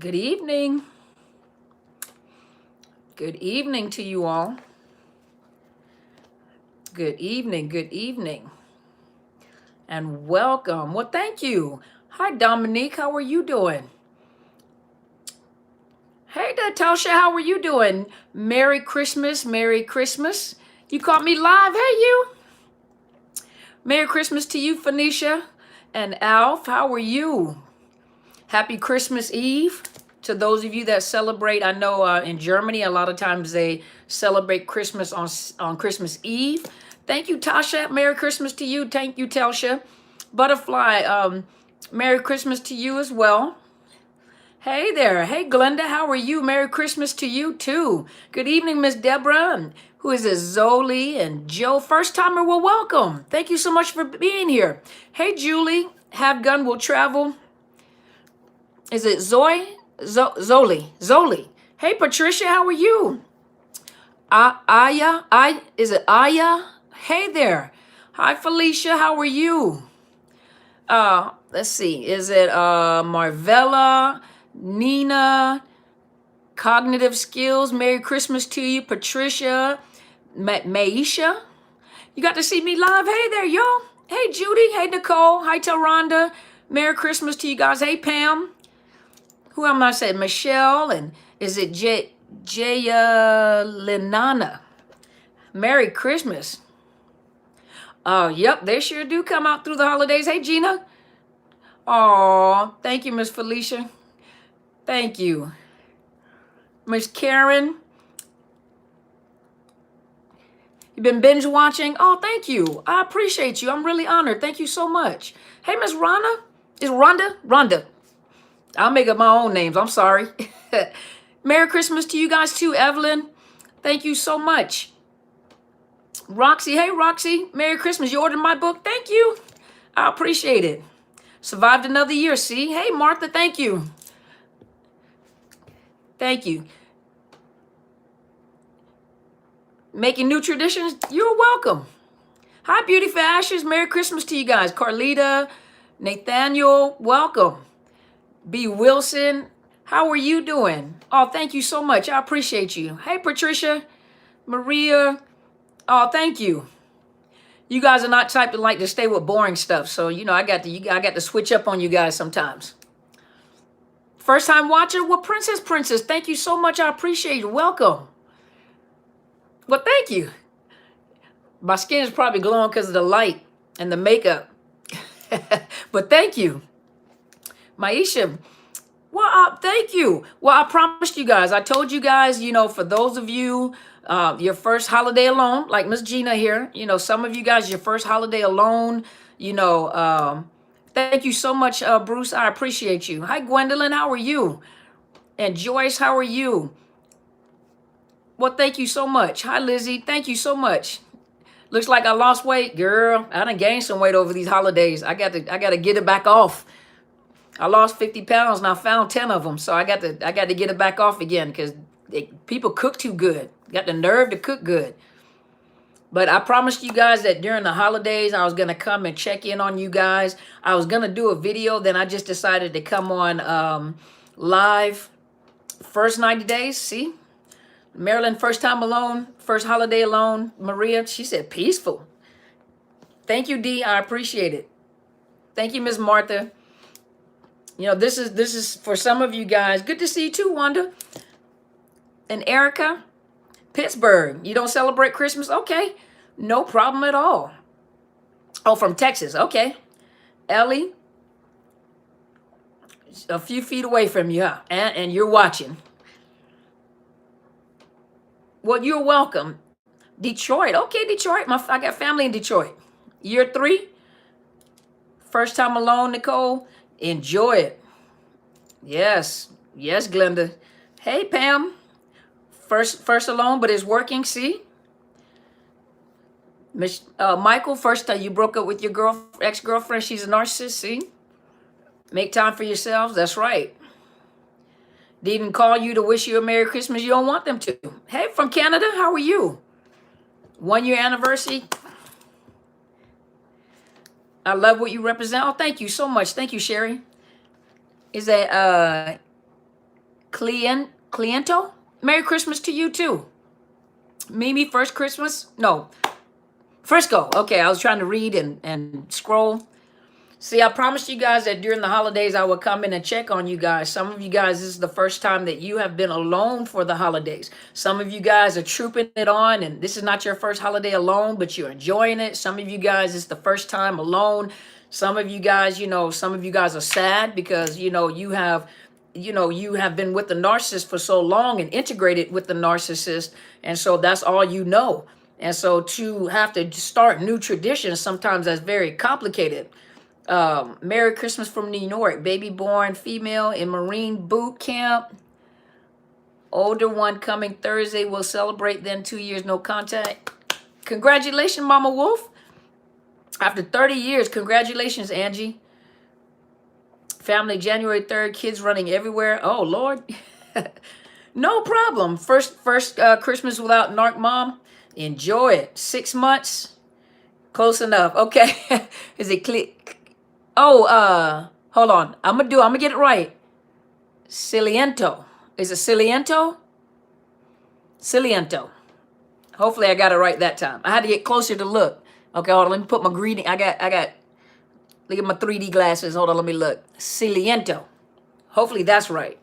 Good evening. Good evening to you all. Good evening. Good evening. And welcome. Well, thank you. Hi, Dominique. How are you doing? Hey, Natasha. How are you doing? Merry Christmas. Merry Christmas. You caught me live. Hey, you. Merry Christmas to you, Phoenicia. And Alf, how are you? Happy Christmas Eve. To those of you that celebrate, I know in Germany, a lot of times they celebrate Christmas on Christmas Eve. Thank you, Tasha. Merry Christmas to you. Thank you, Telsha. Butterfly, Merry Christmas to you as well. Hey there. Hey, Glenda, how are you? Merry Christmas to you, too. Good evening, Miss Deborah. And who is it? Zoli and Joe. First timer, well, welcome. Thank you so much for being here. Hey, Julie. Have Gun Will Travel. Is it Zoe? Zoli. Hey, Patricia, how are you? Is it Aya? Hey there. Hi, Felicia, how are you? Let's see. Is it Marvella, Nina, Cognitive Skills? Merry Christmas to you, Patricia, Maisha. You got to see me live. Hey there, y'all. Hey, Judy. Hey, Nicole. Hi, Taronda. Merry Christmas to you guys. Hey, Pam. Who am I saying? Michelle, and is it Jaya Linana? Merry Christmas. Oh, yep, they sure do come out through the holidays. Hey, Gina. Oh, thank you, Miss Felicia. Thank you. Miss Karen. You been binge watching? Oh, thank you. I appreciate you. I'm really honored. Thank you so much. Hey, Miss Rhonda. Is Rhonda? Rhonda. I'll make up my own names. I'm sorry. Merry Christmas to you guys too, Evelyn. Thank you so much. Roxy, hey Roxy, Merry Christmas. You ordered my book? Thank you. I appreciate it. Survived another year, see? Hey Martha, thank you. Thank you. Making new traditions? You're welcome. Hi, Beauty for Ashes. Merry Christmas to you guys. Carlita, Nathaniel, welcome. B. Wilson, how are you doing? Oh, thank you so much. I appreciate you. Hey, Patricia, Maria. Oh, thank you. You guys are not type to like to stay with boring stuff, so you know I got to switch up on you guys sometimes. First time watcher, well, Princess, thank you so much. I appreciate you. Welcome. Well, thank you. My skin is probably glowing because of the light and the makeup, but thank you. Maisha, well, thank you. Well, I promised you guys. I told you guys, you know, for those of you, your first holiday alone, like Miss Gina here, you know, some of you guys, your first holiday alone, you know, thank you so much, Bruce. I appreciate you. Hi, Gwendolyn. How are you? And Joyce, how are you? Well, thank you so much. Hi, Lizzie. Thank you so much. Looks like I lost weight, girl. I done gained some weight over these holidays. I got to get it back off. I lost 50 pounds and I found 10 of them. So I got to get it back off again because people cook too good. Got the nerve to cook good. But I promised you guys that during the holidays, I was going to come and check in on you guys. I was going to do a video. Then I just decided to come on live. First 90 days. See? Marilyn, first time alone. First holiday alone. Maria, she said peaceful. Thank you, Dee. I appreciate it. Thank you, Miss Martha. You know, this is for some of you guys. Good to see you too, Wanda. And Erica, Pittsburgh. You don't celebrate Christmas? Okay. No problem at all. Oh, from Texas. Okay. Ellie, a few feet away from you, huh? And you're watching. Well, you're welcome. Detroit. Okay, Detroit. I got family in Detroit. Year 3. First time alone, Nicole. Enjoy it. Yes. Yes, Glenda. Hey, Pam. First alone, but it's working, see? Michael, first time you broke up with your ex-girlfriend. She's a narcissist, see? Make time for yourselves. That's right. They didn't call you to wish you a Merry Christmas. You don't want them to. Hey, from Canada, how are you? 1 year anniversary. I love what you represent. Oh, thank you so much. Thank you, Sherry. Is that Cliento. Merry Christmas to you too. Mimi, first Christmas? No. Frisco. Okay, I was trying to read and scroll. See, I promised you guys that during the holidays I would come in and check on you guys. Some of you guys, this is the first time that you have been alone for the holidays. Some of you guys are trooping it on, and this is not your first holiday alone, but you're enjoying it. Some of you guys, it's the first time alone. Some of you guys, some of you guys are sad because, you have been with the narcissist for so long and integrated with the narcissist. And so that's all you know. And so to have to start new traditions, sometimes that's very complicated. Merry Christmas from New York. Baby born female in Marine boot camp. Older one coming Thursday. We'll celebrate then 2 years, no contact. Congratulations, Mama Wolf. After 30 years, congratulations, Angie. Family January 3rd, kids running everywhere. Oh, Lord. No problem. First Christmas without Narc Mom. Enjoy it. 6 months. Close enough. Okay. Is it clear? Oh, hold on. I'm gonna get it right. Ciliento. Is it Ciliento? Ciliento. Hopefully I got it right that time. I had to get closer to look. Okay, hold on. Let me put my greeting. I got, look at my 3D glasses. Hold on, let me look. Ciliento. Hopefully that's right.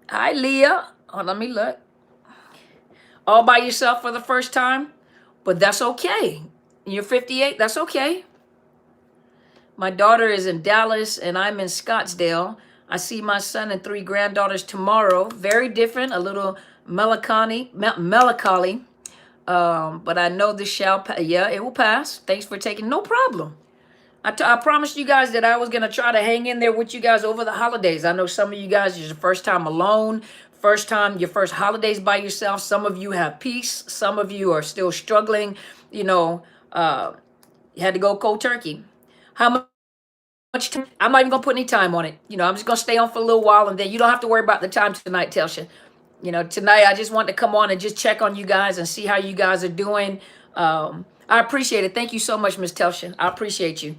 Hi, Leah. Oh, let me look. All by yourself for the first time? But that's okay. You're 58, that's okay. My daughter is in Dallas and I'm in Scottsdale. I see my son and 3 granddaughters tomorrow. Very different, a little melancholy. But I know this shall pass. Yeah, it will pass. Thanks for taking, no problem. I promised you guys that I was going to try to hang in there with you guys over the holidays. I know some of you guys, it's your first time alone. Your first holidays by yourself. Some of you have peace. Some of you are still struggling. You had to go cold turkey. How much time? I'm not even going to put any time on it. I'm just going to stay on for a little while, and then you don't have to worry about the time tonight, Telsha. Tonight I just want to come on and just check on you guys and see how you guys are doing. I appreciate it. Thank you so much, Miss Telsha. I appreciate you.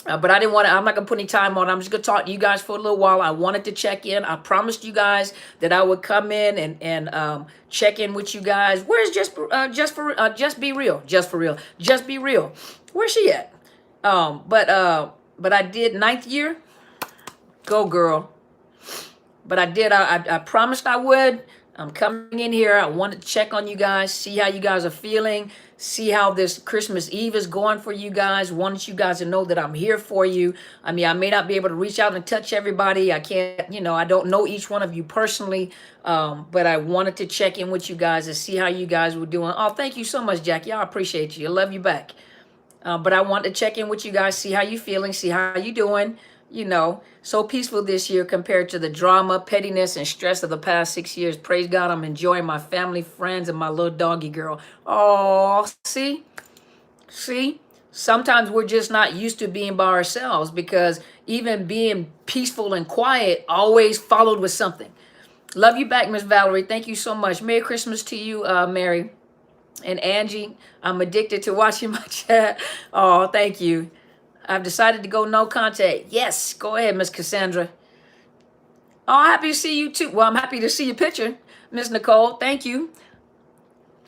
But I'm not going to put any time on it. I'm just going to talk to you guys for a little while. I wanted to check in. I promised you guys that I would come in and check in with you guys. Where's Just Be Real? Just Be Real. Where's she at? But I did 9th year. Go, girl. But I promised I would. I'm coming in here. I wanted to check on you guys, see how you guys are feeling, see how this Christmas Eve is going for you guys. Wanted you guys to know that I'm here for you. I mean, I may not be able to reach out and touch everybody. I can't, I don't know each one of you personally, but I wanted to check in with you guys and see how you guys were doing. Oh, thank you so much, Jackie. I appreciate you. I love you back. But I want to check in with you guys, see how you feeling, see how you doing. So peaceful this year compared to the drama, pettiness, and stress of the past 6 years. Praise God, I'm enjoying my family, friends, and my little doggy girl. Oh, see? Sometimes we're just not used to being by ourselves because even being peaceful and quiet always followed with something. Love you back, Miss Valerie. Thank you so much. Merry Christmas to you, Mary. And Angie, I'm addicted to watching my chat. Oh, thank you. I've decided to go no contact. Yes, go ahead, Miss Cassandra. Oh, happy to see you too. Well, I'm happy to see your picture, Miss Nicole. Thank you.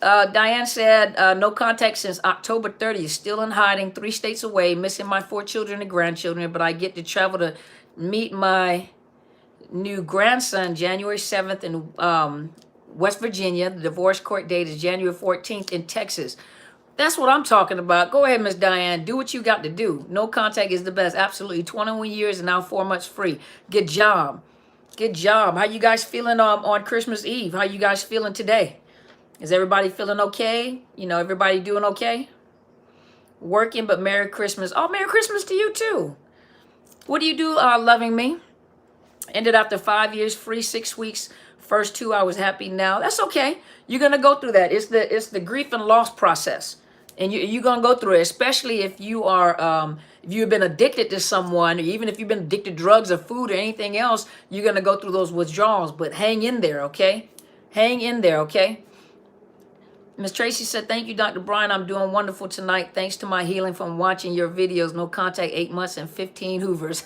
Diane said, no contact since October 30th. Still in hiding, 3 states away, missing my 4 children and grandchildren, but I get to travel to meet my new grandson January 7th in West Virginia. The divorce court date is January 14th in Texas. That's what I'm talking about. Go ahead, Miss Diane. Do what you got to do. No contact is the best. Absolutely. 21 years and now 4 months free. Good job. Good job. How you guys feeling on Christmas Eve? How you guys feeling today? Is everybody feeling okay? Everybody doing okay? Working, but Merry Christmas. Oh, Merry Christmas to you too. What do you do, loving me? Ended after 5 years free, 6 weeks. First 2, I was happy now. That's okay. You're going to go through that. It's the grief and loss process. And you're going to go through it, especially if you are, if you've been addicted to someone, or even if you've been addicted to drugs or food or anything else, you're going to go through those withdrawals. But hang in there, okay? Hang in there, okay? Miss Tracy said, thank you, Dr. Brian. I'm doing wonderful tonight. Thanks to my healing from watching your videos. No contact, 8 months and 15 Hoovers.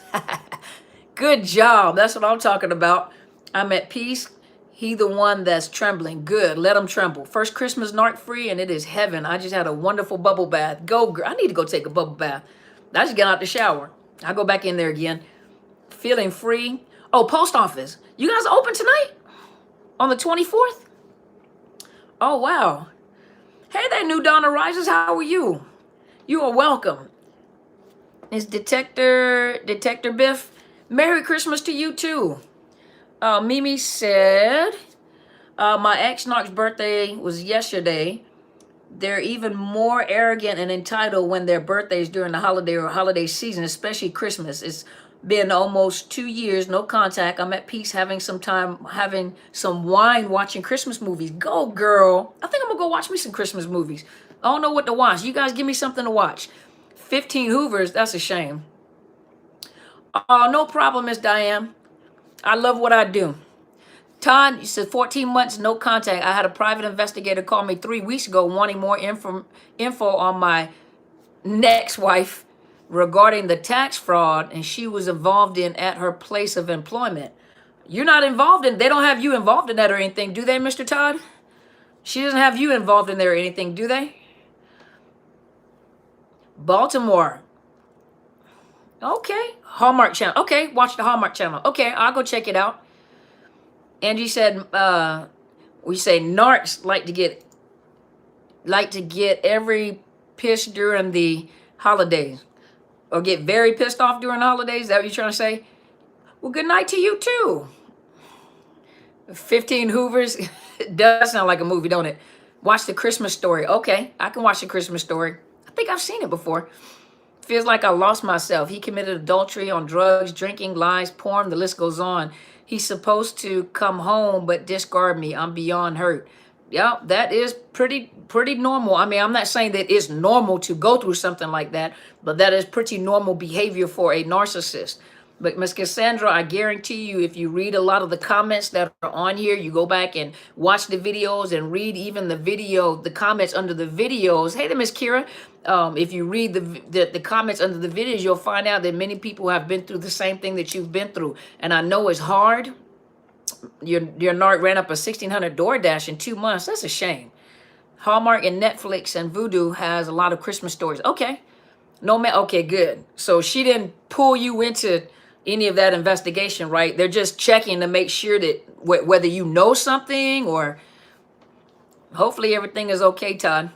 Good job. That's what I'm talking about. I'm at peace. He the one that's trembling. Good. Let him tremble. First Christmas narc free, and it is heaven. I just had a wonderful bubble bath. Go, girl. I need to go take a bubble bath. I just get out the shower. I go back in there again. Feeling free. Oh, post office. You guys open tonight? On the 24th? Oh, wow. Hey there, New Donna Rises. How are you? You are welcome. It's Detector Biff. Merry Christmas to you, too. Mimi said, my ex-narc's birthday was yesterday. They're even more arrogant and entitled when their birthdays during the holiday or holiday season, especially Christmas. It's been almost 2 years, no contact. I'm at peace, having some time, having some wine, watching Christmas movies. Go, girl. I think I'm going to go watch me some Christmas movies. I don't know what to watch. You guys give me something to watch. 15 Hoovers, that's a shame. No problem, Miss Diane. I love what I do. Todd, you said 14 months, no contact. I had a private investigator call me 3 weeks ago wanting more info on my next wife regarding the tax fraud and she was involved in at her place of employment. You're not involved in, they don't have you involved in that or anything, do they, Mr. Todd? She doesn't have you involved in there or anything, do they? Baltimore. Okay. Hallmark Channel. Okay, watch the Hallmark Channel. Okay, I'll go check it out. Angie said, we say narcs like to get every piss during the holidays. Or get very pissed off during the holidays. Is that what you're trying to say? Well, good night to you too. 15 Hoovers. It does sound like a movie, don't it? Watch The Christmas Story. Okay, I can watch The Christmas Story. I think I've seen it before. Feels like I lost myself. He committed adultery on drugs, drinking, lies, porn, the list goes on. He's supposed to come home but discard me. I'm beyond hurt. Yeah, that is pretty normal. I mean, I'm not saying that it's normal to go through something like that, but that is pretty normal behavior for a narcissist. But Ms. Cassandra, I guarantee you, if you read a lot of the comments that are on here, you go back and watch the videos and read even the comments under the videos. Hey there, Ms. Kira. If you read the comments under the videos, you'll find out that many people have been through the same thing that you've been through. And I know it's hard. Your narc ran up a 1,600 DoorDash in 2 months. That's a shame. Hallmark and Netflix and Vudu has a lot of Christmas stories. Okay. No man. Okay, good. So she didn't pull you into any of that investigation, right? They're just checking to make sure that whether you know something or hopefully everything is okay, Todd.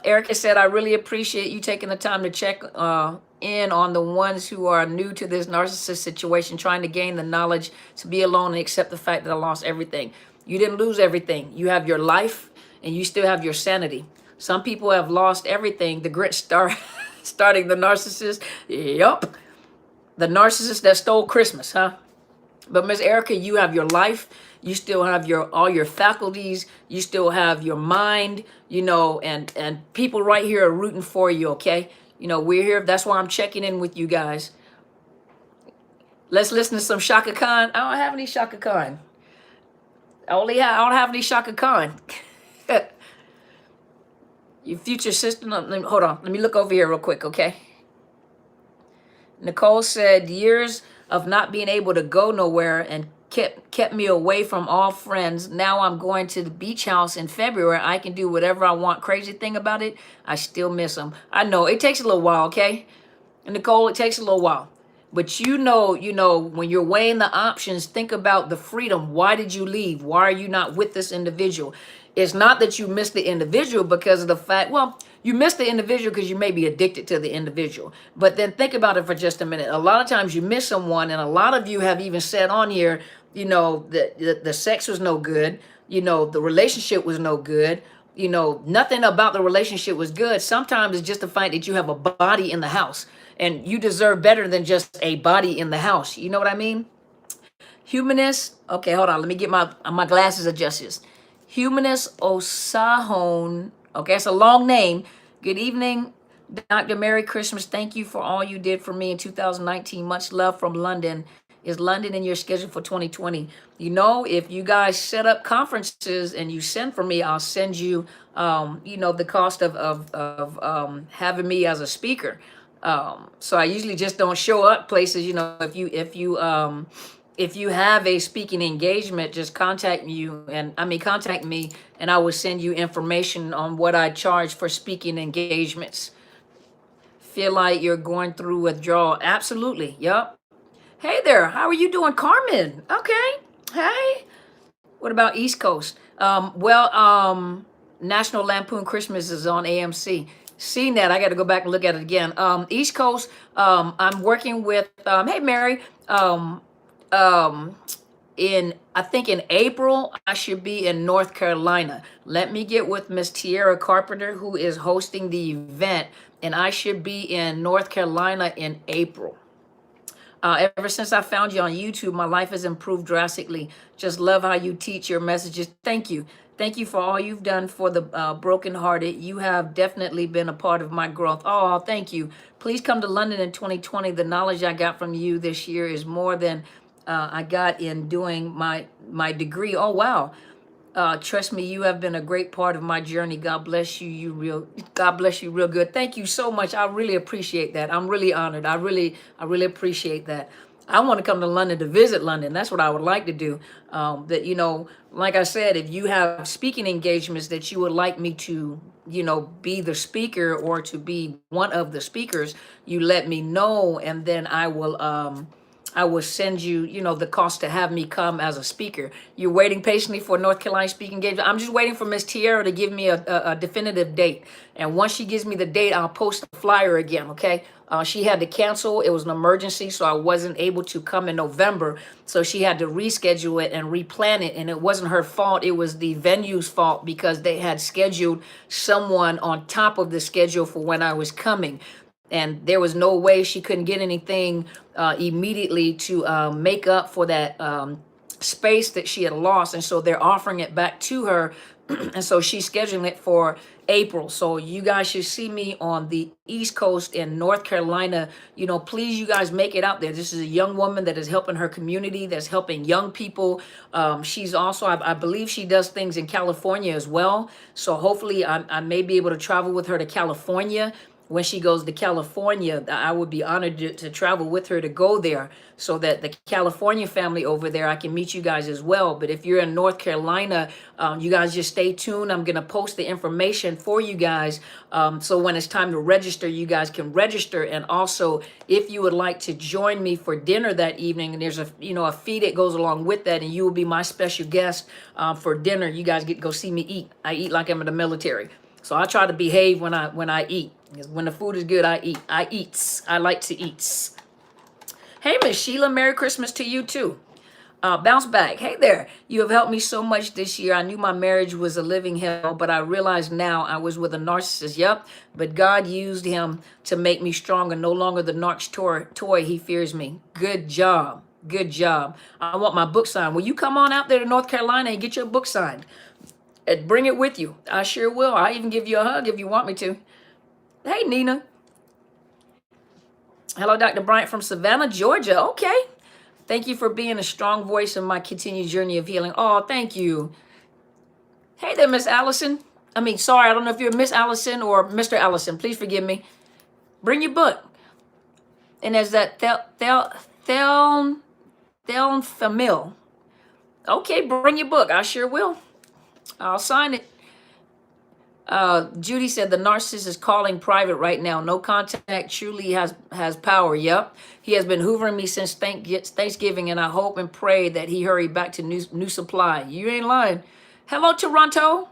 Erica said, I really appreciate you taking the time to check in on the ones who are new to this narcissist situation, trying to gain the knowledge to be alone and accept the fact that I lost everything. You didn't lose everything. You have your life and you still have your sanity. Some people have lost everything. The grit starting the narcissist. Yup. The narcissist that stole Christmas, huh? But Miss Erica, you have your life. You still have all your faculties. You still have your mind, and people right here are rooting for you, okay? We're here. That's why I'm checking in with you guys. Let's listen to some Shaka Khan. I don't have any Shaka Khan. I don't have any Shaka Khan. Your future sister. Hold on. Let me look over here real quick, okay? Nicole said, years of not being able to go nowhere and kept me away from all friends. Now I'm going to the beach house in February. I can do whatever I want. Crazy thing about it, I still miss them. I know it takes a little while, okay? And Nicole, it takes a little while. But when you're weighing the options, think about the freedom. Why did you leave? Why are you not with this individual? It's not that you miss the individual because of the fact, you miss the individual because you may be addicted to the individual. But then think about it for just a minute. A lot of times you miss someone, and a lot of you have even said on here, the sex was no good. The relationship was no good. Nothing about the relationship was good. Sometimes it's just the fact that you have a body in the house, and you deserve better than just a body in the house. You know what I mean? Humanist. Okay, hold on. Let me get my glasses adjusted. Humanist Osahon. Okay, it's a long name. Good evening, Dr. Merry Christmas. Thank you for all you did for me in 2019. Much love from London. Is London in your schedule for 2020? If you guys set up conferences and you send for me, I'll send you, the cost of having me as a speaker. So I usually just don't show up places. If you have a speaking engagement, just contact me, and I will send you information on what I charge for speaking engagements. Feel like you're going through withdrawal? Absolutely. Yep. Hey there, how are you doing, Carmen? Okay. Hey. What about East Coast? National Lampoon Christmas is on AMC. Seen that? I got to go back and look at it again. East Coast. I'm working with. Hey, Mary. Um, I think in April I should be in North Carolina. Let me get with Miss Tierra Carpenter, who is hosting the event, and I should be in North Carolina in April. Ever since I found you on YouTube, my life has improved drastically. Just love how you teach your messages. Thank you. Thank you for all you've done for the brokenhearted. You have definitely been a part of my growth. Oh, thank you. Please come to London in 2020. The knowledge I got from you this year is more than I got in doing my degree. Oh, wow. Trust me, you have been a great part of my journey. God bless you. God bless you real good. Thank you so much. I really appreciate that. I'm really honored. I really appreciate that. I want to come to London to visit London. That's what I would like to do. Like I said, if you have speaking engagements that you would like me to, be the speaker or to be one of the speakers, you let me know, and then I will send you, the cost to have me come as a speaker. You're waiting patiently for North Carolina speaking engagement. I'm just waiting for Miss Tierra to give me a definitive date. And once she gives me the date, I'll post the flyer again, okay? She had to cancel. It was an emergency, so I wasn't able to come in November. So she had to reschedule it and replan it. And it wasn't her fault. It was the venue's fault because they had scheduled someone on top of the schedule for when I was coming. And there was no way she couldn't get anything immediately to make up for that space that she had lost. And so they're offering it back to her. And so she's scheduling it for April. So you guys should see me on the East Coast in North Carolina. Please, you guys make it out there. This is a young woman that is helping her community, that's helping young people. She's also, I believe she does things in California as well. So hopefully I may be able to travel with her to California. When she goes to California, I would be honored to travel with her to go there so that the California family over there, I can meet you guys as well. But if you're in North Carolina, you guys just stay tuned. I'm going to post the information for you guys. So when it's time to register, you guys can register. And also, if you would like to join me for dinner that evening, and there's a fee that goes along with that, and you will be my special guest for dinner. You guys get to go see me eat. I eat like I'm in the military. So I try to behave when I eat. Because when the food is good, I eat. I like to eat. Hey, Miss Sheila, Merry Christmas to you too. Bounce back. Hey there. You have helped me so much this year. I knew my marriage was a living hell, but I realized now I was with a narcissist. Yep. But God used him to make me stronger. No longer the narc's toy. He fears me. Good job. Good job. I want my book signed. Will you come on out there to North Carolina and get your book signed? And bring it with you. I sure will. I'll even give you a hug if you want me to. Hey, Nina. Hello, Dr. Bryant from Savannah, Georgia. Okay. Thank you for being a strong voice in my continued journey of healing. Oh, thank you. Hey there, Miss Allison. Sorry, I don't know if you're Miss Allison or Mr. Allison. Please forgive me. Bring your book. And there's that Thelm Famil. Okay, bring your book. I sure will. I'll sign it. Judy said the narcissist is calling private right now. No contact. Truly has power. Yep. He has been hoovering me since Thanksgiving, and I hope and pray that he hurry back to new supply. You ain't lying. Hello, Toronto.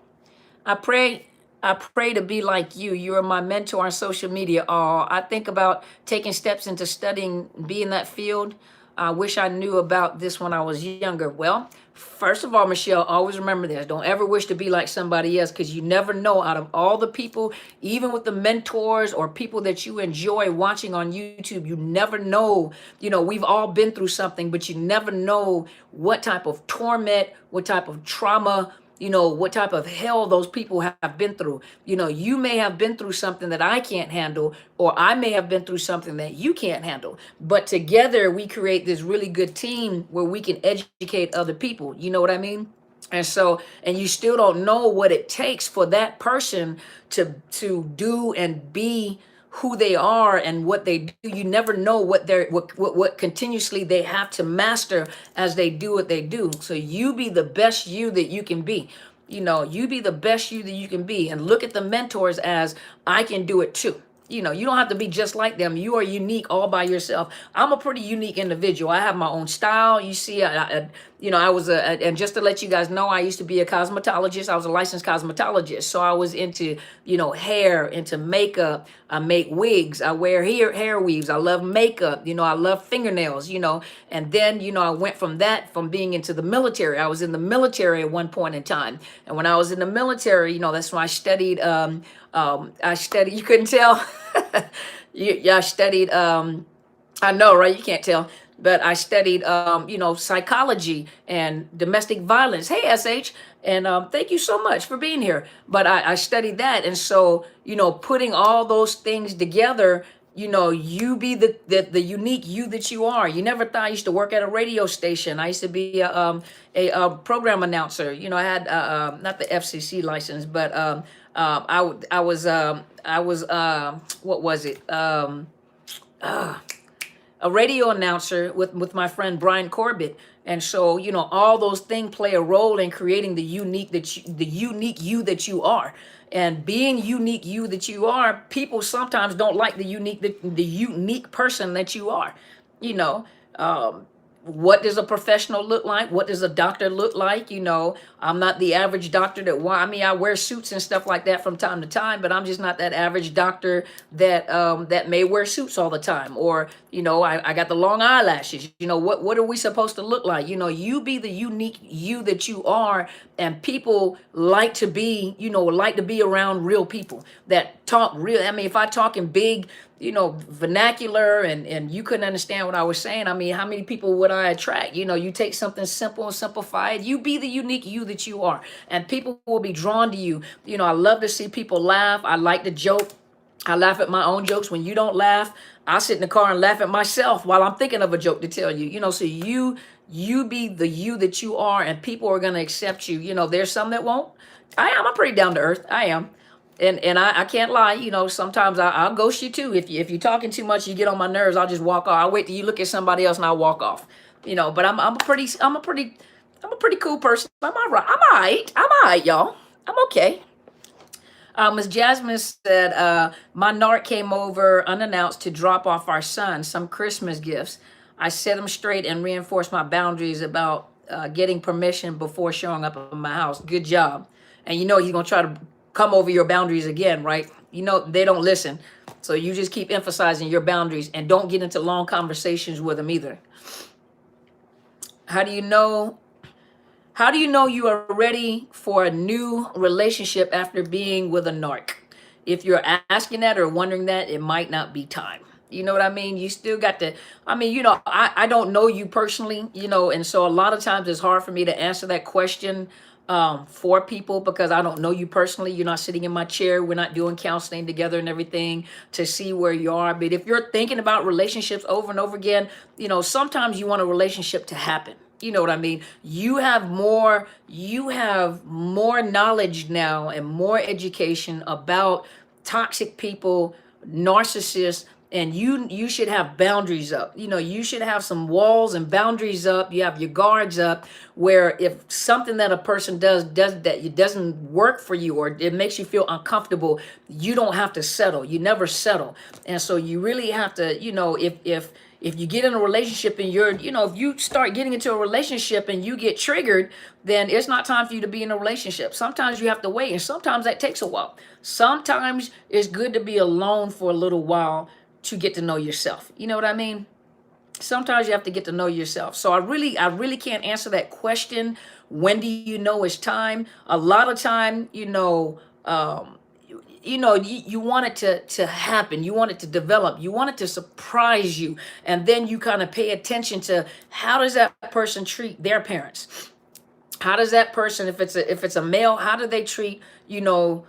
I pray to be like you. You are my mentor on social media. Oh, I think about taking steps into studying, be in that field. I wish I knew about this when I was younger. Well, first of all, Michelle, always remember this. Don't ever wish to be like somebody else, because you never know, out of all the people, even with the mentors or people that you enjoy watching on YouTube, you never know. We've all been through something, but you never know what type of torment, what type of trauma, what type of hell those people have been through. You may have been through something that I can't handle, or I may have been through something that you can't handle. But together we create this really good team where we can educate other people. You know what I mean? And you still don't know what it takes for that person to do and be who they are and what they do. You never know what continuously they have to master as they do what they do. So you be the best you that you can be. You be the best you that you can be, and look at the mentors as, I can do it too. You don't have to be just like them. You are unique all by yourself. I'm a pretty unique individual. I have my own style. You see, I was and just to let you guys know, I used to be a cosmetologist. I was a licensed cosmetologist. So I was into, hair, into makeup. I make wigs. I wear hair weaves. I love makeup. I love fingernails, and then, I went from being into the military. I was in the military at one point in time. And when I was in the military, that's when I studied, you couldn't tell. I studied, I know, right? You can't tell, but I studied, psychology and domestic violence. Hey, SH, and thank you so much for being here. But I studied that. And so, putting all those things together, you be the unique you that you are. You never thought. I used to work at a radio station. I used to be a program announcer. I had not the FCC license, but I was what was it? A radio announcer with my friend Brian Corbett. And so, all those things play a role in creating the unique you that you are. And being unique you that you are, people sometimes don't like the unique person that you are. What does a professional look like? What does a doctor look like? I'm not the average doctor I wear suits and stuff like that from time to time, but I'm just not that average doctor that may wear suits all the time. Or, I got the long eyelashes. What are we supposed to look like? You be the unique you that you are, and people like to be around real people that talk real. If I talk in big, vernacular and you couldn't understand what I was saying, how many people would I attract? You take something simple and simplify it. You be the unique you that you are, and people will be drawn to you. I love to see people laugh. I like to joke. I laugh at my own jokes. When you don't laugh, I sit in the car and laugh at myself while I'm thinking of a joke to tell you. So you be the you that you are, and people are going to accept you. There's some that won't. I'm pretty down to earth. I am. And I can't lie, sometimes I'll ghost you too. If you're talking too much, you get on my nerves, I'll just walk off. I'll wait till you look at somebody else and I'll walk off. But I'm a pretty cool person. I'm all right. I'm all right, y'all. I'm okay. Miss Jasmine said, my narc came over unannounced to drop off our son some Christmas gifts. I set him straight and reinforced my boundaries about getting permission before showing up at my house. Good job. And he's going to try to come over your boundaries again, right? They don't listen. So you just keep emphasizing your boundaries and don't get into long conversations with them either. How do you know you are ready for a new relationship after being with a narc? If you're asking that or wondering that, it might not be time. You know what I mean? You still got to, I don't know you personally, and so a lot of times it's hard for me to answer that question for people because I don't know you personally. You're not sitting in my chair. We're not doing counseling together and everything to see where you are. But if you're thinking about relationships over and over again, sometimes you want a relationship to happen. You know what I mean? You have more knowledge now and more education about toxic people, narcissists, and you should have boundaries up. You should have some walls and boundaries up. You have your guards up, where if something that a person does that it doesn't work for you or it makes you feel uncomfortable, you don't have to settle. You never settle. And so you really have to, if you get in a relationship and if you start getting into a relationship and you get triggered, then it's not time for you to be in a relationship. Sometimes you have to wait, and sometimes that takes a while. Sometimes it's good to be alone for a little while to get to know yourself. You know what I mean? Sometimes you have to get to know yourself. So I really can't answer that question. When do you know it's time? A lot of time, you want it to happen. You want it to develop. You want it to surprise you. And then you kind of pay attention to, how does that person treat their parents? How does that person, if it's a male, how do they treat, their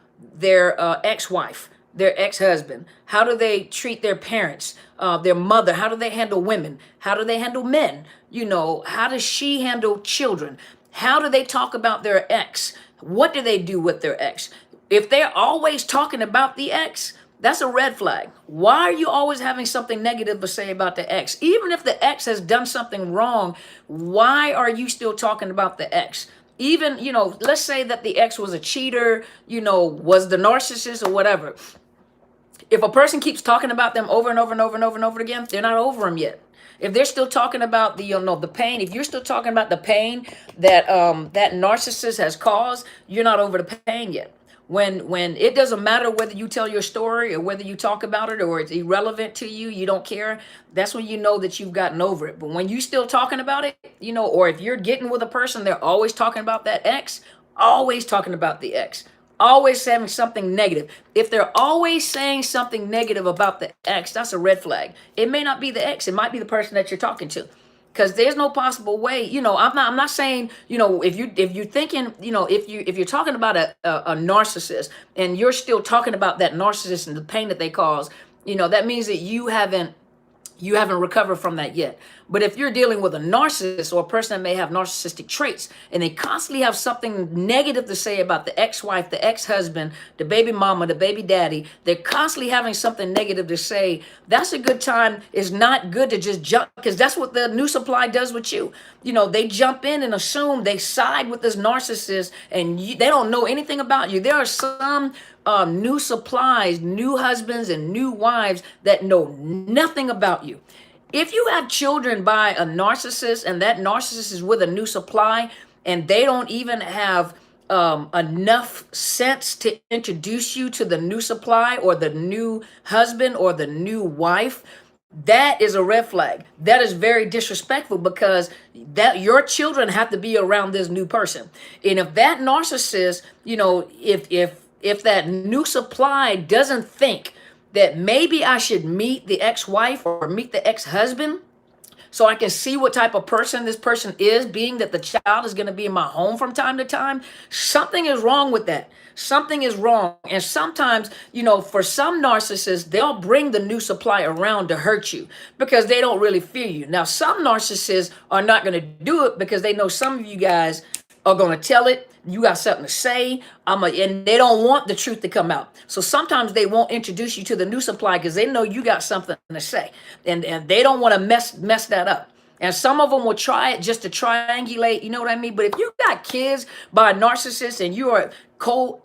ex-wife, their ex-husband? How do they treat their parents, their mother? How do they handle women? How do they handle men? How does she handle children? How do they talk about their ex? What do they do with their ex? If they're always talking about the ex, That's a red flag. Why are you always having something negative to say about the ex? Even if the ex has done something wrong, why are you still talking about the ex? Even, let's say that the ex was a cheater, was the narcissist or whatever. If a person keeps talking about them over and over and over and over and over again, they're not over them yet. If they're still talking about the pain, if you're still talking about the pain that that narcissist has caused, you're not over the pain yet. When it doesn't matter whether you tell your story or whether you talk about it or it's irrelevant to you, you don't care. That's when you know that you've gotten over it. But when you still talking about it, or if you're getting with a person, they're always talking about that ex, always talking about the ex, always having something negative. If they're always saying something negative about the ex, that's a red flag. It may not be the ex, it might be the person that you're talking to. Because there's no possible way, I'm not saying, if you're thinking, if you're talking about a narcissist and you're still talking about that narcissist and the pain that they cause, that means that you haven't recovered from that yet. But if you're dealing with a narcissist or a person that may have narcissistic traits and they constantly have something negative to say about the ex-wife, the ex-husband, the baby mama, the baby daddy, they're constantly having something negative to say, that's a good time. It's not good to just jump, because that's what the new supply does with you. They jump in and assume they side with this narcissist and they don't know anything about you. There are some new supplies, new husbands and new wives that know nothing about you. If you have children by a narcissist and that narcissist is with a new supply and they don't even have enough sense to introduce you to the new supply or the new husband or the new wife, that is a red flag. That is very disrespectful, because that your children have to be around this new person. And if that narcissist, if that new supply doesn't think that maybe I should meet the ex-wife or meet the ex-husband so I can see what type of person this person is, being that the child is going to be in my home from time to time, something is wrong with that. Something is wrong. And sometimes, for some narcissists, they'll bring the new supply around to hurt you because they don't really fear you. Now, some narcissists are not going to do it because they know some of you guys are going to tell it. You got something to say, and they don't want the truth to come out. So sometimes they won't introduce you to the new supply because they know you got something to say, and they don't want to mess that up. And some of them will try it just to triangulate, you know what I mean? But if you got kids by a narcissist and you are co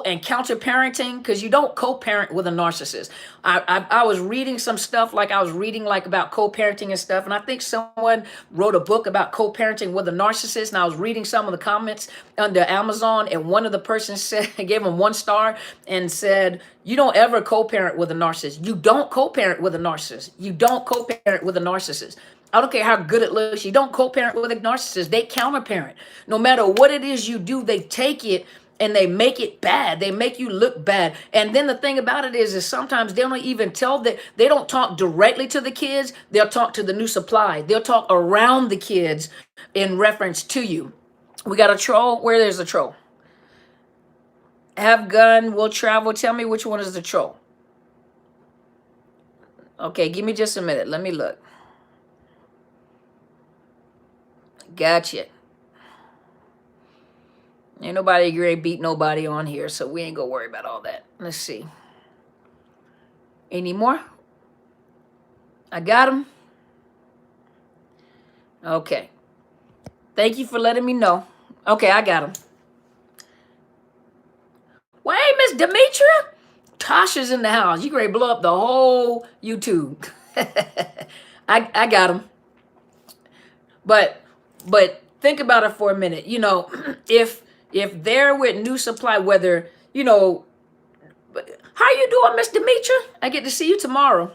and counter parenting, because you don't co-parent with a narcissist. I was reading some stuff, like I was reading about co-parenting and stuff, and I think someone wrote a book about co-parenting with a narcissist, and I was reading some of the comments under Amazon, and one of the persons said, gave him 1 star and said, you don't ever co-parent with a narcissist. You don't co-parent with a narcissist. You don't co-parent with a narcissist. I don't care how good it looks. You don't co-parent with a narcissist. They counter-parent. No matter what it is you do, they take it and they make it bad. They make you look bad. And then the thing about it is sometimes they don't even tell that they don't talk directly to the kids. They'll talk to the new supply. They'll talk around the kids in reference to you. We got a troll. Where there's a troll? Have gun, will travel. Tell me which one is the troll. Okay, give me just a minute. Let me look. Gotcha. Ain't nobody agree beat nobody on here, so we ain't gonna worry about all that. Let's see. Any more? I got them. Okay. Thank you for letting me know. Okay, I got them. Well, hey, Miss Demetria, Tasha's in the house. You can blow up the whole YouTube. I got them. But think about it for a minute. If they're with new supply, whether, how you doing, Miss Demetria? I get to see you tomorrow.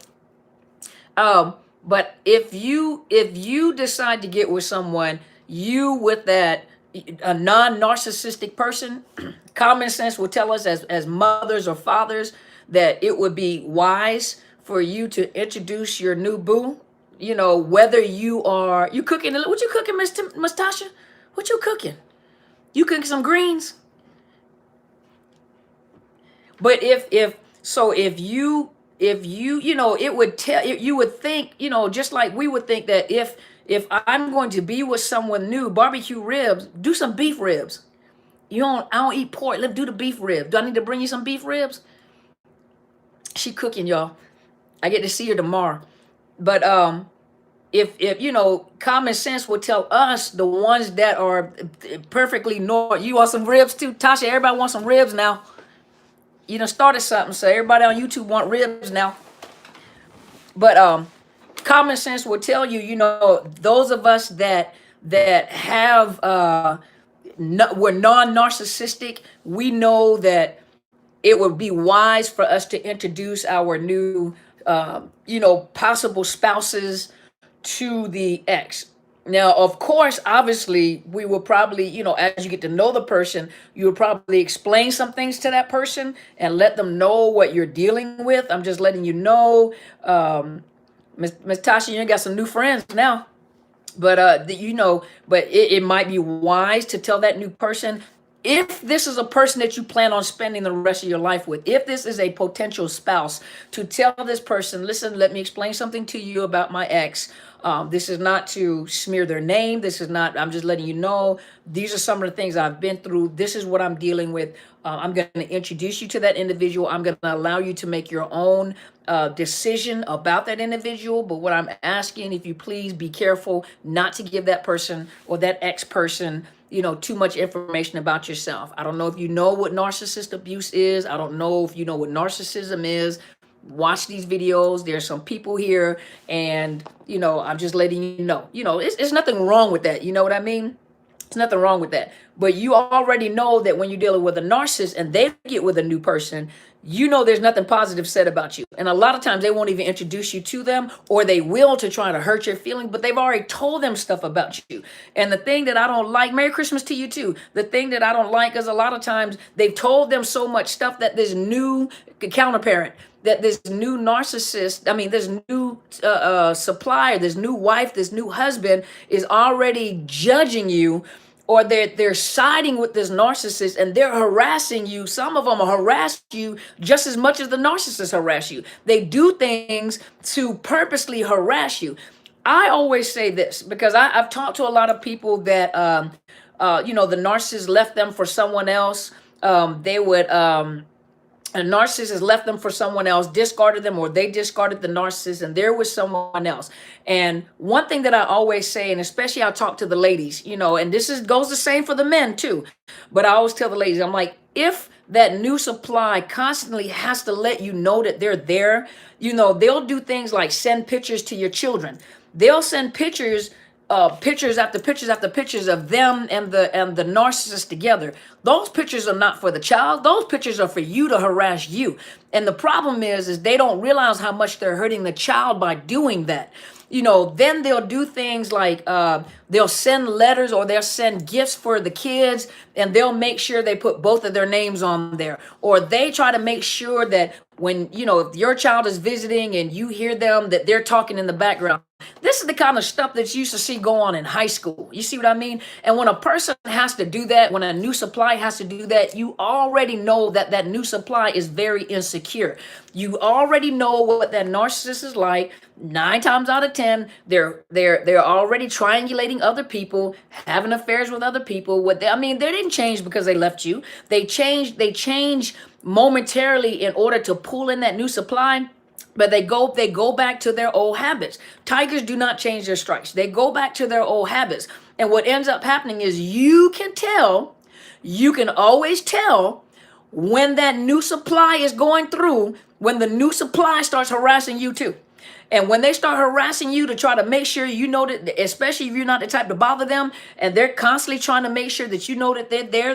But if you decide to get with someone, you with that a non-narcissistic person, common sense will tell us as mothers or fathers that it would be wise for you to introduce your new boo. Whether you cooking, what you cooking, Miss Tasha? What you cooking? You cooking some greens? But if you it would tell you would think, just like we would think that if I'm going to be with someone new, barbecue ribs, do some beef ribs. I don't eat pork. Let's do the beef ribs. Do I need to bring you some beef ribs? She cooking, y'all. I get to see her tomorrow. But if you know, common sense will tell us, the ones that are perfectly normal. You want some ribs too, Tasha? Everybody wants some ribs now. You done started something, so everybody on YouTube want ribs now. But common sense will tell you, you know, those of us that have we're non-narcissistic, we know that it would be wise for us to introduce our new, you know, possible spouses to the ex. Now, of course, obviously, we will probably, you know, as you get to know the person, you will probably explain some things to that person and let them know what you're dealing with. I'm just letting you know, Miss Tasha, you got some new friends now. But you know, but it might be wise to tell that new person, if this is a person that you plan on spending the rest of your life with, if this is a potential spouse, to tell this person, listen, let me explain something to you about my ex. This is not to smear their name. This is not, I'm just letting you know, these are some of the things I've been through. This is what I'm dealing with. I'm going to introduce you to that individual. I'm going to allow you to make your own decision about that individual. But what I'm asking, if you please be careful not to give that person or that ex person, you know, too much information about yourself. I don't know if you know what narcissist abuse is. I don't know if you know what narcissism is. Watch these videos. There's some people here, and you know, I'm just letting you know. You know, it's nothing wrong with that. You know what I mean? There's nothing wrong with that. But you already know that when you're dealing with a narcissist and they get with a new person, you know there's nothing positive said about you. And a lot of times they won't even introduce you to them, or they will to try to hurt your feelings, but they've already told them stuff about you. And the thing that I don't like, Merry Christmas to you too. The thing that I don't like is a lot of times they've told them so much stuff that this new counterparent, that this new narcissist, I mean, this new supplier, this new wife, this new husband is already judging you, or they're siding with this narcissist and they're harassing you. Some of them harass you just as much as the narcissist harass you. They do things to purposely harass you. I always say this because I've talked to a lot of people that, you know, the narcissist left them for someone else. They would... a narcissist has left them for someone else, discarded them, or they discarded the narcissist and they're with someone else. And one thing that I always say, and especially I talk to the ladies, you know, and this goes the same for the men too, but I always tell the ladies, I'm like, if that new supply constantly has to let you know that they're there, you know, they'll do things like send pictures to your children. They'll send pictures after pictures after pictures of them and the narcissist together. Those pictures are not for the child. Those pictures are for you to harass you. And the problem is they don't realize how much they're hurting the child by doing that. You know, then they'll do things like they'll send letters or they'll send gifts for the kids, and they'll make sure they put both of their names on there. Or they try to make sure that when, you know, if your child is visiting and you hear them, that they're talking in the background. This is the kind of stuff that you used to see go on in high school. You see what I mean? And when a person has to do that, when a new supply has to do that, you already know that that new supply is very insecure. You already know what that narcissist is like. 9 times out of 10, they're already triangulating other people, having affairs with other people. They didn't change because they left you. They change momentarily in order to pull in that new supply. But they go back to their old habits. Tigers do not change their stripes. They go back to their old habits. And what ends up happening is you can always tell when that new supply is going through, when the new supply starts harassing you too. And when they start harassing you to try to make sure you know that, especially if you're not the type to bother them, and they're constantly trying to make sure that you know that they're there,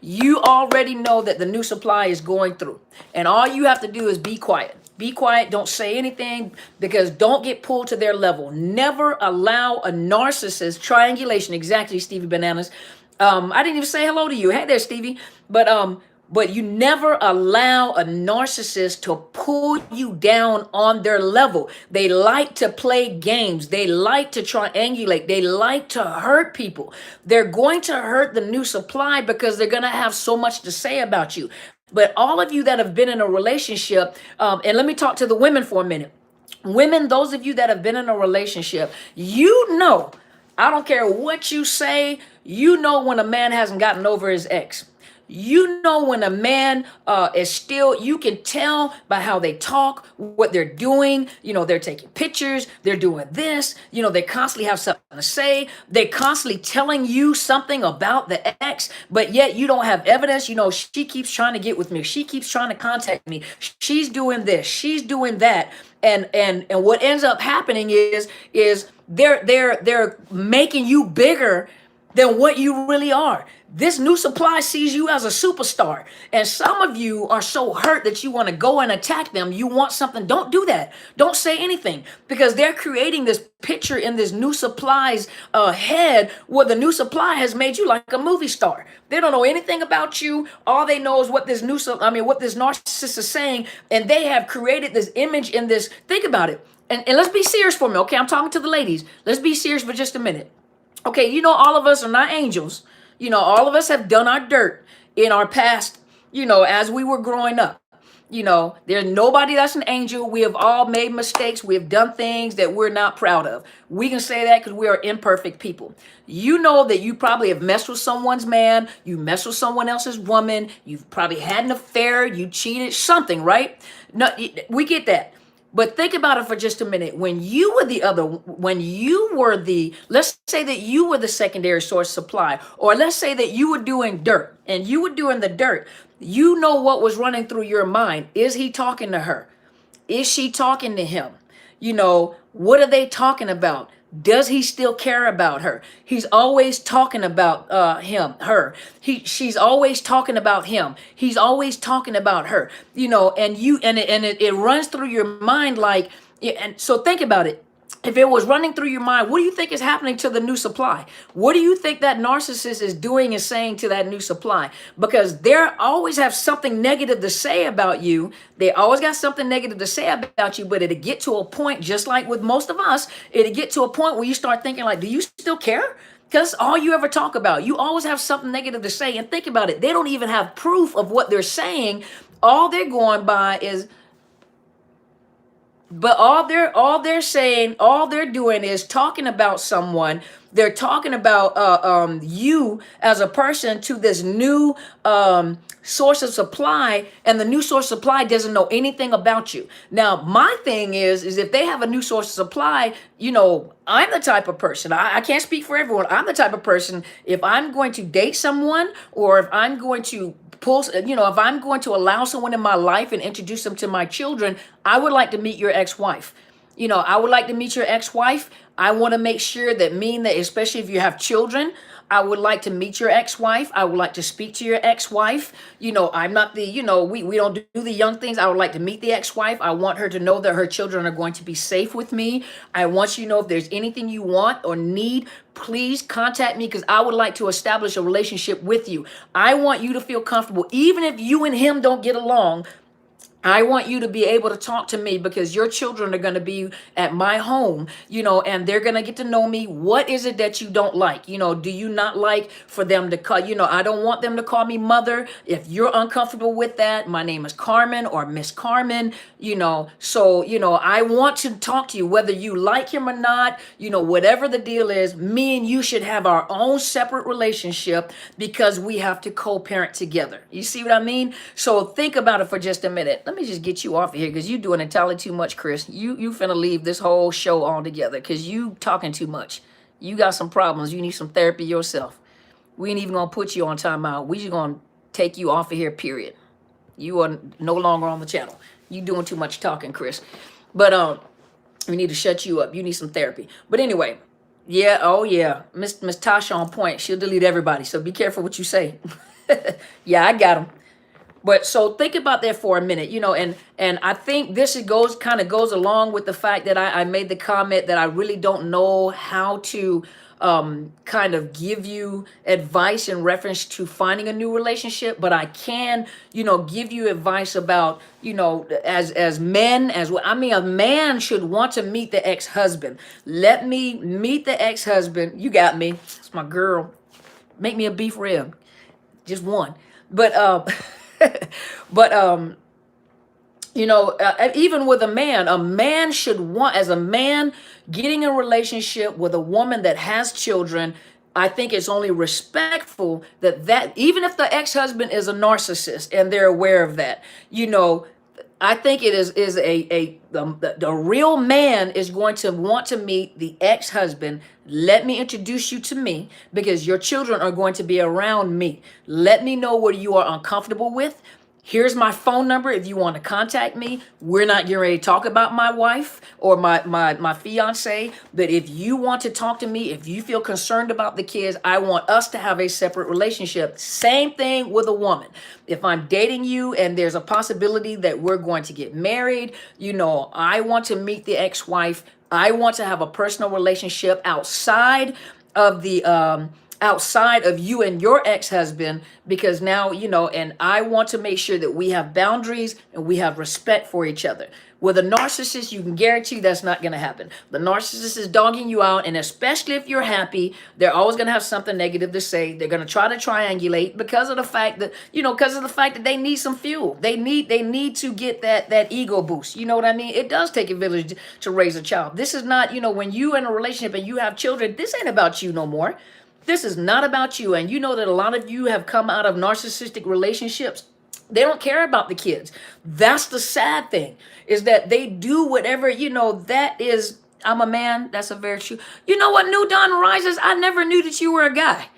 you already know that the new supply is going through. And all you have to do is be quiet. Be quiet. Don't say anything, because don't get pulled to their level. Never allow a narcissist triangulation. Exactly, Stevie Bananas. I didn't even say hello to you. Hey there, Stevie. But you never allow a narcissist to pull you down on their level. They like to play games. They like to triangulate. They like to hurt people. They're going to hurt the new supply because they're going to have so much to say about you. But all of you that have been in a relationship, and let me talk to the women for a minute. Women, those of you that have been in a relationship, you know, I don't care what you say, you know when a man hasn't gotten over his ex. You know when a man is still, you can tell by how they talk, what they're doing. They're taking pictures, they're doing this, they constantly have something to say. They're constantly telling you something about the ex, but yet you don't have evidence. She keeps trying to get with me. She keeps trying to contact me. She's doing this, she's doing that. And what ends up happening is they're making you bigger than what you really are. This new supply sees you as a superstar. And some of you are so hurt that you want to go and attack them. You want something. Don't do that. Don't say anything, because they're creating this picture in this new supply's head, where the new supply has made you like a movie star. They don't know anything about you. All they know is what this what this narcissist is saying. And they have created this image in this. Think about it. And let's be serious for me. Okay. I'm talking to the ladies. Let's be serious for just a minute. Okay, all of us are not angels. All of us have done our dirt in our past, as we were growing up. There's nobody that's an angel. We have all made mistakes. We have done things that we're not proud of. We can say that because we are imperfect people. You know that you probably have messed with someone's man. You messed with someone else's woman. You've probably had an affair. You cheated, something, right? No, we get that. But think about it for just a minute. When you were let's say that you were the secondary source supply, or let's say that you were doing dirt and you were doing the dirt, what was running through your mind. Is he talking to her? Is she talking to him? What are they talking about? Does he still care about her? He's always talking about her. She's always talking about him. He's always talking about her. And it runs through your mind like. And so think about it. If it was running through your mind, what do you think is happening to the new supply? What do you think that narcissist is doing and saying to that new supply? Because they always have something negative to say about you. They always got something negative to say about you, but it'll get to a point, just like with most of us, it'll get to a point where you start thinking like, do you still care? Because all you ever talk about. You always have something negative to say. And think about it. They don't even have proof of what they're saying. All they're going by is, but all they're saying, all they're doing is talking about someone. They're talking about you as a person to this new source of supply, and the new source of supply doesn't know anything about you. Now, my thing is if they have a new source of supply, I'm the type of person, I can't speak for everyone. I'm the type of person, if I'm going to date someone, or if I'm going to if I'm going to allow someone in my life and introduce them to my children, I would like to meet your ex-wife. I would like to meet your ex-wife. I want to make sure that especially if you have children, I would like to meet your ex-wife. I would like to speak to your ex-wife. I'm not the, we don't do the young things. I would like to meet the ex-wife. I want her to know that her children are going to be safe with me. I want you to know if there's anything you want or need, please contact me, because I would like to establish a relationship with you. I want you to feel comfortable. Even if you and him don't get along, I want you to be able to talk to me, because your children are going to be at my home, and they're going to get to know me. What is it that you don't like? Do you not like for them to call, I don't want them to call me mother. If you're uncomfortable with that, my name is Carmen or Miss Carmen, so, I want to talk to you, whether you like him or not, whatever the deal is. Me and you should have our own separate relationship, because we have to co-parent together. You see what I mean? So think about it for just a minute. Let me just get you off of here, because you doing entirely too much, Chris. You finna leave this whole show altogether, because you talking too much. You got some problems. You need some therapy yourself. We ain't even gonna put you on timeout. We just gonna take you off of here, period. You are no longer on the channel. You doing too much talking, Chris. But we need to shut you up. You need some therapy. But anyway, yeah, oh yeah. Miss Tasha on point. She'll delete everybody. So be careful what you say. Yeah, I got him. But so think about that for a minute, and I think this kind of goes along with the fact that I made the comment that I really don't know how to kind of give you advice in reference to finding a new relationship, but I can, give you advice about, as men, a man should want to meet the ex-husband. Let me meet the ex-husband. You got me. It's my girl. Make me a beef rib. Just one. But, even with a man should want, as a man getting a relationship with a woman that has children, I think it's only respectful that even if the ex-husband is a narcissist and they're aware of that, I think it is the real man is going to want to meet the ex-husband. Let me introduce you to me because your children are going to be around me. Let me know what you are uncomfortable with. Here's my phone number if you want to contact me. We're not getting ready to talk about my wife or my fiance, but if you want to talk to me, if you feel concerned about the kids, I want us to have a separate relationship. Same thing with a woman. If I'm dating you and there's a possibility that we're going to get married, I want to meet the ex-wife. I want to have a personal relationship outside of you and your ex-husband, because now, and I want to make sure that we have boundaries and we have respect for each other. With a narcissist, you can guarantee that's not going to happen. The narcissist is dogging you out, and especially if you're happy, they're always going to have something negative to say. They're going to try to triangulate because of the fact that they need some fuel. They need to get that ego boost. You know what I mean? It does take a village to raise a child. This is not, when you're in a relationship and you have children, this ain't about you no more. This is not about you. And you know that a lot of you have come out of narcissistic relationships. They don't care about the kids. That's the sad thing, is that they do whatever, that is, I'm a man. That's a very true. You know what, New Dawn Rises? I never knew that you were a guy.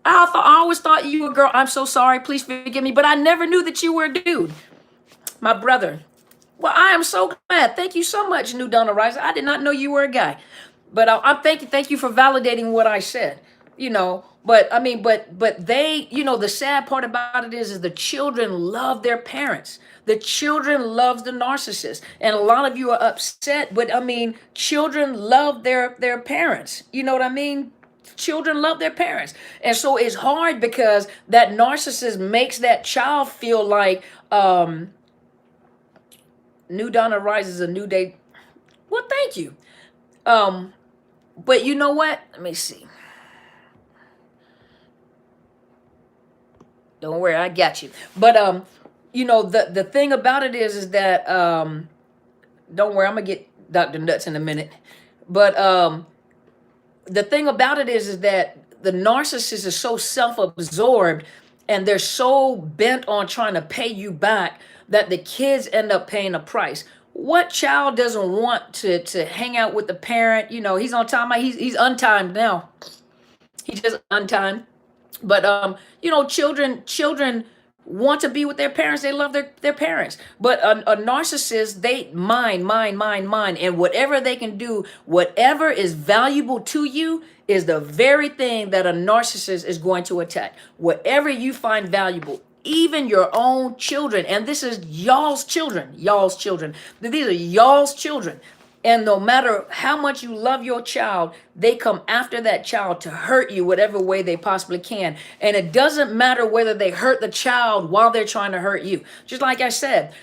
I always thought you were a girl. I'm so sorry. Please forgive me. But I never knew that you were a dude. My brother. Well, I am so glad. Thank you so much, New Dawn Rises. I did not know you were a guy. But I thank you for validating what I said. But they, the sad part about it is the children love their parents. The children loves the narcissist. And a lot of you are upset, but children love their parents. You know what I mean? Children love their parents. And so it's hard because that narcissist makes that child feel like, New Dawn Rises, a new day. Well, thank you. But you know what? Let me see. Don't worry, I got you. But the thing about it is that don't worry, I'm gonna get Dr. Nuts in a minute. But the thing about it is that the narcissist is so self-absorbed and they're so bent on trying to pay you back that the kids end up paying a price. What child doesn't want to hang out with the parent? He's on time. He's untimed now. He's just untimed. But children want to be with their parents. They love their parents. But a narcissist, they mine, and whatever they can do, whatever is valuable to you is the very thing that a narcissist is going to attack. Whatever you find valuable, even your own children, and this is y'all's children. These are y'all's children. And no matter how much you love your child, they come after that child to hurt you whatever way they possibly can. And it doesn't matter whether they hurt the child while they're trying to hurt you. Just like I said,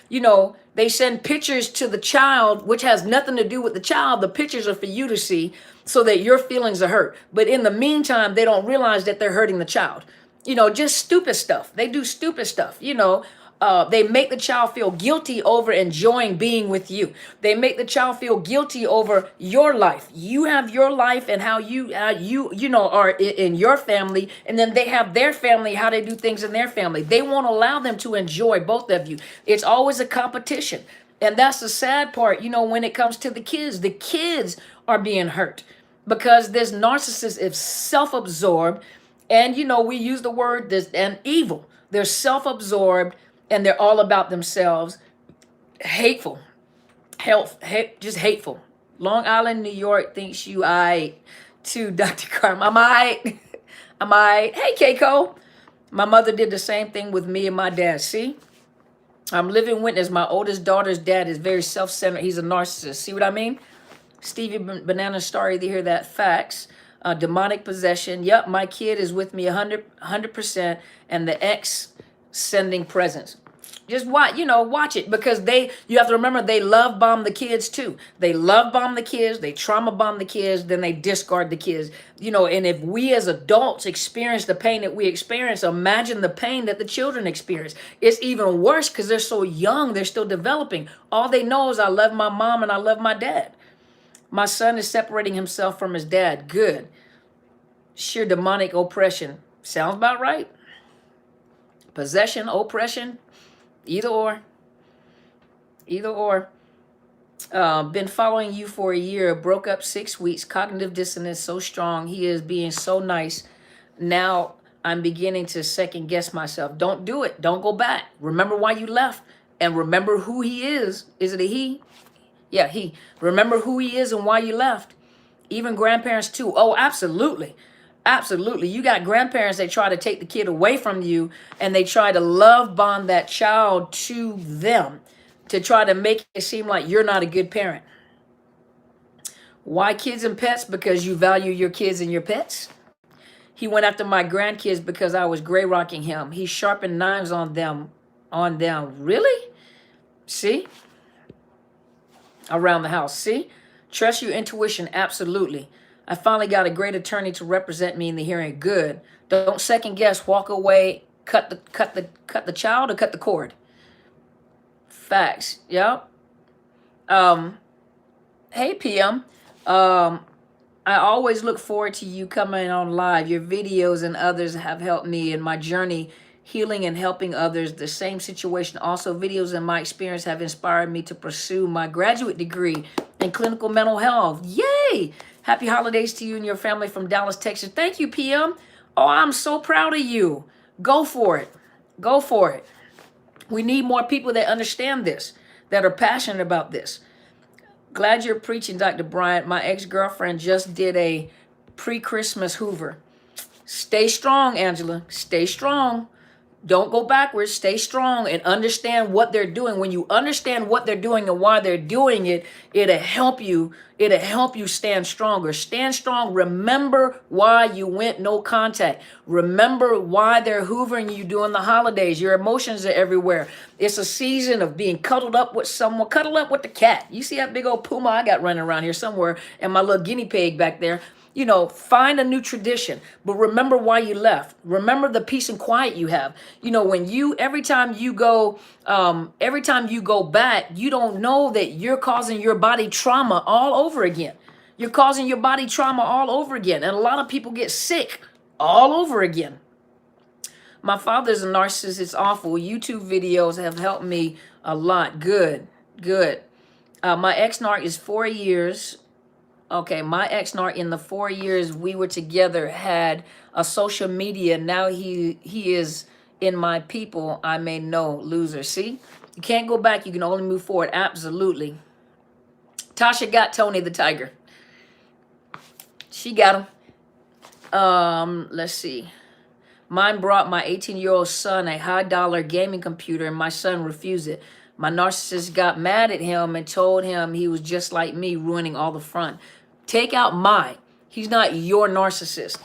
they send pictures to the child, which has nothing to do with the child. The pictures are for you to see so that your feelings are hurt. But in the meantime, they don't realize that they're hurting the child. Just stupid stuff. They do stupid stuff, They make the child feel guilty over enjoying being with you. They make the child feel guilty over your life. You have your life and how you are in your family, and then they have their family, how they do things in their family. They won't allow them to enjoy both of you. It's always a competition. And that's the sad part, when it comes to the kids are being hurt because this narcissist is self-absorbed. And, we use the word and evil. They're self-absorbed. And they're all about themselves. Hateful. Just hateful. Long Island, New York thinks you I too, Dr. Carm. I'm I. Hey, Keiko. My mother did the same thing with me and my dad. See? I'm living witness. My oldest daughter's dad is very self-centered. He's a narcissist. See what I mean? Stevie Banana Star, you hear that? Facts. Demonic possession. Yep, my kid is with me 100%. And the ex sending presents. Just watch it because you have to remember they love bomb the kids too. They love bomb the kids, they trauma bomb the kids, then they discard the kids. And if we as adults experience the pain that we experience, imagine the pain that the children experience. It's even worse because they're so young, they're still developing. All they know is I love my mom and I love my dad. My son is separating himself from his dad. Good. Sheer demonic oppression. Sounds about right. Possession, oppression, either or. Either or. Been following you for a year. Broke up 6 weeks. Cognitive dissonance so strong. He is being so nice. Now I'm beginning to second guess myself. Don't do it. Don't go back. Remember why you left. And remember who he is. Is it a he? Yeah, he. Remember who he is and why you left. Even grandparents too. Oh, absolutely. Absolutely. You got grandparents that try to take the kid away from you and they try to love bond that child to them to try to make it seem like you're not a good parent. Why kids and pets? Because you value your kids and your pets. He went after my grandkids because I was gray rocking him. He sharpened knives on them. Really? See? Around the house. See? Trust your intuition. Absolutely. I finally got a great attorney to represent me in the hearing. Good. Don't second guess. Walk away. Cut the child or cut the cord. Facts. Yep. Hey PM. I always look forward to you coming on live. Your videos and others have helped me in my journey, healing and helping others. The same situation. Also, videos and my experience have inspired me to pursue my graduate degree in clinical mental health. Yay! Happy holidays to you and your family from Dallas, Texas. Thank you, PM. Oh, I'm so proud of you. Go for it. Go for it. We need more people that understand this, that are passionate about this. Glad you're preaching, Dr. Bryant. My ex-girlfriend just did a pre-Christmas Hoover. Stay strong, Angela. Stay strong. Don't go backwards. Stay strong and understand what they're doing. When you understand what they're doing and why they're doing it, it'll help you. It'll help you stand stronger. Stand strong. Remember why you went no contact. Remember why they're hoovering you during the holidays. Your emotions are everywhere. It's a season of being cuddled up with someone. Cuddle up with the cat. You see that big old puma I got running around here somewhere and my little guinea pig back there. You know, find a new tradition, but remember why you left. Remember the peace and quiet you have. You know, when you, every time you go back, you don't know that you're causing your body trauma all over again. You're causing your body trauma all over again. And a lot of people get sick all over again. My father's a narcissist. It's awful. YouTube videos have helped me a lot. Good, good. My ex-narc is 4 years. Okay, my ex-narc in the 4 years we were together had a social media. Now he is in my people. I may know, loser. See, you can't go back. You can only move forward. Absolutely. Tasha got Tony the Tiger. She got him. Let's see. Mine brought my 18-year-old son a high-dollar gaming computer, and my son refused it. My narcissist got mad at him and told him he was just like me, ruining all the fun. Take out my. He's not your narcissist.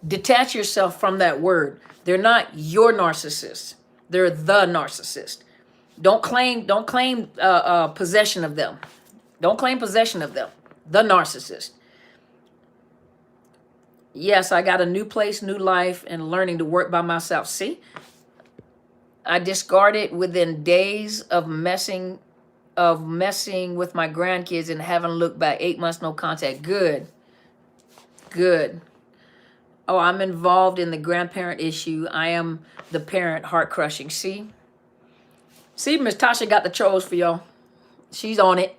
Detach yourself from that word. They're not your narcissist. They're the narcissist. Don't claim possession of them. Don't claim possession of them. The narcissist. Yes, I got a new place, new life, and learning to work by myself. See? I discarded within days of messing with my grandkids and haven't looked back. 8 months, no contact. Good. Good. Oh, I'm involved in the grandparent issue. I am the parent, heart crushing. See? See, Miss Tasha got the trolls for y'all. She's on it.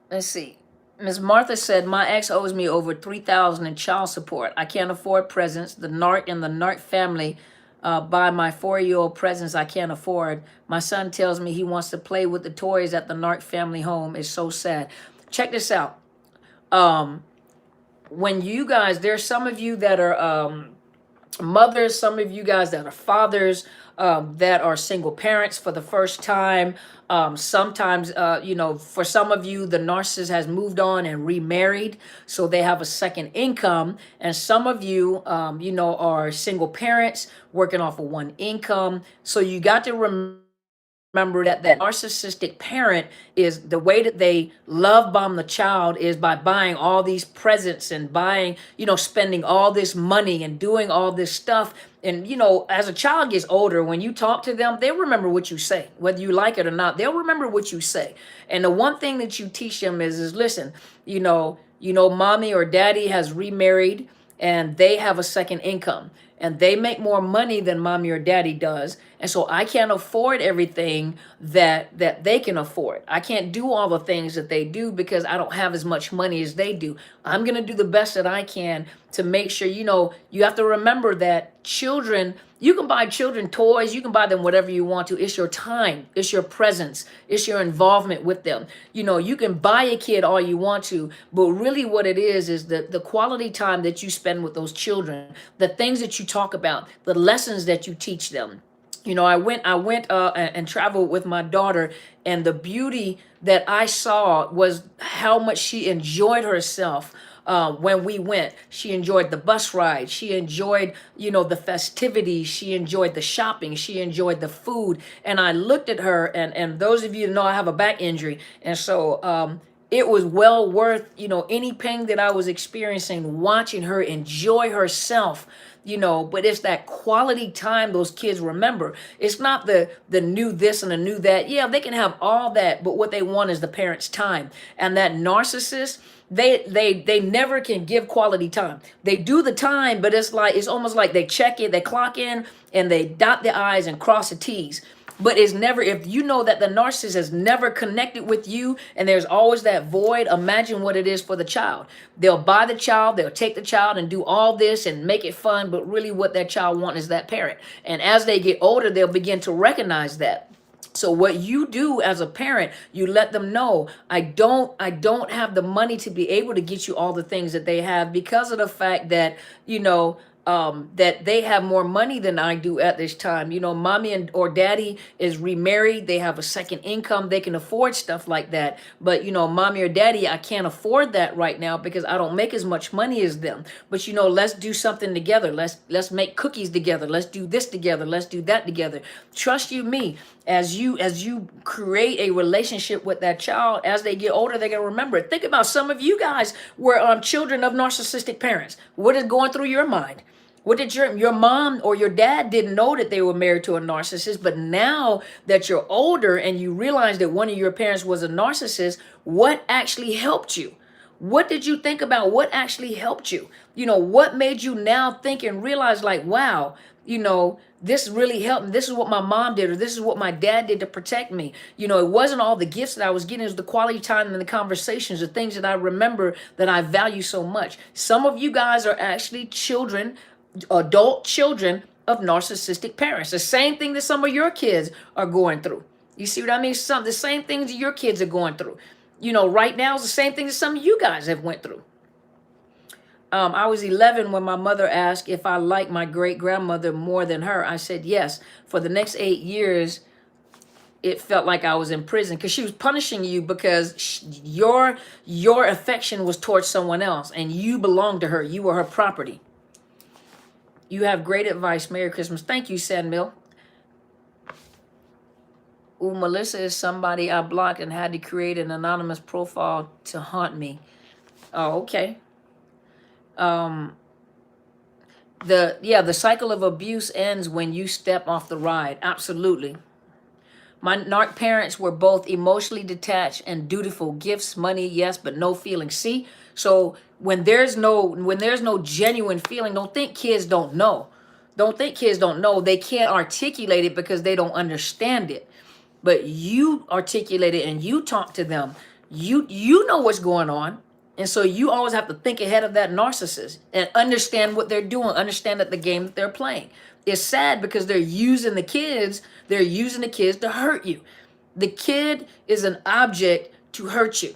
Let's see. Miss Martha said, my ex owes me over $3,000 in child support. I can't afford presents. The narc and the narc family buy my 4-year-old presents I can't afford. My son tells me he wants to play with the toys at the narc family home. It's so sad. Check this out. When you guys, there's some of you that are mothers, some of you guys that are fathers, that are single parents for the first time. Sometimes, for some of you, the narcissist has moved on and remarried, so they have a second income. And some of you, are single parents working off of one income. So you got to remember that narcissistic parent is the way that they love bomb the child is by buying all these presents and buying, spending all this money and doing all this stuff. And, as a child gets older, when you talk to them, they'll remember what you say, whether you like it or not. They'll remember what you say. And the one thing that you teach them is listen, You know, mommy or daddy has remarried and they have a second income and they make more money than mommy or daddy does. And so I can't afford everything that they can afford. I can't do all the things that they do because I don't have as much money as they do. I'm going to do the best that I can to make sure, you know, you have to remember that children, you can buy children toys, you can buy them whatever you want to. It's your time, it's your presence, it's your involvement with them. You know, you can buy a kid all you want to, but really what it is the quality time that you spend with those children, the things that you talk about, the lessons that you teach them. You know, I went and traveled with my daughter, and the beauty that I saw was how much she enjoyed herself. When we went, she enjoyed the bus ride. She enjoyed, you know, the festivities. She enjoyed the shopping. She enjoyed the food. And I looked at her, and those of you know I have a back injury, and so it was well worth, you know, any pain that I was experiencing, watching her enjoy herself, you know. But it's that quality time those kids remember. It's not the new this and the new that. Yeah, they can have all that, but what they want is the parents' time. And that narcissist, they never can give quality time. They do the time, but it's almost like they check it, they clock in, and they dot the I's and cross the T's. But it's never, if you know that the narcissist has never connected with you and there's always that void, imagine what it is for the child. They'll buy the child, they'll take the child and do all this and make it fun, but really what that child wants is that parent. And as they get older, they'll begin to recognize that. So what you do as a parent, you let them know, I don't have the money to be able to get you all the things that they have because of the fact that, you know, that they have more money than I do at this time. You know, mommy or daddy is remarried. They have a second income. They can afford stuff like that. But, you know, mommy or daddy, I can't afford that right now because I don't make as much money as them. But, you know, let's do something together. Let's make cookies together. Let's do this together. Let's do that together. Trust you me. As you create a relationship with that child, as they get older, they're going to remember it. Think about some of you guys were children of narcissistic parents. What is going through your mind? What did your mom or your dad didn't know that they were married to a narcissist, but now that you're older and you realize that one of your parents was a narcissist, what actually helped you? What did you think about? What actually helped you? You know, what made you now think and realize like, wow, you know, this really helped me. This is what my mom did, or this is what my dad did to protect me. You know, it wasn't all the gifts that I was getting. It was the quality time and the conversations, the things that I remember that I value so much. Some of you guys are actually children, adult children of narcissistic parents. The same thing that some of your kids are going through. You see what I mean? The same things that your kids are going through. You know, right now is the same thing that some of you guys have went through. I was 11 when my mother asked if I liked my great-grandmother more than her. I said yes. For the next 8 years, it felt like I was in prison because she was punishing you because your affection was towards someone else and you belonged to her. You were her property. You have great advice. Merry Christmas. Thank you, Sandmill. Ooh, Melissa is somebody I blocked and had to create an anonymous profile to haunt me. Oh, okay. The cycle of abuse ends when you step off the ride. Absolutely. My narc parents were both emotionally detached and dutiful. Gifts, money, yes, but no feelings. See? So when there's no genuine feeling, don't think kids don't know. Don't think kids don't know. They can't articulate it because they don't understand it. But you articulate it and you talk to them. You know what's going on. And so you always have to think ahead of that narcissist and understand what they're doing, understand that the game that they're playing. It's sad because they're using the kids to hurt you. The kid is an object to hurt you.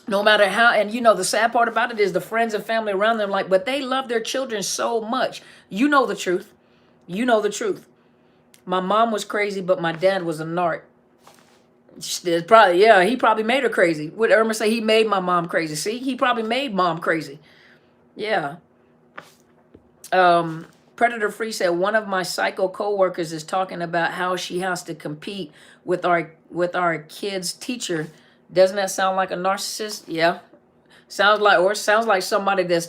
No matter how, and you know, the sad part about it is the friends and family around them, like, but they love their children so much. You know the truth. You know the truth. My mom was crazy, but my dad was a narc. He probably made her crazy. Would Irma say he made my mom crazy? See, he probably made mom crazy. Yeah. Predator Free said one of my psycho coworkers is talking about how she has to compete with our kids' teacher. Doesn't that sound like a narcissist? Yeah. Sounds like somebody that's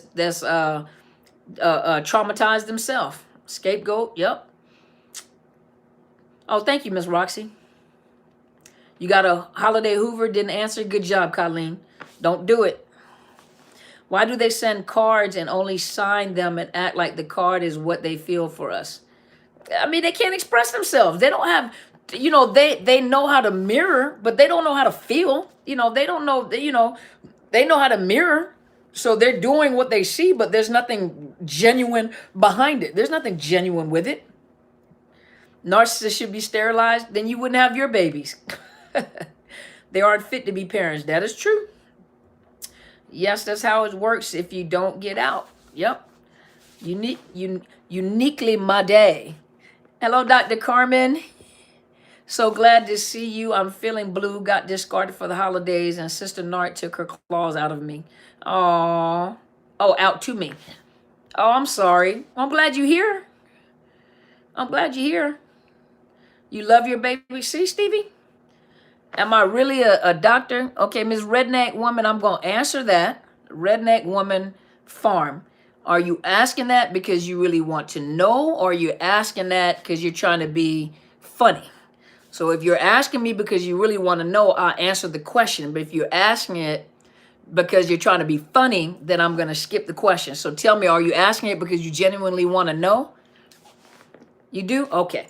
traumatized themselves. Scapegoat. Yep. Oh, thank you, Miss Roxy. You got a Holiday Hoover, didn't answer. Good job, Colleen. Don't do it. Why do they send cards and only sign them and act like the card is what they feel for us? I mean, they can't express themselves. They don't have, they know how to mirror, but they don't know how to feel. They don't know, they know how to mirror. So they're doing what they see, but there's nothing genuine behind it. There's nothing genuine with it. Narcissists should be sterilized, then you wouldn't have your babies. They aren't fit to be parents. That is true. Yes, that's how it works if you don't get out. Yep. Uniquely my day. Hello, Dr. Carmen. So glad to see you. I'm feeling blue. Got discarded for the holidays, and Sister Nart took her claws out of me. Oh, out to me. Oh, I'm sorry. I'm glad you're here. I'm glad you're here. You love your baby. See, Stevie? Am I really a doctor? Okay, Miss Redneck Woman, I'm going to answer that. Redneck Woman Farm. Are you asking that because you really want to know, or are you asking that because you're trying to be funny? So if you're asking me because you really want to know, I'll answer the question. But if you're asking it because you're trying to be funny, then I'm going to skip the question. So tell me, are you asking it because you genuinely want to know? You do? Okay.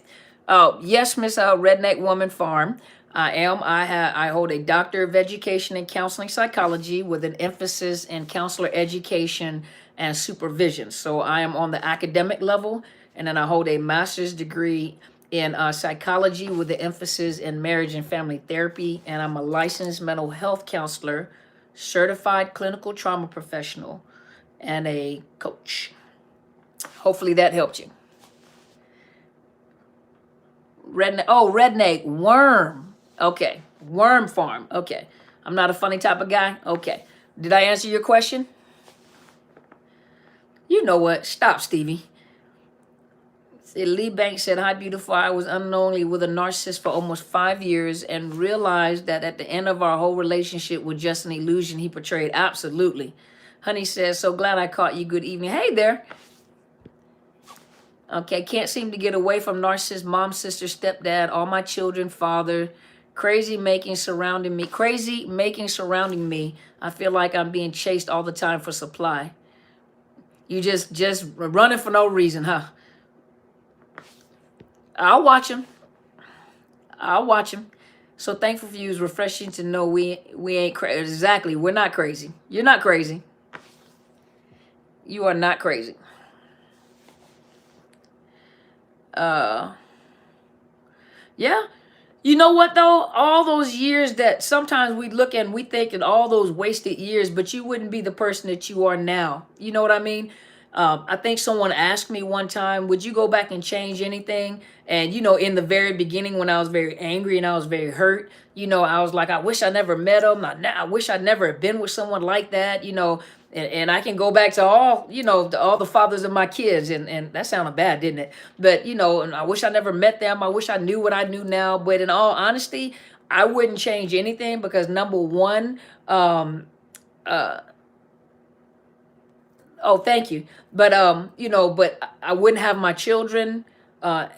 Yes, Miss Redneck Woman Farm. I hold a Doctor of Education in Counseling Psychology with an emphasis in counselor education and supervision. So I am on the academic level, and then I hold a master's degree in psychology with the emphasis in marriage and family therapy, and I'm a licensed mental health counselor, certified clinical trauma professional, and a coach. Hopefully that helped you. Redneck Worm. Okay, Worm Farm. Okay, I'm not a funny type of guy. Okay, did I answer your question? You know what? Stop, Stevie. Lee Banks said, hi, beautiful. I was unknowingly with a narcissist for almost 5 years and realized that at the end of our whole relationship was just an illusion he portrayed. Absolutely. Honey says, so glad I caught you. Good evening. Hey there. Okay, can't seem to get away from narcissist, mom, sister, stepdad, all my children, father. Crazy making surrounding me. I feel like I'm being chased all the time for supply. You just running for no reason, huh? I'll watch him. So thankful for you. It's refreshing to know we ain't crazy. Exactly. We're not crazy. You're not crazy. You are not crazy. Yeah. You know what, though? All those years that sometimes we look and we think and all those wasted years, but you wouldn't be the person that you are now. You know what I mean? I think someone asked me one time, would you go back and change anything? And, in the very beginning when I was very angry and I was very hurt, I was like, I wish I never met him. I wish I'd never been with someone like that, and I can go back to all the fathers of my kids. And that sounded bad, didn't it? But, and I wish I never met them. I wish I knew what I knew now. But in all honesty, I wouldn't change anything because number one, oh, thank you. But but I wouldn't have my children. I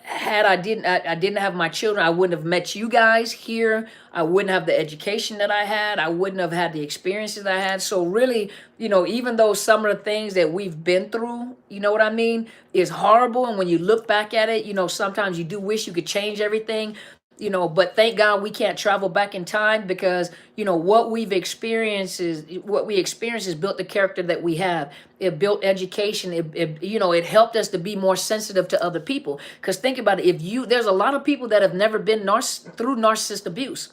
didn't have my children, I wouldn't have met you guys here. I wouldn't have the education that I had. I wouldn't have had the experiences that I had. So really, even though some of the things that we've been through, you know what I mean, is horrible. And when you look back at it, sometimes you do wish you could change everything. But thank God we can't travel back in time because, what we experience is built the character that we have. It built education. It helped us to be more sensitive to other people. Because think about it. There's a lot of people that have never been through narcissist abuse.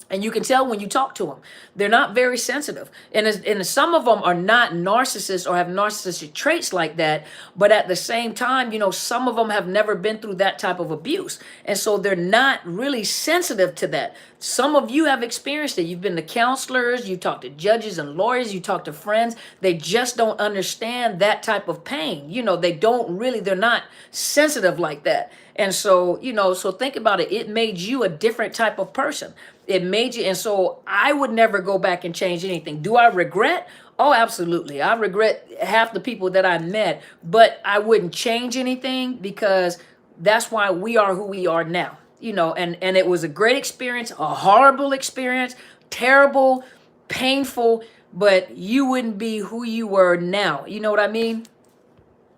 And you can tell when you talk to them, they're not very sensitive. And some of them are not narcissists or have narcissistic traits like that. But at the same time, some of them have never been through that type of abuse. And so they're not really sensitive to that. Some of you have experienced it. You've been to counselors, you talk to judges and lawyers, you talk to friends. They just don't understand that type of pain. They're not sensitive like that. And so, so think about it. It made you a different type of person. It made you. And so I would never go back and change anything. Do I regret? Oh, absolutely. I regret half the people that I met, but I wouldn't change anything because that's why we are who we are now. And it was a great experience, a horrible experience, terrible, painful, but you wouldn't be who you were now. You know what I mean?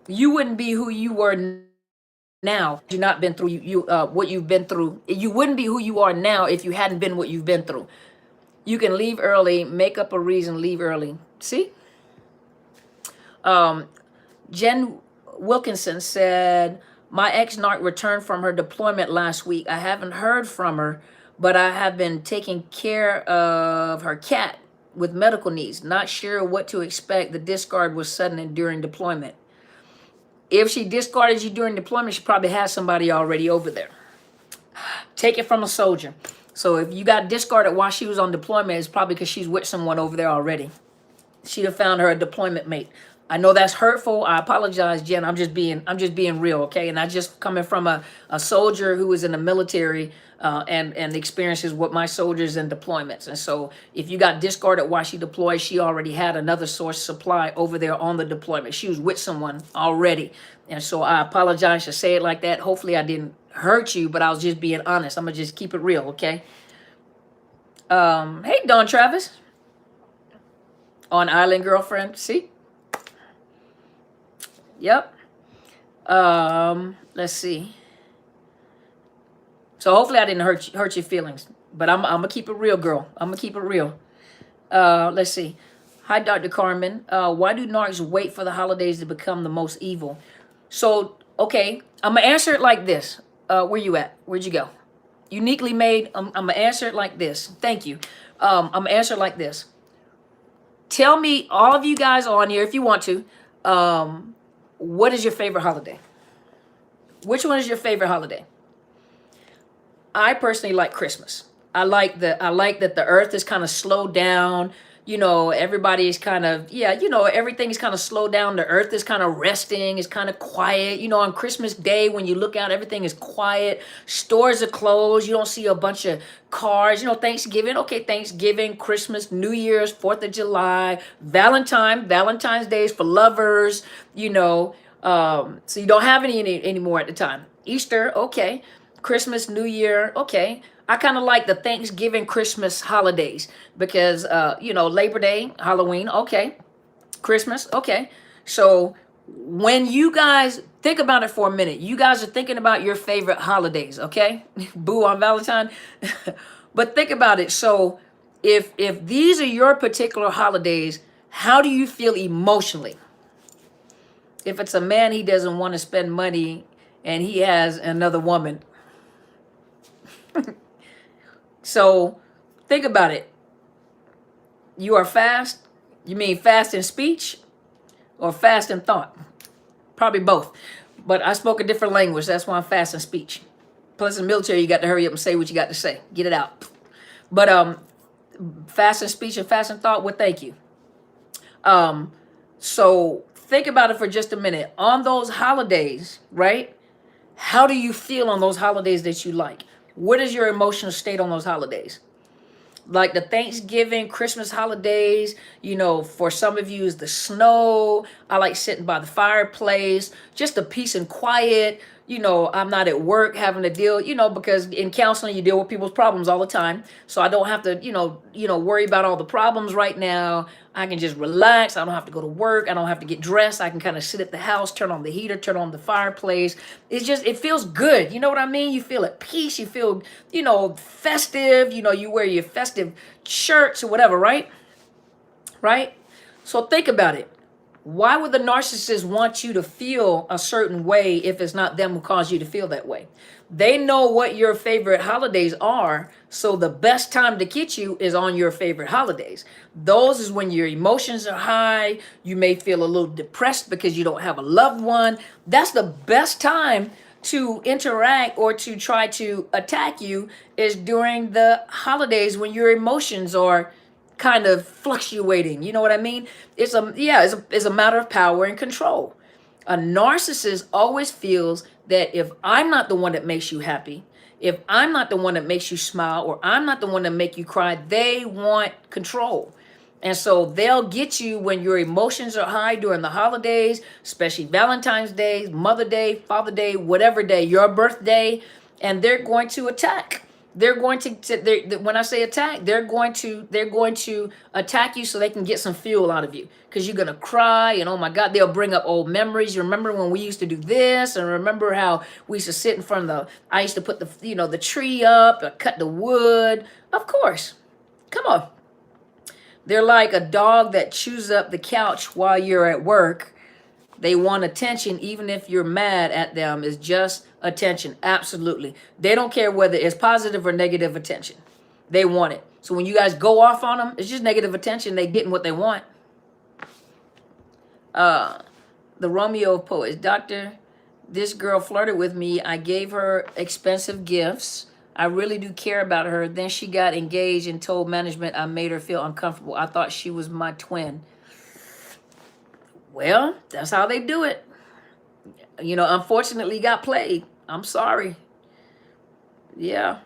You wouldn't be who you were now. You've not been through what you've been through. You wouldn't be who you are now if you hadn't been what you've been through. You can leave early, make up a reason, leave early. See? Jen Wilkinson said, my ex-narc returned from her deployment last week. I haven't heard from her, but I have been taking care of her cat with medical needs. Not sure what to expect. The discard was sudden and during deployment. If she discarded you during deployment, she probably has somebody already over there. Take it from a soldier. So if you got discarded while she was on deployment, it's probably because she's with someone over there already. She'd have found her a deployment mate. I know that's hurtful. I apologize, Jen. I'm just being real, okay? And I just coming from a soldier who was in the military and experiences with my soldiers in deployments. And so if you got discarded while she deployed, she already had another source supply over there on the deployment. She was with someone already. And so I apologize to say it like that. Hopefully I didn't hurt you, but I was just being honest. I'm gonna just keep it real, okay? Hey, Don Travis. On Island Girlfriend, see? Yep. Let's see. So hopefully I didn't hurt your feelings, but I'm gonna keep it real, girl. I'm gonna keep it real. Let's see. Hi, Dr. Carmen. Why do narcs wait for the holidays to become the most evil? So, okay, I'm gonna answer it like this. Where you at? Where'd you go? Uniquely made. I'm gonna answer it like this. Thank you. I'm gonna answer it like this. Tell me, all of you guys on here, if you want to, what is your favorite holiday? Which one is your favorite holiday? I personally like Christmas. I like that the earth is kind of slowed down. You know, everybody is kind of, everything is kind of slowed down. The earth is kind of resting. It's kind of quiet. You know, on Christmas Day, when you look out, everything is quiet. Stores are closed. You don't see a bunch of cars. You know, Thanksgiving, okay, Thanksgiving, Christmas, New Year's, 4th of July, Valentine's Day is for lovers, you know. So you don't have any anymore at the time. Easter, okay. Christmas, New Year, okay. I kind of like the Thanksgiving, Christmas holidays because, Labor Day, Halloween, okay. Christmas, okay. So when you guys think about it for a minute, you guys are thinking about your favorite holidays, okay? Boo on Valentine. But think about it. So if these are your particular holidays, how do you feel emotionally? If it's a man, he doesn't want to spend money and he has another woman. So think about it. You are fast. You mean fast in speech or fast in thought? Probably both. But I spoke a different language. That's why I'm fast in speech. Plus in the military, you got to hurry up and say what you got to say. Get it out. But fast in speech and fast in thought, well, thank you. So think about it for just a minute. On those holidays, right? How do you feel on those holidays that you like? What is your emotional state on those holidays? Like the Thanksgiving, Christmas holidays, for some of you is the snow. I like sitting by the fireplace, just the peace and quiet. I'm not at work having to deal, because in counseling, you deal with people's problems all the time. So I don't have to, worry about all the problems right now. I can just relax. I don't have to go to work. I don't have to get dressed. I can kind of sit at the house, turn on the heater, turn on the fireplace. It feels good. You know what I mean? You feel at peace. You feel, festive. You wear your festive shirts or whatever, right? Right? So think about it. Why would the narcissist want you to feel a certain way if it's not them who caused you to feel that way? They know what your favorite holidays are, so the best time to get you is on your favorite holidays. Those is when your emotions are high. You may feel a little depressed because you don't have a loved one. That's the best time to interact or to try to attack you is during the holidays when your emotions are kind of fluctuating. You know what I mean? It's a matter of power and control. A narcissist always feels that if I'm not the one that makes you happy, if I'm not the one that makes you smile, or I'm not the one that make you cry, they want control. And so they'll get you when your emotions are high during the holidays, especially Valentine's Day, Mother Day, Father Day, whatever day, your birthday, and they're going to attack. They're going to, when I say attack, they're going to attack you so they can get some fuel out of you, because you're going to cry, and oh my God, they'll bring up old memories. You remember when we used to do this, and remember how we used to sit in front of I used to put the tree up, or cut the wood. Of course. Come on. They're like a dog that chews up the couch while you're at work. They want attention, even if you're mad at them. It's just attention. Absolutely. They don't care whether it's positive or negative attention. They want it. So when you guys go off on them, it's just negative attention. They getting what they want. The Romeo of Poets. Doctor, this girl flirted with me. I gave her expensive gifts. I really do care about her. Then she got engaged and told management I made her feel uncomfortable. I thought she was my twin. Well, that's how they do it. Unfortunately got played. I'm sorry. Yeah.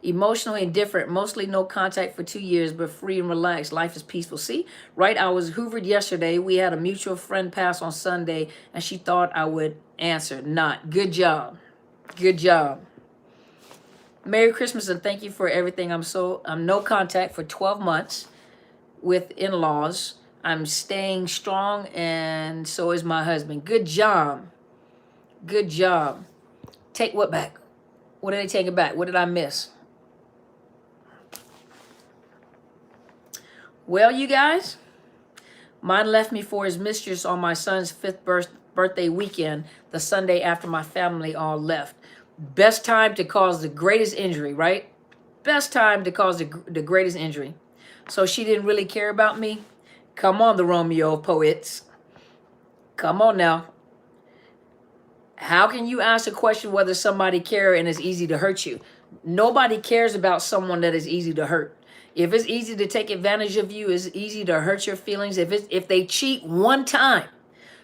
Emotionally indifferent, mostly no contact for 2 years, but free and relaxed. Life is peaceful. See, right? I was hoovered yesterday. We had a mutual friend pass on Sunday, and she thought I would answer. Not. Good job. Good job. Merry Christmas and thank you for everything. I'm no contact for 12 months with in-laws. I'm staying strong, and so is my husband. Good job. Good job. Take what back? What did they take it back? What did I miss? Well, you guys, mine left me for his mistress on my son's 5th birthday weekend, the Sunday after my family all left. Best time to cause the greatest injury, right? Best time to cause the greatest injury. So she didn't really care about me? Come on, the Romeo of Poets. Come on now. How can you ask a question whether somebody cares and it's easy to hurt you? Nobody cares about someone that is easy to hurt. If it's easy to take advantage of you, it's easy to hurt your feelings. If they cheat one time,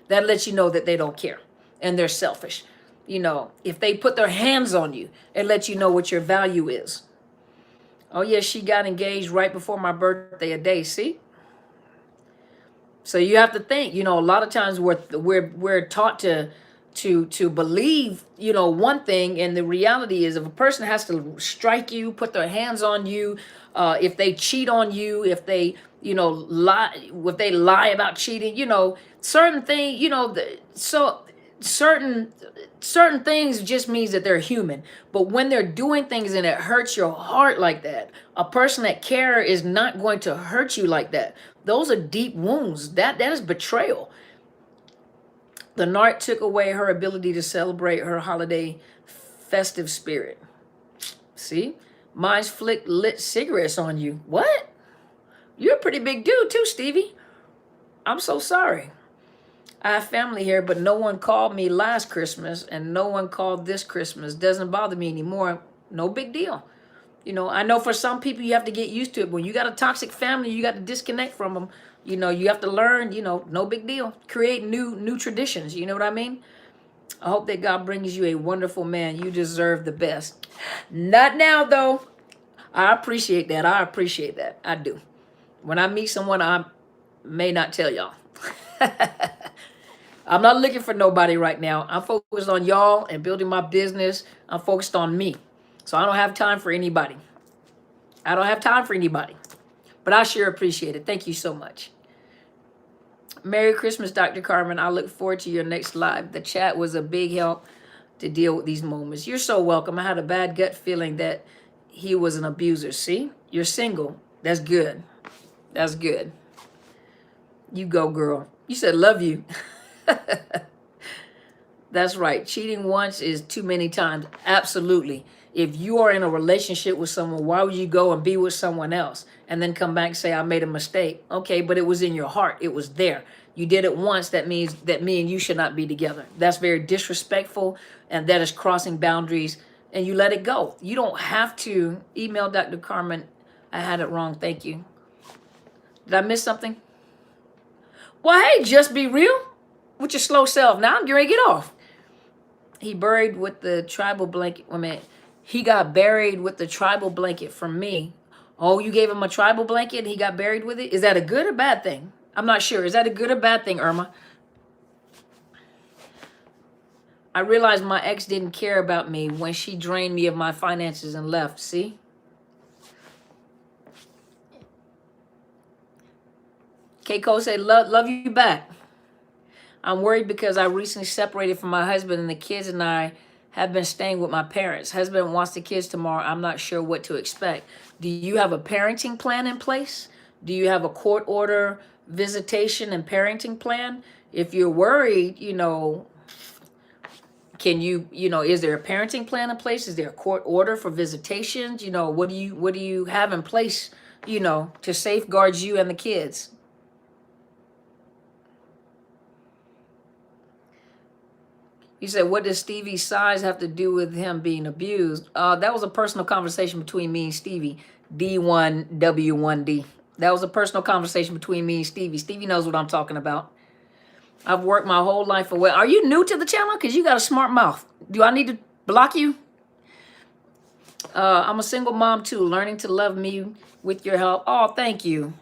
that lets you know that they don't care and they're selfish. If they put their hands on you, it lets you know what your value is. Oh yeah, she got engaged right before my birthday a day. See? So you have to think, a lot of times we're taught to believe, one thing, and the reality is if a person has to strike you, put their hands on you, if they cheat on you, if they, lie about cheating, certain things, so certain things just means that they're human. But when they're doing things and it hurts your heart like that, a person that cares is not going to hurt you like that. Those are deep wounds. That is betrayal. The narc took away her ability to celebrate her holiday festive spirit. See? Mine's flicked lit cigarettes on you. What? You're a pretty big dude too, Stevie. I'm so sorry. I have family here, but no one called me last Christmas and no one called this Christmas. Doesn't bother me anymore. No big deal. I know for some people you have to get used to it. When you got a toxic family, you got to disconnect from them. You have to learn, no big deal. Create new traditions. You know what I mean? I hope that God brings you a wonderful man. You deserve the best. Not now, though. I appreciate that. I do. When I meet someone, I may not tell y'all. I'm not looking for nobody right now. I'm focused on y'all and building my business. I'm focused on me. So I don't have time for anybody. But I sure appreciate it. Thank you so much. Merry Christmas, Dr. Carmen. I look forward to your next live. The chat was a big help to deal with these moments. You're so welcome. I had a bad gut feeling that he was an abuser. See? You're single. That's good. That's good. You go, girl. You said love you. That's right. Cheating once is too many times. Absolutely. If you are in a relationship with someone, why would you go and be with someone else and then come back and say, I made a mistake? Okay, but it was in your heart. It was there. You did it once. That means that me and you should not be together. That's very disrespectful, and that is crossing boundaries, and you let it go. You don't have to email Dr. Carmen. I had it wrong. Thank you. Did I miss something? Well, hey, just be real with your slow self. Now I'm going to get off. He buried with the tribal blanket. He got buried with the tribal blanket from me. Oh, you gave him a tribal blanket and he got buried with it? Is that a good or bad thing? I'm not sure. Is that a good or bad thing, Irma? I realized my ex didn't care about me when she drained me of my finances and left. See? Keiko said, love you back. I'm worried because I recently separated from my husband and the kids and I have been staying with my parents. Husband wants the kids tomorrow. I'm not sure what to expect. Do you have a parenting plan in place? Do you have a court order visitation and parenting plan? If you're worried, can you, is there a parenting plan in place? Is there a court order for visitations? What do you have in place, to safeguard you and the kids? He said, what does Stevie's size have to do with him being abused? That was a personal conversation between me and Stevie, D1W1D. That was a personal conversation between me and Stevie. Stevie knows what I'm talking about. I've worked my whole life away. Are you new to the channel? Because you got a smart mouth. Do I need to block you? I'm a single mom too, learning to love me with your help. Oh, thank you.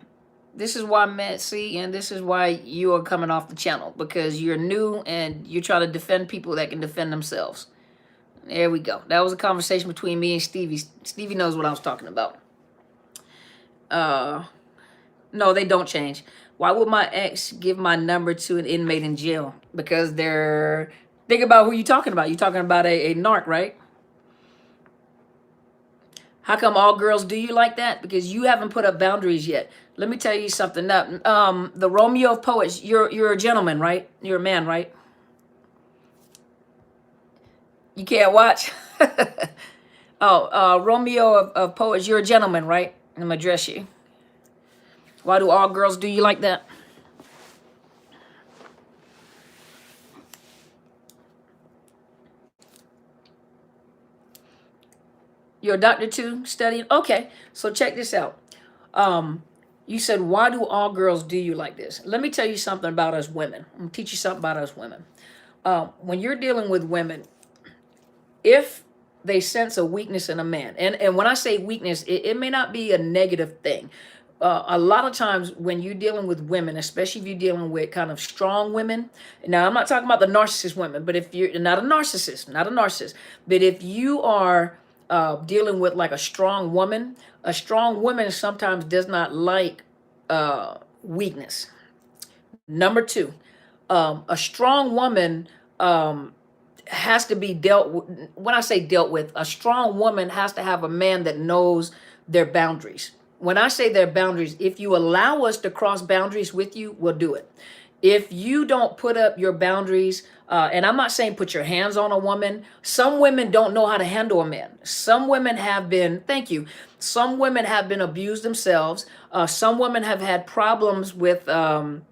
This is why and this is why you are coming off the channel, because you're new and you're trying to defend people that can defend themselves. There we go. That was a conversation between me and Stevie. Stevie knows what I was talking about. No, they don't change. Why would my ex give my number to an inmate in jail? Because think about who you're talking about. You're talking about a narc, right? How come all girls do you like that? Because you haven't put up boundaries yet. Let me tell you something. The Romeo of poets, you're a gentleman, right? You're a man, right? You can't watch? Romeo of poets, you're a gentleman, right? I'm going to address you. Why do all girls do you like that? You're a doctor too, studying? Okay, so check this out. You said, why do all girls do you like this? Let me tell you something about us women. I'm going to teach you something about us women. When you're dealing with women, if they sense a weakness in a man, and when I say weakness, it may not be a negative thing. A lot of times when you're dealing with women, especially if you're dealing with kind of strong women, now I'm not talking about the narcissist women, but if you're not a narcissist, but if you are dealing with like a strong woman sometimes does not like weakness. Number two, a strong woman has to be dealt with. When I say dealt with, a strong woman has to have a man that knows their boundaries. When I say their boundaries, if you allow us to cross boundaries with you, we'll do it. If you don't put up your boundaries, and I'm not saying put your hands on a woman. Some women don't know how to handle a man. Some women have been, some women have been abused themselves. Some women have had problems with, some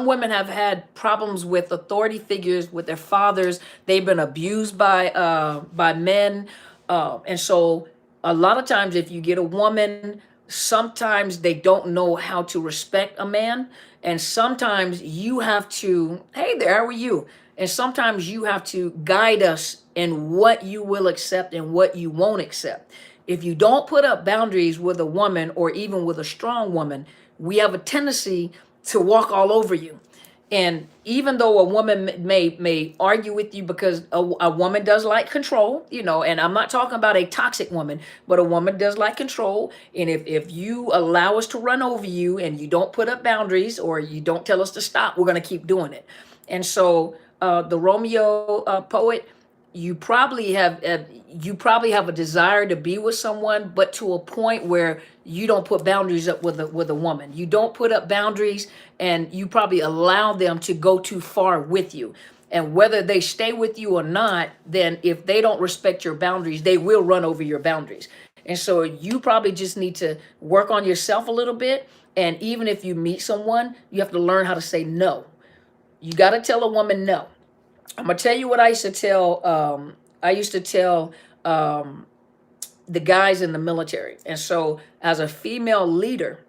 women have had problems with authority figures, with their fathers. They've been abused by men. And so a lot of times if you get a woman, sometimes they don't know how to respect a man. And sometimes you have to, hey there, how are you? And sometimes you have to guide us in what you will accept and what you won't accept. If you don't put up boundaries with a woman or even with a strong woman, we have a tendency to walk all over you. And even though a woman may argue with you, because a woman does like control, and I'm not talking about a toxic woman, but a woman does like control. And if you allow us to run over you and you don't put up boundaries or you don't tell us to stop, we're going to keep doing it. And so the Romeo poet, you probably have a desire to be with someone, but to a point where you don't put boundaries up with a woman. You don't put up boundaries, and you probably allow them to go too far with you. And whether they stay with you or not, then if they don't respect your boundaries, they will run over your boundaries. And so you probably just need to work on yourself a little bit. And even if you meet someone, you have to learn how to say no. You got to tell a woman no. I'm going to tell you what I used to tell. I used to tell the guys in the military. And so as a female leader,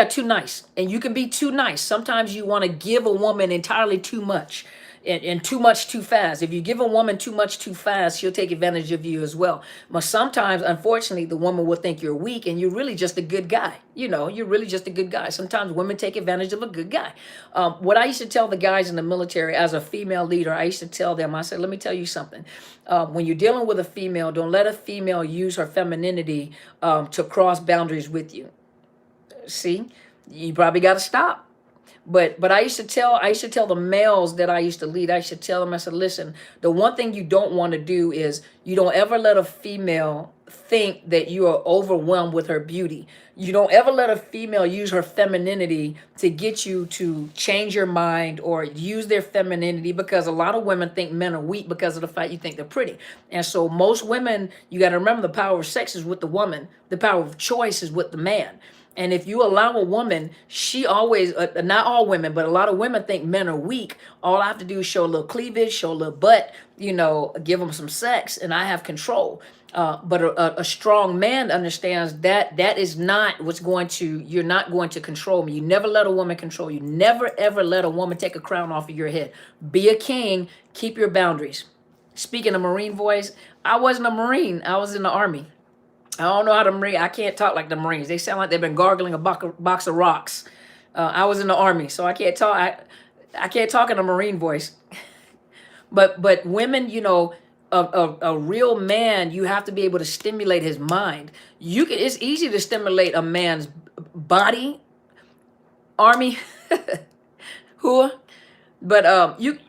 too nice. And you can be too nice. Sometimes you want to give a woman entirely too much. and too much too fast. If you give a woman too much too fast, she'll take advantage of you as well. But sometimes, unfortunately, the woman will think you're weak and you're really just a good guy. You're really just a good guy. Sometimes women take advantage of a good guy. What I used to tell the guys in the military as a female leader, I used to tell them, I said, let me tell you something. When you're dealing with a female, don't let a female use her femininity to cross boundaries with you. See, you probably got to stop. But I used to tell the males that I used to lead, I used to tell them, I said, listen, the one thing you don't want to do is you don't ever let a female think that you are overwhelmed with her beauty. You don't ever let a female use her femininity to get you to change your mind or use their femininity, because a lot of women think men are weak because of the fact you think they're pretty. And so most women, you got to remember, the power of sex is with the woman. The power of choice is with the man. And if you allow a woman, she always, not all women, but a lot of women think men are weak. All I have to do is show a little cleavage, show a little butt, give them some sex, and I have control. But a strong man understands that that is not you're not going to control me. You never let a woman control you. Never, ever let a woman take a crown off of your head. Be a king, keep your boundaries. Speaking of Marine voice, I wasn't a Marine. I was in the Army. I don't know how the Marine. I can't talk like the Marines. They sound like they've been gargling a box of rocks. I was in the Army, so I can't talk. I can't talk in a Marine voice. But women, a real man, you have to be able to stimulate his mind. It's easy to stimulate a man's body. Army, who? But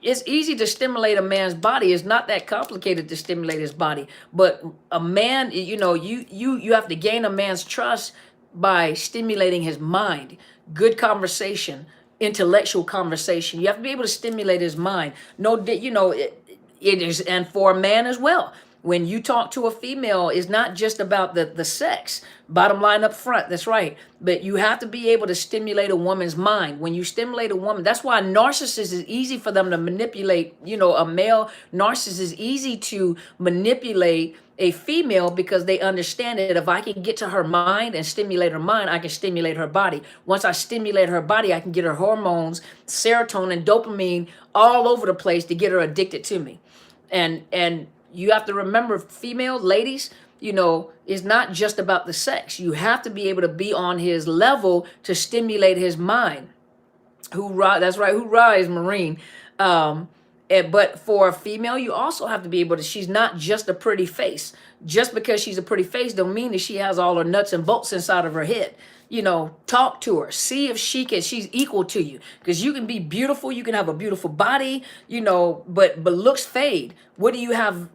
it's easy to stimulate a man's body. It's not that complicated to stimulate his body. But a man, you have to gain a man's trust by stimulating his mind. Good conversation, intellectual conversation. You have to be able to stimulate his mind. It is, and for a man as well. When you talk to a female, it's not just about the sex. Bottom line up front, that's right. But you have to be able to stimulate a woman's mind. When you stimulate a woman, that's why narcissists is easy for them to manipulate. A male narcissist is easy to manipulate a female, because they understand that if I can get to her mind and stimulate her mind, I can stimulate her body. Once I stimulate her body, I can get her hormones, serotonin, dopamine, all over the place to get her addicted to me. And you have to remember, female ladies, it's not just about the sex. You have to be able to be on his level to stimulate his mind. Hoorah, that's right. Hoorah is Marine. But for a female, you also have to be able to, she's not just a pretty face. Just because she's a pretty face don't mean that she has all her nuts and bolts inside of her head. Talk to her. See if she's equal to you. Because you can be beautiful. You can have a beautiful body, but looks fade. What do you have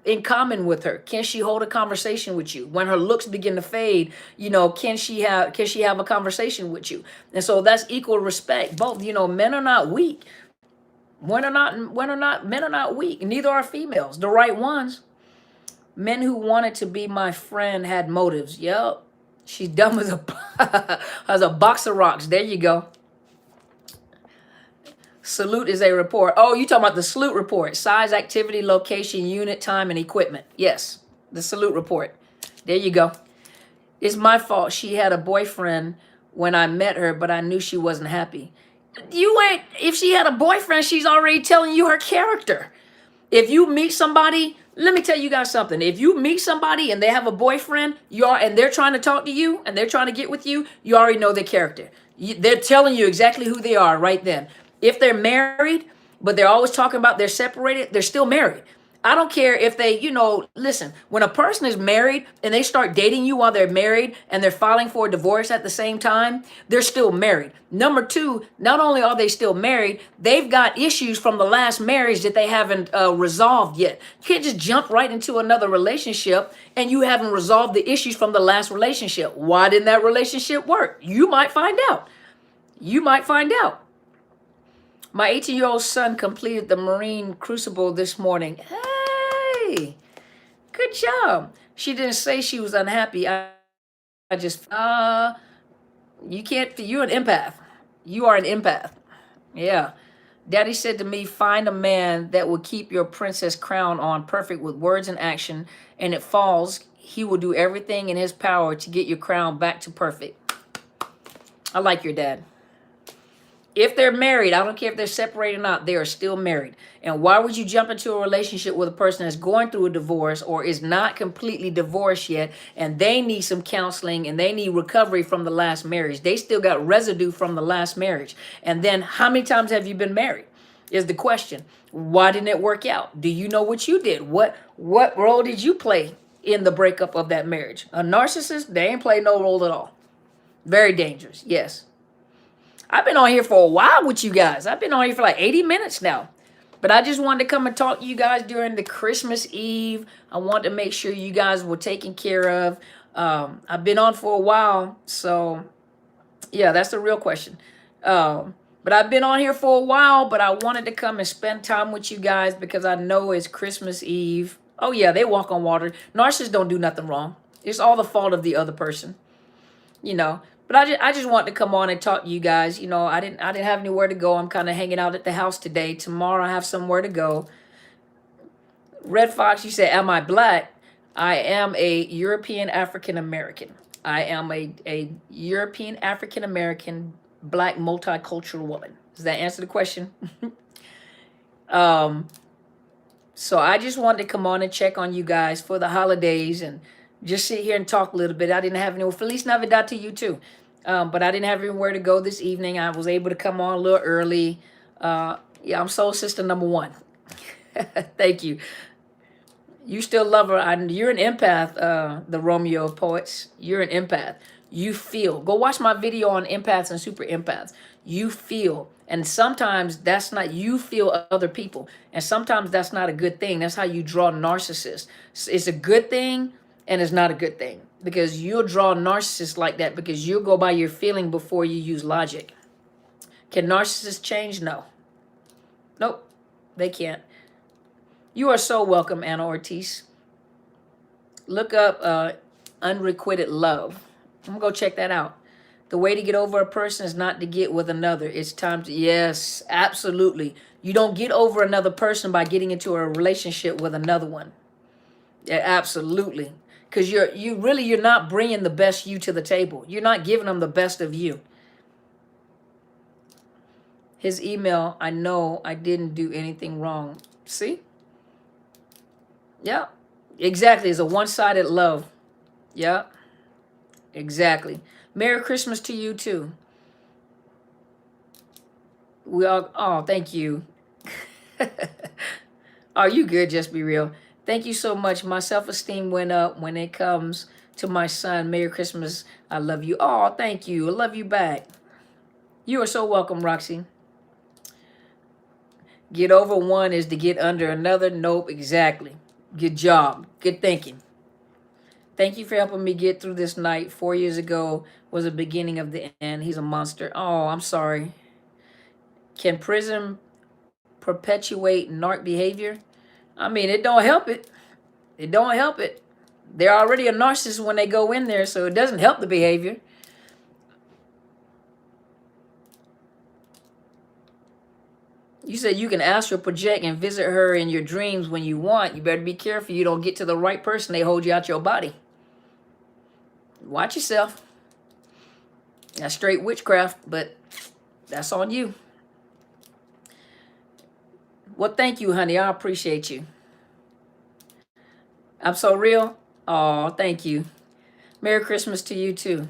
in common with her? Can she hold a conversation with you? When her looks begin to fade, can she have a conversation with you? And so that's equal respect. Both, men are not weak. Men are not weak. Neither are females. The right ones. Men who wanted to be my friend had motives. Yep. She's dumb as a box of rocks. There you go. Salute is a report. Oh, you talking about the salute report. Size, activity, location, unit, time, and equipment. Yes, the salute report. There you go. It's my fault. She had a boyfriend when I met her, but I knew she wasn't happy. If she had a boyfriend, she's already telling you her character. If you meet somebody, let me tell you guys something. If you meet somebody and they have a boyfriend, and they're trying to talk to you and they're trying to get with you, you already know their character. They're telling you exactly who they are right then. If they're married, but they're always talking about they're separated, they're still married. I don't care if they, listen, when a person is married and they start dating you while they're married and they're filing for a divorce at the same time, they're still married. Number two, not only are they still married, they've got issues from the last marriage that they haven't resolved yet. You can't just jump right into another relationship and you haven't resolved the issues from the last relationship. Why didn't that relationship work? You might find out. My 18-year-old son completed the Marine Crucible this morning. Hey, good job. She didn't say she was unhappy. I just, you're an empath. You are an empath. Yeah. Daddy said to me, find a man that will keep your princess crown on perfect with words and action, and it falls. He will do everything in his power to get your crown back to perfect. I like your dad. If they're married, I don't care if they're separated or not, they are still married. And why would you jump into a relationship with a person that's going through a divorce or is not completely divorced yet, and they need some counseling and they need recovery from the last marriage? They still got residue from the last marriage. And then how many times have you been married is the question. Why didn't it work out? Do you know what you did? What role did you play in the breakup of that marriage? A narcissist, they ain't play no role at all. Very dangerous, yes. I've been on here for a while with you guys. I've been on here for like 80 minutes now. But I just wanted to come and talk to you guys during the Christmas Eve. I want to make sure you guys were taken care of. I've been on for a while. So, yeah, that's the real question. But I've been on here for a while, but I wanted to come and spend time with you guys because I know it's Christmas Eve. Oh, yeah, they walk on water. Narcissists don't do nothing wrong. It's all the fault of the other person, you know. But I just want to come on and talk to you guys. You know, I didn't have anywhere to go. I'm kind of hanging out at the house today. Tomorrow I have somewhere to go. Red Fox, you said, am I black? I am a European African American. I am a European African American black multicultural woman. Does that answer the question? So I just wanted to come on and check on you guys for the holidays and just sit here and talk a little bit. I didn't have any Feliz Navidad to you too. But I didn't have anywhere to go this evening. I was able to come on a little early. Yeah, I'm soul sister number 1. Thank you. You still love her. You're an empath, the Romeo of Poets. You're an empath. You feel. Go watch my video on empaths and super empaths. You feel. And sometimes that's not, you feel other people. And sometimes that's not a good thing. That's how you draw narcissists. It's a good thing and it's not a good thing. Because you'll draw narcissists like that because you'll go by your feeling before you use logic. Can narcissists change? No. Nope. They can't. You are so welcome, Anna Ortiz. Look up Unrequited Love. I'm going to go check that out. The way to get over a person is not to get with another. It's time to, yes, absolutely. You don't get over another person by getting into a relationship with another one. Yeah, absolutely. Because you're not bringing the best you to the table. You're not giving them the best of you. His email, I know I didn't do anything wrong. See? Yeah, exactly. It's a one-sided love. Yeah, exactly. Merry Christmas to you too. We all, oh, thank you. Are you good? Just be real. Thank you so much. My self-esteem went up when it comes to my son. Merry Christmas. I love you. Oh, thank you. I love you back. You are so welcome, Roxy. Get over one is to get under another. Nope, exactly. Good job. Good thinking. Thank you for helping me get through this night. 4 years ago was the beginning of the end. He's a monster. Oh, I'm sorry. Can prison perpetuate narc behavior? I mean, it don't help it. It don't help it. They're already a narcissist when they go in there, so it doesn't help the behavior. You said you can astral project and visit her in your dreams when you want. You better be careful you don't get to the right person. They hold you out your body. Watch yourself. That's straight witchcraft, but that's on you. Well, thank you, honey. I appreciate you. I'm so real. Oh, thank you. Merry Christmas to you, too.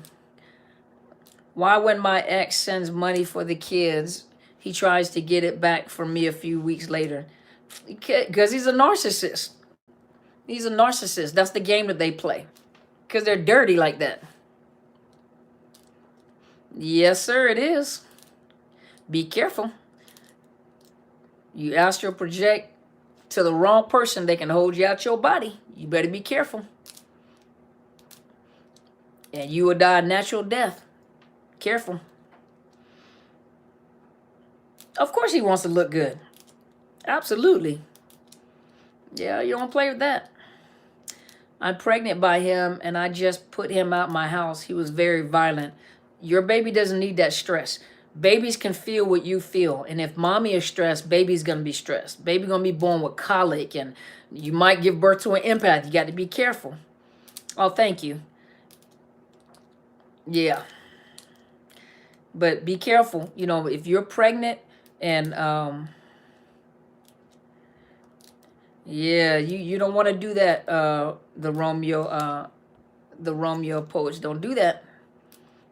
Why when my ex sends money for the kids, he tries to get it back from me a few weeks later? Because he's a narcissist. He's a narcissist. That's the game that they play. Because they're dirty like that. Yes, sir, it is. Be careful. You astral project to the wrong person, they can hold you out your body. You better be careful. And you will die a natural death. Careful. Of course he wants to look good. Absolutely. Yeah, you don't play with that. I'm pregnant by him and I just put him out my house. He was very violent. Your baby doesn't need that stress. Babies can feel what you feel. And if mommy is stressed, baby's going to be stressed. Baby going to be born with colic and you might give birth to an empath. You got to be careful. Oh, thank you. Yeah. But be careful, if you're pregnant and yeah, you don't want to do that. The Romeo poets, don't do that.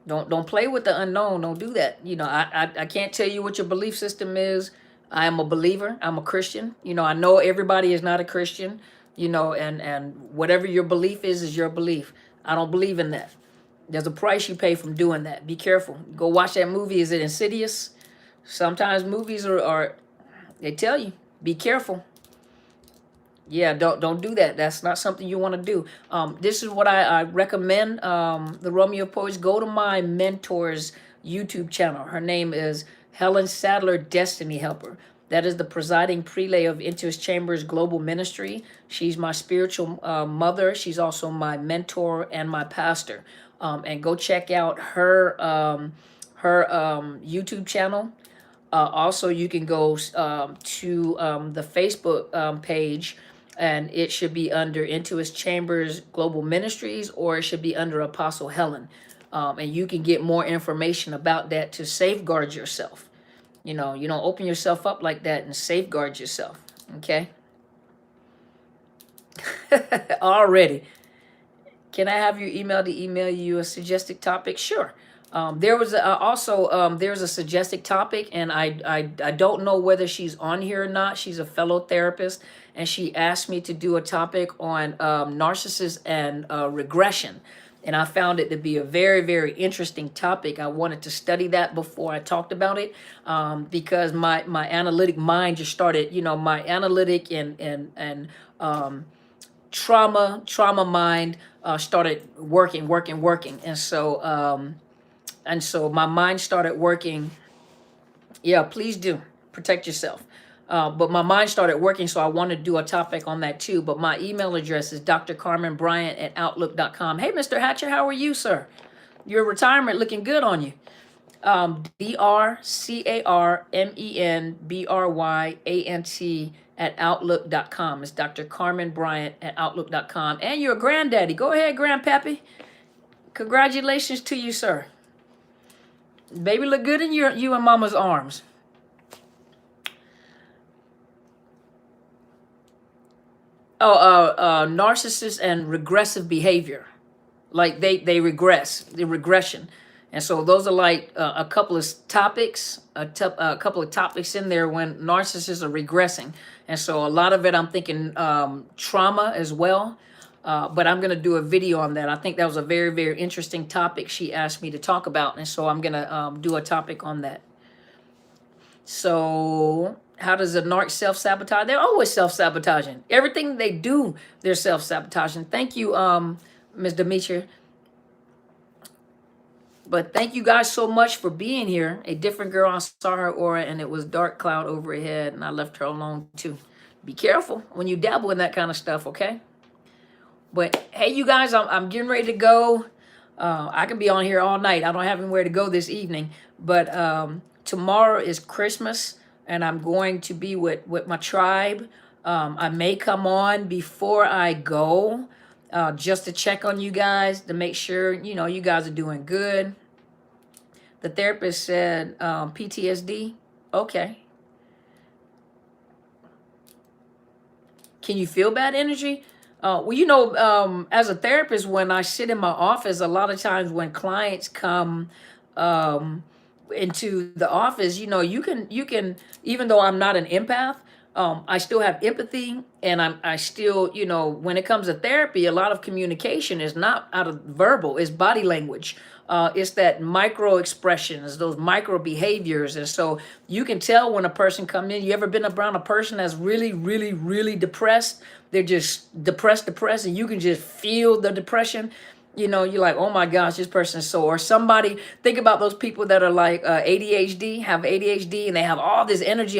Don't play with the unknown. Don't do that. I can't tell you what your belief system is. I am a believer. I'm a Christian. I know everybody is not a Christian. And whatever your belief is your belief. I don't believe in that. There's a price you pay from doing that. Be careful. Go watch that movie. Is it Insidious? Sometimes movies are they tell you, be careful. Yeah, don't do that. That's not something you want to do. This is what I recommend. The Romeo Poets. Go to my mentor's YouTube channel. Her name is Helen Sadler, Destiny Helper. That is the presiding prelate of Into His Chambers Global Ministry. She's my spiritual mother. She's also my mentor and my pastor. And go check out her YouTube channel. Also, you can go to the Facebook page, and it should be under Into His Chambers Global Ministries, or it should be under Apostle Helen. And you can get more information about that to safeguard yourself. You don't open yourself up like that, and safeguard yourself. Okay? Already. Can I have your email to email you a suggested topic? Sure. There was there's a suggested topic, and I don't know whether she's on here or not. She's a fellow therapist, and she asked me to do a topic on narcissist and regression. And I found it to be a very, very interesting topic. I wanted to study that before I talked about it, because my analytic mind just started, my analytic and trauma mind started working. And so my mind started working. Yeah, please do protect yourself. But my mind started working, so I want to do a topic on that too. But my email address is drcarmenbryant@outlook.com. Hey, Mr. Hatcher, how are you, sir? Your retirement looking good on you. drcarmenbryant@outlook.com. It's drcarmenbryant@outlook.com. And you're a granddaddy. Go ahead, grandpappy. Congratulations to you, sir. Baby look good in you and mama's arms. Narcissist and regressive behavior. Like they regress, the regression. And so those are like a couple of topics, a couple of topics in there when narcissists are regressing. And so a lot of it, I'm thinking trauma as well. But I'm going to do a video on that. I think that was a very, very interesting topic she asked me to talk about. And so I'm going to do a topic on that. So how does a narc self-sabotage? They're always self-sabotaging. Everything they do, they're self-sabotaging. Thank you, Ms. Demetria. But thank you guys so much for being here. A different girl, I saw her aura, and it was dark cloud overhead, and I left her alone too. Be careful when you dabble in that kind of stuff, okay? But hey, you guys, I'm getting ready to go. I can be on here all night. I don't have anywhere to go this evening. But tomorrow is Christmas, and I'm going to be with my tribe. I may come on before I go, just to check on you guys, to make sure, you guys are doing good. The therapist said PTSD. Okay. Can you feel bad energy? Well, as a therapist, when I sit in my office, a lot of times when clients come into the office, you can, even though I'm not an empath, I still have empathy, and I still, when it comes to therapy, a lot of communication is not out of verbal, it's body language. It's that micro expressions, those micro behaviors. And so you can tell when a person comes in. You ever been around a person that's really, really, really depressed? They're just depressed, and you can just feel the depression. You're like, oh my gosh, this person is so, or somebody, think about those people that are like have ADHD, and they have all this energy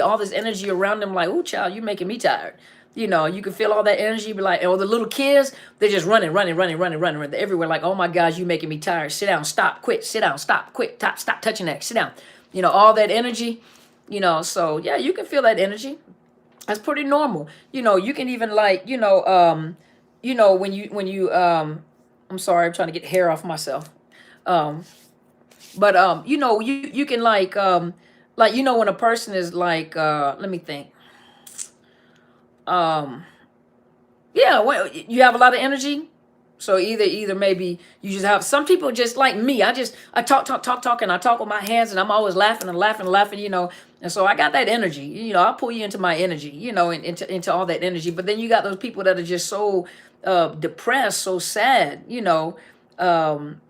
around them, like, oh child, you're making me tired. You can feel all that energy, be like, or the little kids, they're just running they're everywhere, like, oh my gosh, you're making me tired. Sit down, stop, quit, sit down, stop, quit, stop touching that, sit down. All that energy, so yeah, you can feel that energy. That's pretty normal. You can even like, when you I'm sorry, I'm trying to get hair off myself. But you know, you can like you know when a person is like let me think. Um yeah, well, you have a lot of energy. So either maybe you just have some people just like me. I talk and I talk with my hands and I'm always laughing and laughing and laughing, you know. And so I got that energy. You know, I'll pull you into my energy, you know, and into all that energy. But then you got those people that are just so depressed, so sad, you know. Um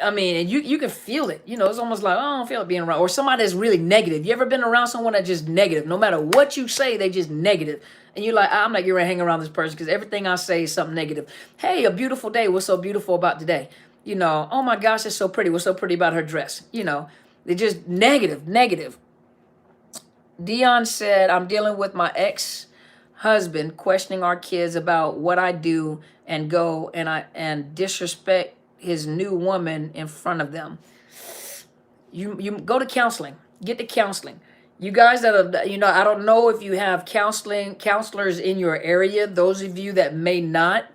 I mean, and you can feel it. You know, it's almost like, oh, I don't feel like being around. Or somebody that's really negative. You ever been around someone that's just negative? No matter what you say, they just negative. And you're like, I'm not going to hang around this person because everything I say is something negative. Hey, a beautiful day. What's so beautiful about today? You know, oh my gosh, it's so pretty. What's so pretty about her dress? You know, they're just negative, negative. Dion said, I'm dealing with my ex-husband questioning our kids about what I do and go and disrespect his new woman in front of them. You go to counseling. Get to counseling. You guys that are, you know, I don't know if you have counselors in your area. Those of you that may not,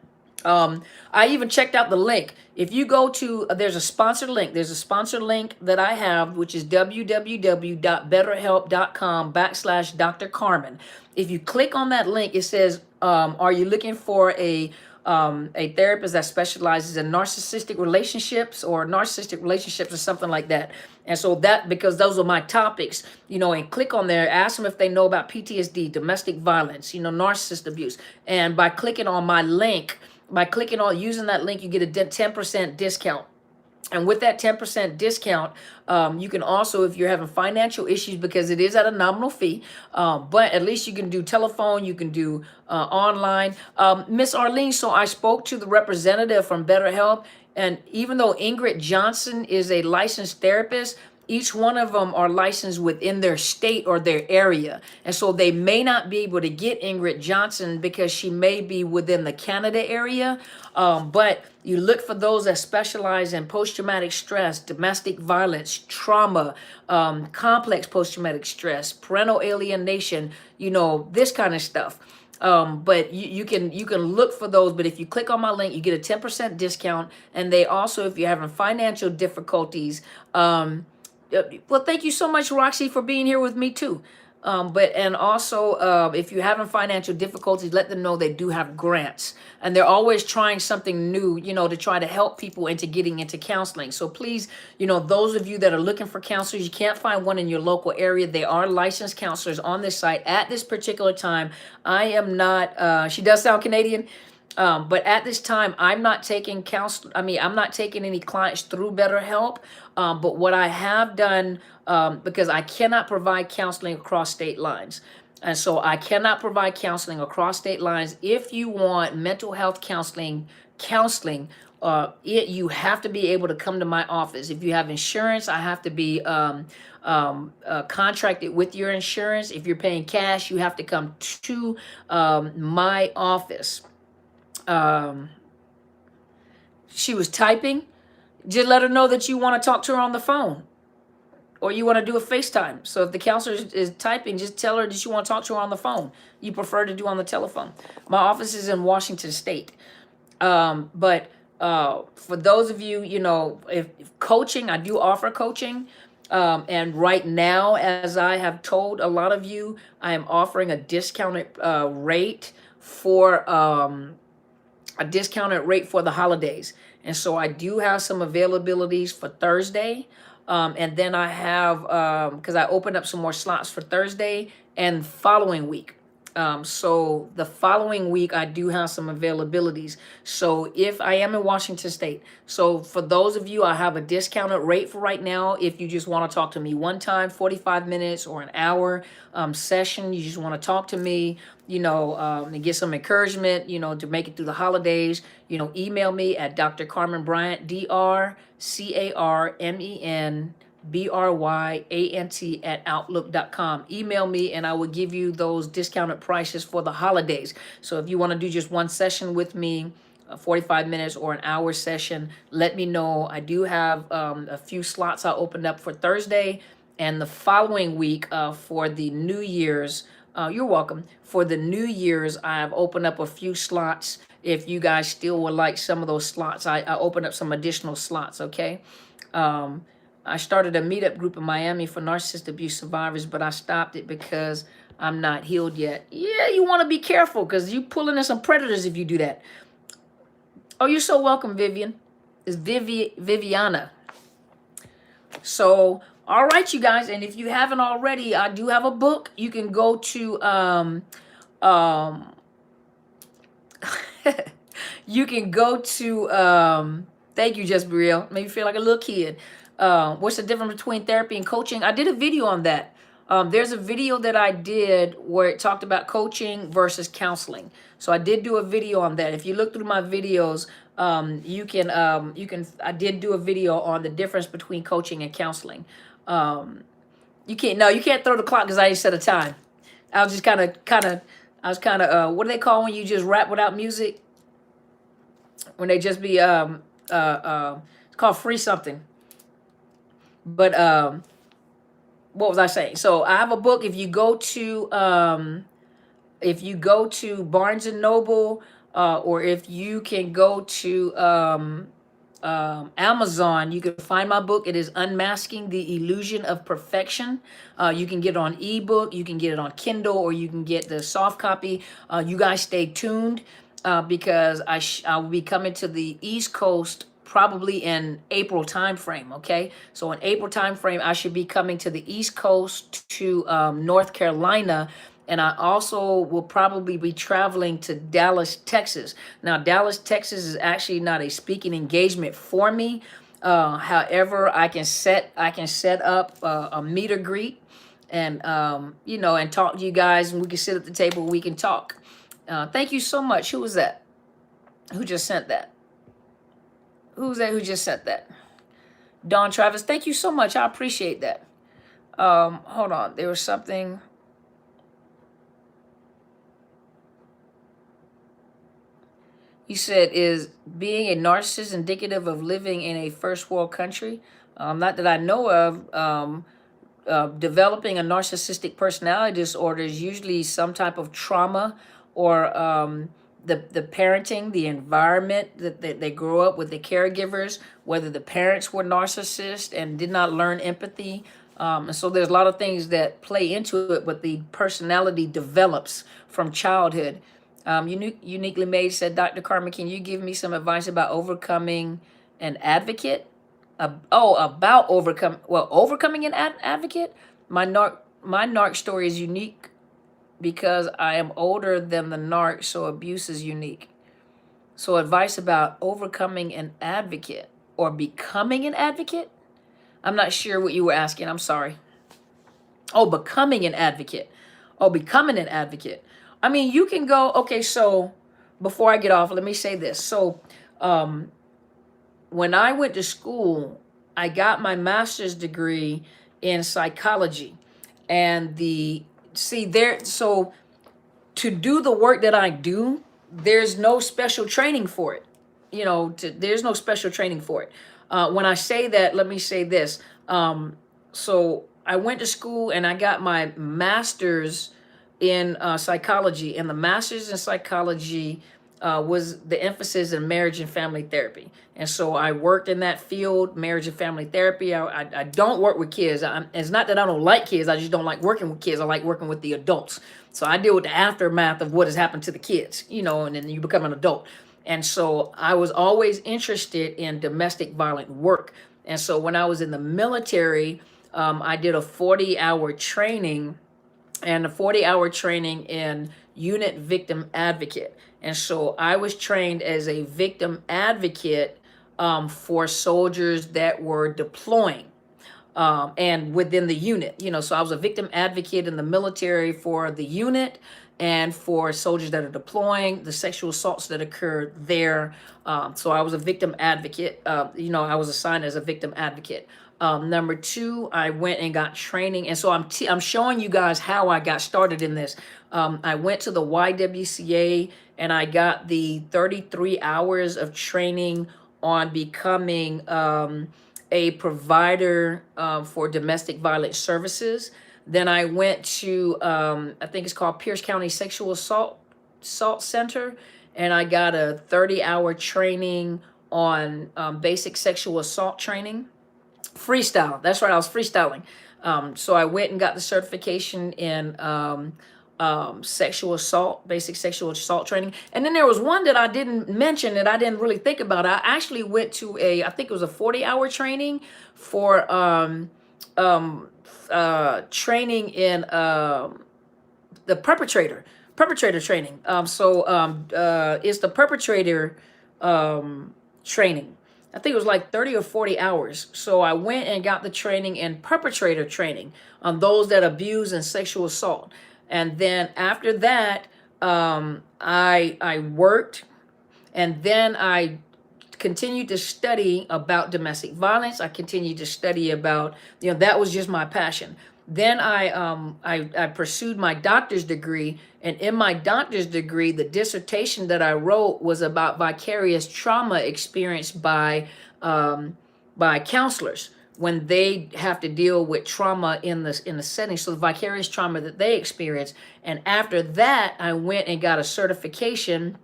I even checked out the link. If you go to, there's a sponsored link. There's a sponsored link that I have, which is www.betterhelp.com/Dr. Carmen. If you click on that link, it says, are you looking for a therapist that specializes in narcissistic relationships or something like that. And so that, because those are my topics, you know, and click on there, ask them if they know about PTSD, domestic violence, you know, narcissist abuse. And by clicking on my link, using that link, you get a 10% discount. And with that 10% discount, you can also, if you're having financial issues, because it is at a nominal fee, but at least you can do telephone, you can do online. Miss Arlene, so I spoke to the representative from BetterHelp, and even though Ingrid Johnson is a licensed therapist, each one of them are licensed within their state or their area. And so they may not be able to get Ingrid Johnson because she may be within the Canada area. But you look for those that specialize in post-traumatic stress, domestic violence, trauma, complex post-traumatic stress, parental alienation, you know, this kind of stuff. But you can look for those. But if you click on my link, you get a 10% discount. And they also, if you're having financial difficulties, well, thank you so much, Roxy, for being here with me too. And also, if you're having financial difficulties, let them know they do have grants, and they're always trying something new, you know, to try to help people into getting into counseling. So please, you know, those of you that are looking for counselors, you can't find one in your local area. They are licensed counselors on this site at this particular time. I am not. She does sound Canadian. But at this time, I'm not taking I'm not taking any clients through BetterHelp. But what I have done, because I cannot provide counseling across state lines. And so I cannot provide counseling across state lines. If you want mental health counseling, you have to be able to come to my office. If you have insurance, I have to be contracted with your insurance. If you're paying cash, you have to come to my office. She was typing. Just let her know that you want to talk to her on the phone, or you want to do a FaceTime. So if the counselor is typing, just tell her that you want to talk to her on the phone. You prefer to do on the telephone. My office is in Washington State. But for those of you, you know, if coaching, I do offer coaching. And right now, as I have told a lot of you, I am offering a discounted rate for the holidays. And so I do have some availabilities for Thursday. And then I have, because I opened up some more slots for Thursday and following week. So the following week, I do have some availabilities. So if I am in Washington State, so for those of you, I have a discounted rate for right now. If you just want to talk to me one time, 45 minutes or an hour session, you just want to talk to me, you know, and get some encouragement, you know, to make it through the holidays, you know, email me at Dr. Carmen Bryant, DrCarmenBryant@outlook.com. Email me and I will give you those discounted prices for the holidays. So if you want to do just one session with me, 45 minutes or an hour session, let me know. I do have a few slots I opened up for Thursday, and the following week for the New Year's. You're welcome. For the New Year's, I've opened up a few slots. If you guys still would like some of those slots, I opened up some additional slots, okay? I started a meetup group in Miami for narcissist abuse survivors, but I stopped it because I'm not healed yet. Yeah, you want to be careful because you pulling in some predators if you do that. Oh, you're so welcome, Vivian. It's Viviana. So, all right, you guys, and if you haven't already, I do have a book. You can go to you can go to thank you, Just Be Real. Make you feel like a little kid. What's the difference between therapy and coaching? I did a video on that. There's a video that I did where it talked about coaching versus counseling. So I did do a video on that. If you look through my videos, you can I did do a video on the difference between coaching and counseling. You can't throw the clock because I didn't set a time. I was just kind of what do they call when you just rap without music? When they just be it's called free something. But what was I saying? So I have a book. If you go to Barnes and Noble, or if you can go to Amazon, you can find my book. It is Unmasking the Illusion of Perfection. You can get it on ebook, you can get it on Kindle, or you can get the soft copy. You guys stay tuned because I will be coming to the East Coast probably in April timeframe. Okay, so in April timeframe, I should be coming to the East Coast to North Carolina. And I also will probably be traveling to Dallas, Texas. Now, Dallas, Texas is actually not a speaking engagement for me. However, I can set up a meet or greet, and and talk to you guys, and we can sit at the table. We can talk. Thank you so much. Who was that? Who just sent that? Who's that? Who just sent that? Don Travis. Thank you so much. I appreciate that. Hold on. There was something. You said, is being a narcissist indicative of living in a first world country? Not that I know of. Developing a narcissistic personality disorder is usually some type of trauma, or the parenting, the environment that they grow up with, the caregivers, whether the parents were narcissists and did not learn empathy. And so there's a lot of things that play into it, but the personality develops from childhood. Uniquely Made said, Dr. Carmen, can you give me some advice about overcoming an advocate? About overcoming an advocate? My narc story is unique because I am older than the narc, so abuse is unique. So advice about overcoming an advocate or becoming an advocate? I'm not sure what you were asking. I'm sorry. Oh, becoming an advocate. Oh, becoming an advocate. I mean, you can go, okay, so before I get off, let me say this. So when I went to school, I got my master's degree in psychology. And so to do the work that I do, there's no special training for it. There's no special training for it. When I say that, let me say this. So I went to school and I got my master's in psychology, and the master's in psychology was the emphasis in marriage and family therapy. And so I worked in that field, marriage and family therapy. I don't work with kids. It's not that I don't like kids. I just don't like working with kids. I like working with the adults. So I deal with the aftermath of what has happened to the kids, and then you become an adult. And so I was always interested in domestic violent work. And so when I was in the military, I did a 40-hour training, and a 40-hour training in unit victim advocate. And so I was trained as a victim advocate for soldiers that were deploying and within the unit. So I was a victim advocate in the military for the unit and for soldiers that are deploying, the sexual assaults that occurred there. So I was a victim advocate. I was assigned as a victim advocate. Number two, I went and got training. And so I'm showing you guys how I got started in this. I went to the YWCA and I got the 33 hours of training on becoming a provider for domestic violence services. Then I went to, I think it's called Pierce County Sexual Assault Center, and I got a 30-hour training on basic sexual assault training. Freestyle. That's right. I was freestyling. So I went and got the certification in sexual assault, basic sexual assault training. And then there was one that I didn't mention that I didn't really think about. I actually went to I think it was a 40-hour training for training in the perpetrator training. It's the perpetrator training. I think it was like 30 or 40 hours. So I went and got the training in perpetrator training on those that abuse and sexual assault. And then after that, I worked, and then I continued to study about domestic violence. I continued to study about, that was just my passion. Then I pursued my doctor's degree, and in my doctor's degree, the dissertation that I wrote was about vicarious trauma experienced by counselors when they have to deal with trauma in the setting. So the vicarious trauma that they experience. And after that, I went and got a certification.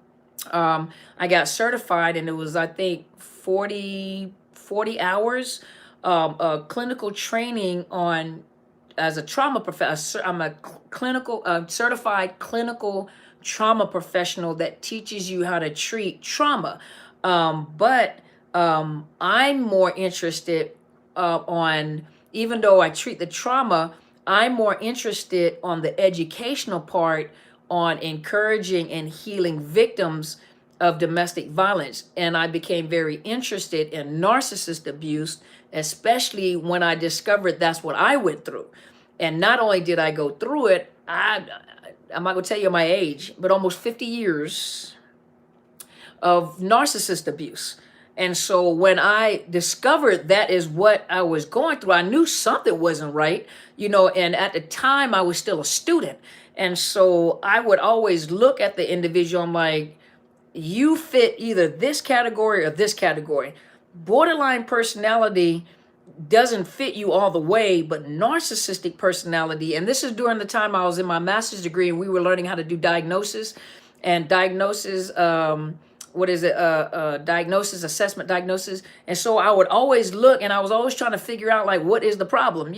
I got certified, and it was, I think, 40 hours clinical training on, as a trauma professor. I'm a clinical certified clinical trauma professional that teaches you how to treat trauma. But I'm more interested on, even though I treat the trauma, I'm more interested on the educational part, on encouraging and healing victims of domestic violence. And I became very interested in narcissist abuse, especially when I discovered that's what I went through. And not only did I go through it, I'm not going to tell you my age, but almost 50 years of narcissist abuse. And so when I discovered that is what I was going through, I knew something wasn't right, and at the time I was still a student. And so I would always look at the individual. I'm like, you fit either this category or this category. Borderline personality doesn't fit you all the way, but narcissistic personality, and this is during the time I was in my master's degree and we were learning how to do diagnosis, diagnosis, assessment, diagnosis. And so I would always look, and I was always trying to figure out, like, what is the problem?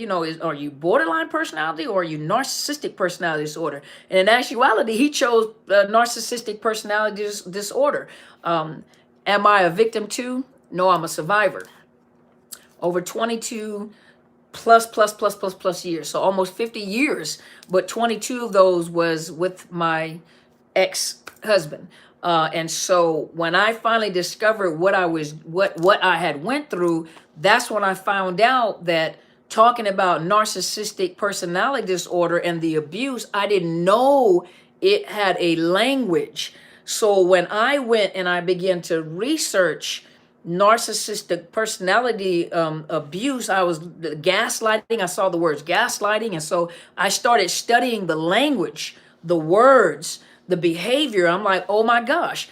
Are you borderline personality, or are you narcissistic personality disorder? And in actuality, he chose narcissistic personality disorder. Am I a victim too? No, I'm a survivor. Over 22 plus years. So almost 50 years, but 22 of those was with my ex-husband. And so when I finally discovered what I had went through, that's when I found out that talking about narcissistic personality disorder and the abuse, I didn't know it had a language. So when I went and I began to research narcissistic personality abuse, I was gaslighting. I saw the words gaslighting. And so I started studying the language, the words, the behavior. I'm like, oh my gosh.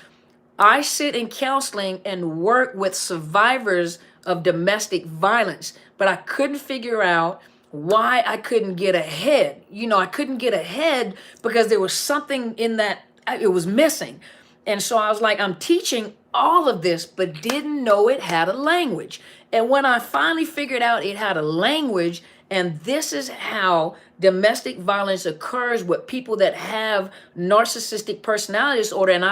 I sit in counseling and work with survivors of domestic violence, but I couldn't figure out why I couldn't get ahead. I couldn't get ahead because there was something in that, it was missing. And so I was like, I'm teaching all of this, but didn't know it had a language. And when I finally figured out it had a language, and this is how domestic violence occurs with people that have narcissistic personality disorder, and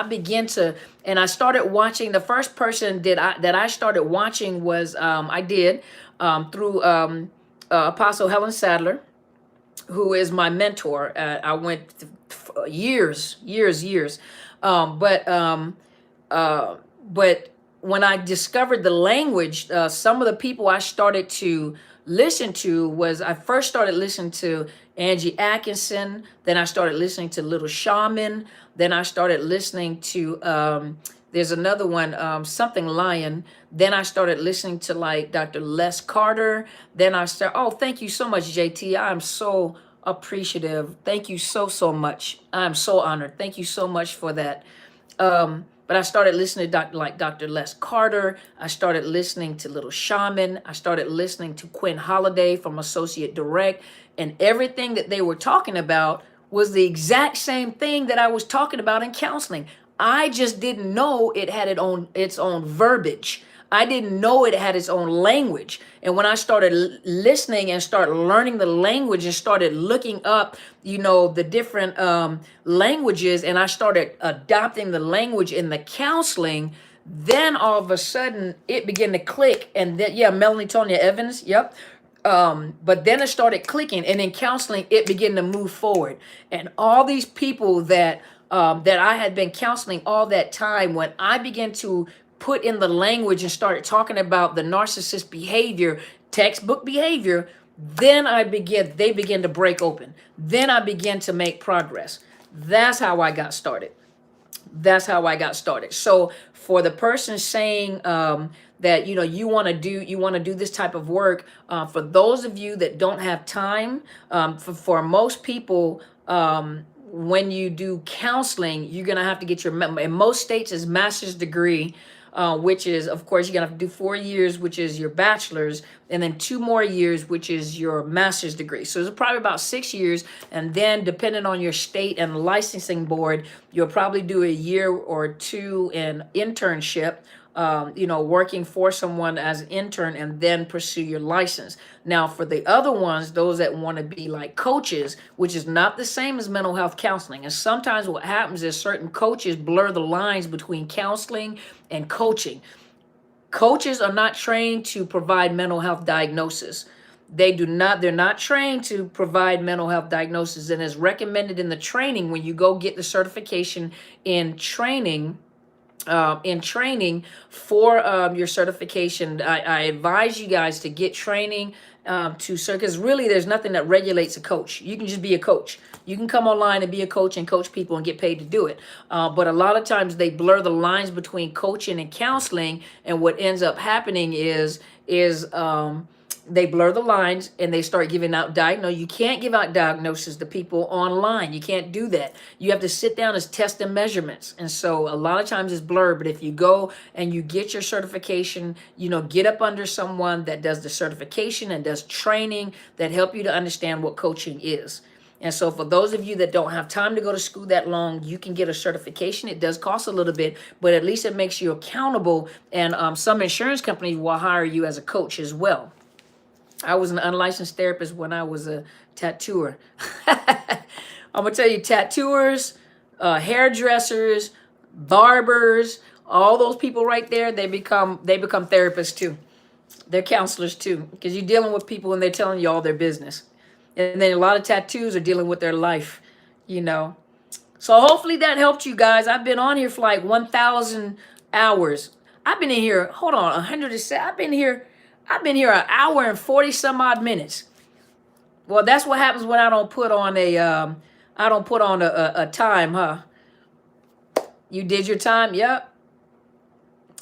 I started watching. The first person that I started watching was through Apostle Helen Sadler, who is my mentor. I went years. But when I discovered the language, some of the people I started to listen to was, I first started listening to Angie Atkinson. Then I started listening to Little Shaman. Then I started listening to, there's another one, something Lion. Then I started listening to like Dr. Les Carter. Then thank you so much, JT. I'm so appreciative. Thank you so much. I'm so honored. Thank you so much for that. But I started listening to Dr. Les Carter. I started listening to Little Shaman. I started listening to Quinn Holiday from Associate Direct. And everything that they were talking about was the exact same thing that I was talking about in counseling. I just didn't know it had its own verbiage. I didn't know it had its own language. And when I started listening and started learning the language and started looking up, the different languages, and I started adopting the language in the counseling, then all of a sudden it began to click. And then, yeah, Melanie Tonya Evans, yep. But then it started clicking, and in counseling, it began to move forward. And all these people that I had been counseling all that time, when I began to put in the language and started talking about the narcissist behavior, textbook behavior, then they began to break open. Then I began to make progress. That's how I got started. That's how I got started. So for the person saying that you want to do this type of work, for those of you that don't have time, for most people, when you do counseling, you're gonna have to get in most states is master's degree, which is, of course, you're gonna have to do 4 years, which is your bachelor's, and then 2 more years, which is your master's degree. So it's probably about 6 years, and then depending on your state and licensing board, you'll probably do a year or 2 in internship, working for someone as an intern, and then pursue your license. Now, for the other ones, those that want to be like coaches, which is not the same as mental health counseling. And sometimes what happens is certain coaches blur the lines between counseling and coaching. Coaches are not trained to provide mental health diagnosis. They're not trained to provide mental health diagnosis, and as recommended in the training, when you go get the certification in training, for your certification, I advise you guys to get training because really there's nothing that regulates a coach. You can just be a coach. You can come online and be a coach and coach people and get paid to do it. But a lot of times they blur the lines between coaching and counseling, and what ends up happening is they blur the lines and they start giving out diagnosis. You can't give out diagnosis to people online. You can't do that. You have to sit down as test and measurements. And so a lot of times it's blurred, but if you go and you get your certification, get up under someone that does the certification and does training that help you to understand what coaching is. And so for those of you that don't have time to go to school that long, you can get a certification. It does cost a little bit, but at least it makes you accountable. And some insurance companies will hire you as a coach as well. I was an unlicensed therapist when I was a tattooer. I'm going to tell you, tattooers, hairdressers, barbers, all those people right there, they become therapists too. They're counselors too, because you're dealing with people and they're telling you all their business. And then a lot of tattoos are dealing with their life, So hopefully that helped you guys. I've been on here for like 1,000 hours. I've been in here, hold on, 107. I've been here an hour and 40 some odd minutes. Well, that's what happens when I don't put on a time, huh? You did your time? Yep.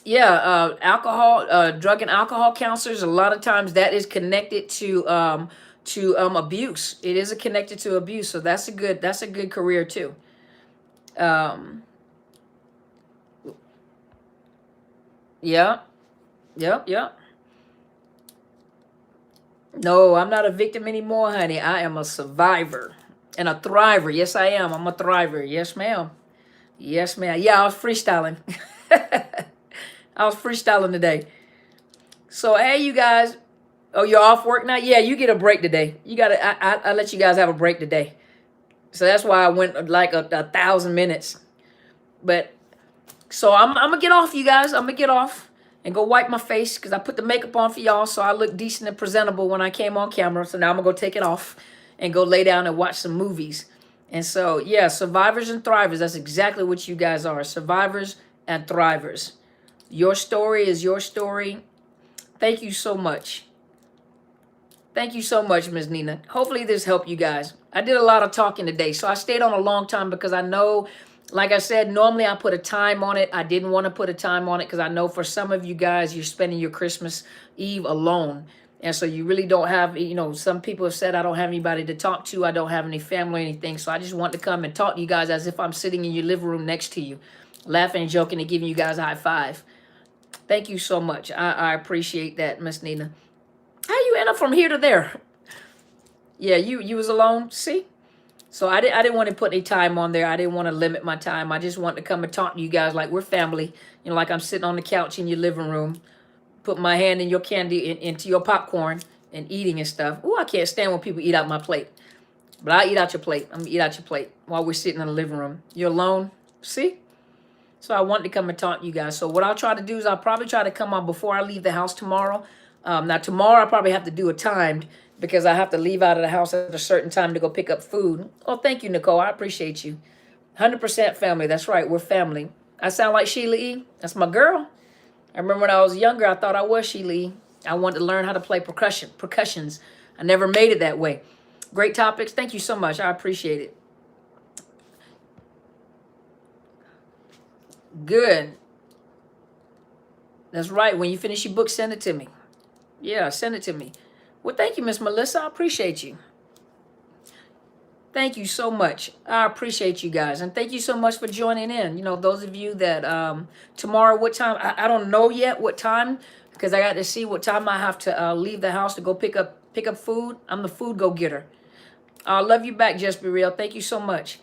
Yeah, alcohol, drug and alcohol counselors, a lot of times that is connected to abuse. It is connected to abuse. So that's a good career too. Yeah. Yep. No, I'm not a victim anymore, honey. I am a survivor and a thriver. Yes, I am. I'm a thriver. Yes, ma'am. Yes, ma'am. Yeah, I was freestyling. I was freestyling today. So, hey, you guys. Oh, you're off work now? Yeah, you get a break today. I let you guys have a break today. So that's why I went like a 1,000 minutes. But, so I'm going to get off, you guys. I'm going to get off and go wipe my face because I put the makeup on for y'all so I look decent and presentable when I came on camera. So now I'm going to go take it off and go lay down and watch some movies. And so, yeah, survivors and thrivers. That's exactly what you guys are. Survivors and thrivers. Your story is your story. Thank you so much. Thank you so much, Ms. Nina. Hopefully this helped you guys. I did a lot of talking today, so I stayed on a long time because I know, like I said, normally I put a time on it. I didn't want to put a time on it because I know for some of you guys, you're spending your Christmas Eve alone. And so you really don't have, some people have said, I don't have anybody to talk to. I don't have any family or anything. So I just want to come and talk to you guys as if I'm sitting in your living room next to you, laughing and joking and giving you guys a high five. Thank you so much. I appreciate that, Miss Nina. How you end up from here to there? Yeah, you was alone. See? So I didn't want to put any time on there. I didn't want to limit my time. I just wanted to come and talk to you guys like we're family. You know, like I'm sitting on the couch in your living room, put my hand in your candy, into your popcorn and eating and stuff. Oh, I can't stand when people eat out my plate. But I'll eat out your plate. I'm going to eat out your plate while we're sitting in the living room. You're alone? See? So I wanted to come and talk to you guys. So what I'll try to do is I'll probably try to come on before I leave the house tomorrow. Now, tomorrow I probably have to do a timed because I have to leave out of the house at a certain time to go pick up food. Oh, thank you, Nicole. I appreciate you. 100% family. That's right. We're family. I sound like Sheila E. That's my girl. I remember when I was younger, I thought I was Sheila E. I wanted to learn how to play percussions. I never made it that way. Great topics. Thank you so much. I appreciate it. Good. That's right. When you finish your book, send it to me. Yeah, send it to me. Well, thank you, Miss Melissa. I appreciate you. Thank you so much. I appreciate you guys. And thank you so much for joining in. You know, those of you that tomorrow, what time? I don't know yet what time because I got to see what time I have to leave the house to go pick up food. I'm the food go-getter. I love you back, Just Be Real. Thank you so much.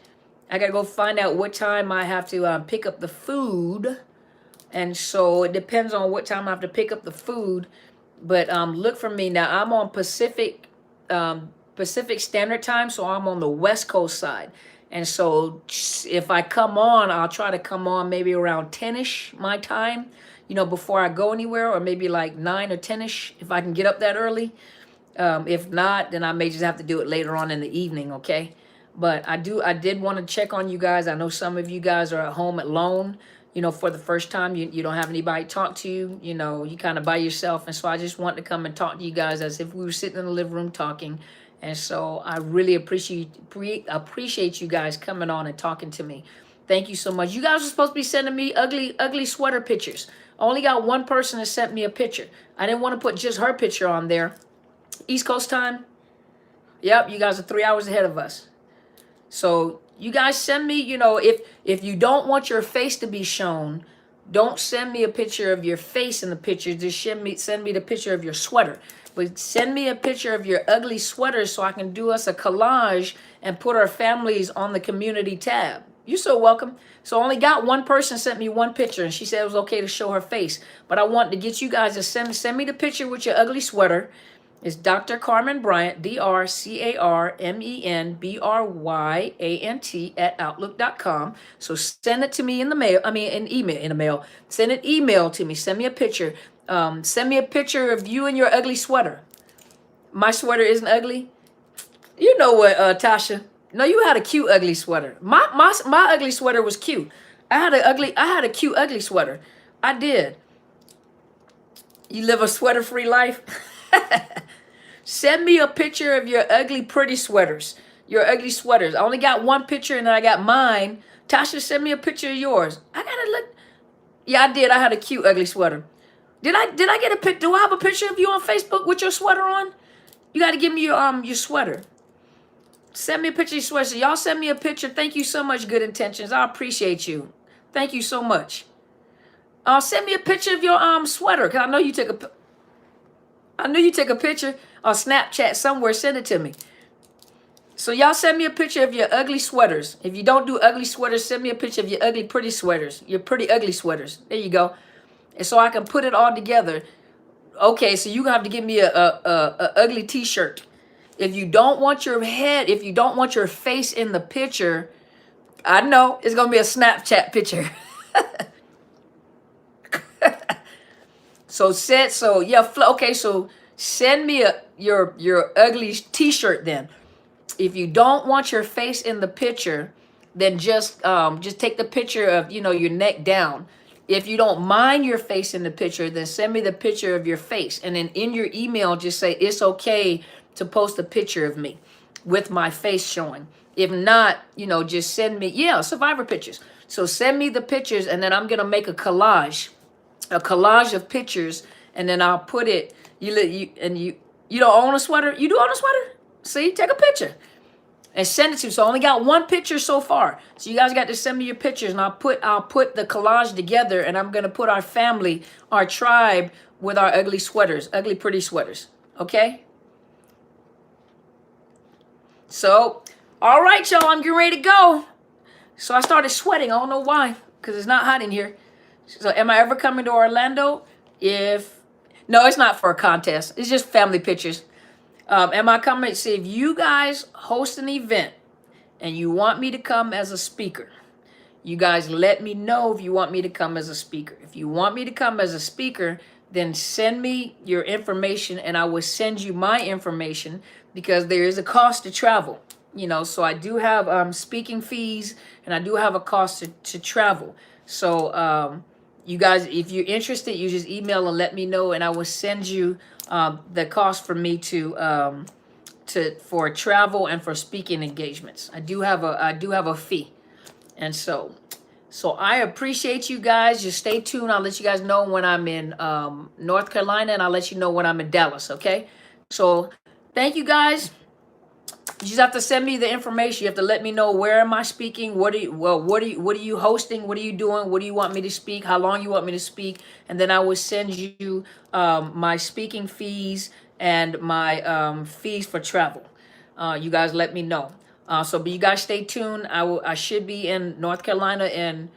I got to go find out what time I have to pick up the food. And so it depends on what time I have to pick up the food. But look for me now. I'm on Pacific Standard Time, so I'm on the West Coast side. And so if I come on, I'll try to come on maybe around 10-ish my time, you know, before I go anywhere, or maybe like 9 or 10-ish if I can get up that early. If not, then I may just have to do it later on in the evening, okay? But I did want to check on you guys. I know some of you guys are at home alone, you know, for the first time. You don't have anybody to talk to, you know, you kind of by yourself. And so I just want to come and talk to you guys as if we were sitting in the living room talking. And so I really appreciate you guys coming on and talking to me. Thank you so much. You guys are supposed to be sending me ugly sweater pictures. I only got one person that sent me a picture. I didn't want to put just her picture on there. East Coast time. Yep, you guys are 3 hours ahead of us. So you guys send me, you know, if you don't want your face to be shown, don't send me a picture of your face in the picture. Just send me the picture of your sweater. But send me a picture of your ugly sweater so I can do us a collage and put our families on the community tab. You're so welcome. So only got one person sent me one picture, and she said it was okay to show her face. But I want to get you guys to send me the picture with your ugly sweater. It's Dr. Carmen Bryant, DrCarmenBryant @outlook.com. So send it to me in the mail. In the mail. Send an email to me. Send me a picture. Send me a picture of you in your ugly sweater. My sweater isn't ugly. You know what, Tasha? No, you had a cute ugly sweater. My ugly sweater was cute. I had a cute ugly sweater. I did. You live a sweater-free life. Send me a picture of your ugly, pretty sweaters. Your ugly sweaters. I only got one picture, and then I got mine. Tasha, send me a picture of yours. I gotta look. Yeah, I did. I had a cute, ugly sweater. Did I get a pic? Do I have a picture of you on Facebook with your sweater on? You got to give me your sweater. Send me a picture of your sweater. So y'all send me a picture. Thank you so much, Good Intentions. I appreciate you. Thank you so much. Send me a picture of your sweater, cause I know you took a picture on Snapchat somewhere. Send it to me. So y'all send me a picture of your ugly sweaters. If you don't do ugly sweaters, send me a picture of your ugly, pretty sweaters. Your pretty, ugly sweaters. There you go. And so I can put it all together. Okay, so you have to give me a ugly T-shirt. If you don't want your head, if you don't want your face in the picture, I know it's gonna be a Snapchat picture. So send me your ugly T-shirt then. If you don't want your face in the picture, then just take the picture of, you know, your neck down. If you don't mind your face in the picture, then send me the picture of your face. And then in your email, just say it's okay to post a picture of me with my face showing. If not, you know, just send me, survivor pictures. So send me the pictures, and then I'm going to make a collage of pictures, and then I'll put it, you don't own a sweater? You do own a sweater? See, take a picture and send it to me. So I only got one picture so far. So you guys got to send me your pictures, and I'll put the collage together, and I'm going to put our family, our tribe, with our ugly sweaters, ugly, pretty sweaters. Okay? So All right, y'all, I'm getting ready to go. So I started sweating. I don't know why, because it's not hot in here. So am I ever coming to Orlando? If no, it's not for a contest. It's just family pictures. Am I coming? See, if you guys host an event and you want me to come as a speaker, you guys let me know if you want me to come as a speaker. If you want me to come as a speaker, then send me your information and I will send you my information, because there is a cost to travel. So I do have speaking fees and I do have a cost to travel. So you guys, if you're interested, you just email and let me know and I will send you the cost for me for travel and for speaking engagements. I do have a fee. And so I appreciate you guys. Just stay tuned. I'll let you guys know when I'm in North Carolina, and I'll let you know when I'm in Dallas. Okay. So thank you guys. You just have to send me the information. You have to let me know, where am I speaking? What are you hosting? What are you doing? What do you want me to speak? How long you want me to speak? And then I will send you my speaking fees and my fees for travel. You guys let me know. But you guys stay tuned. I should be in North Carolina in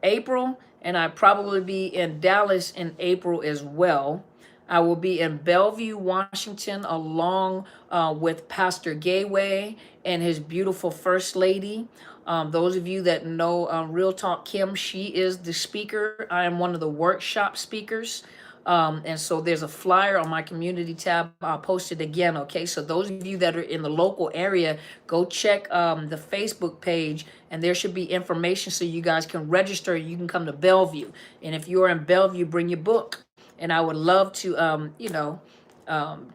April, and I probably be in Dallas in April as well. I will be in Bellevue, Washington, along with Pastor Gayway and his beautiful First Lady. Those of you that know Real Talk Kim, she is the speaker. I am one of the workshop speakers. And so there's a flyer on my community tab. I'll post it again. Okay. So those of you that are in the local area, go check the Facebook page, and there should be information so you guys can register. You can come to Bellevue. And if you're in Bellevue, bring your book. And I would love to,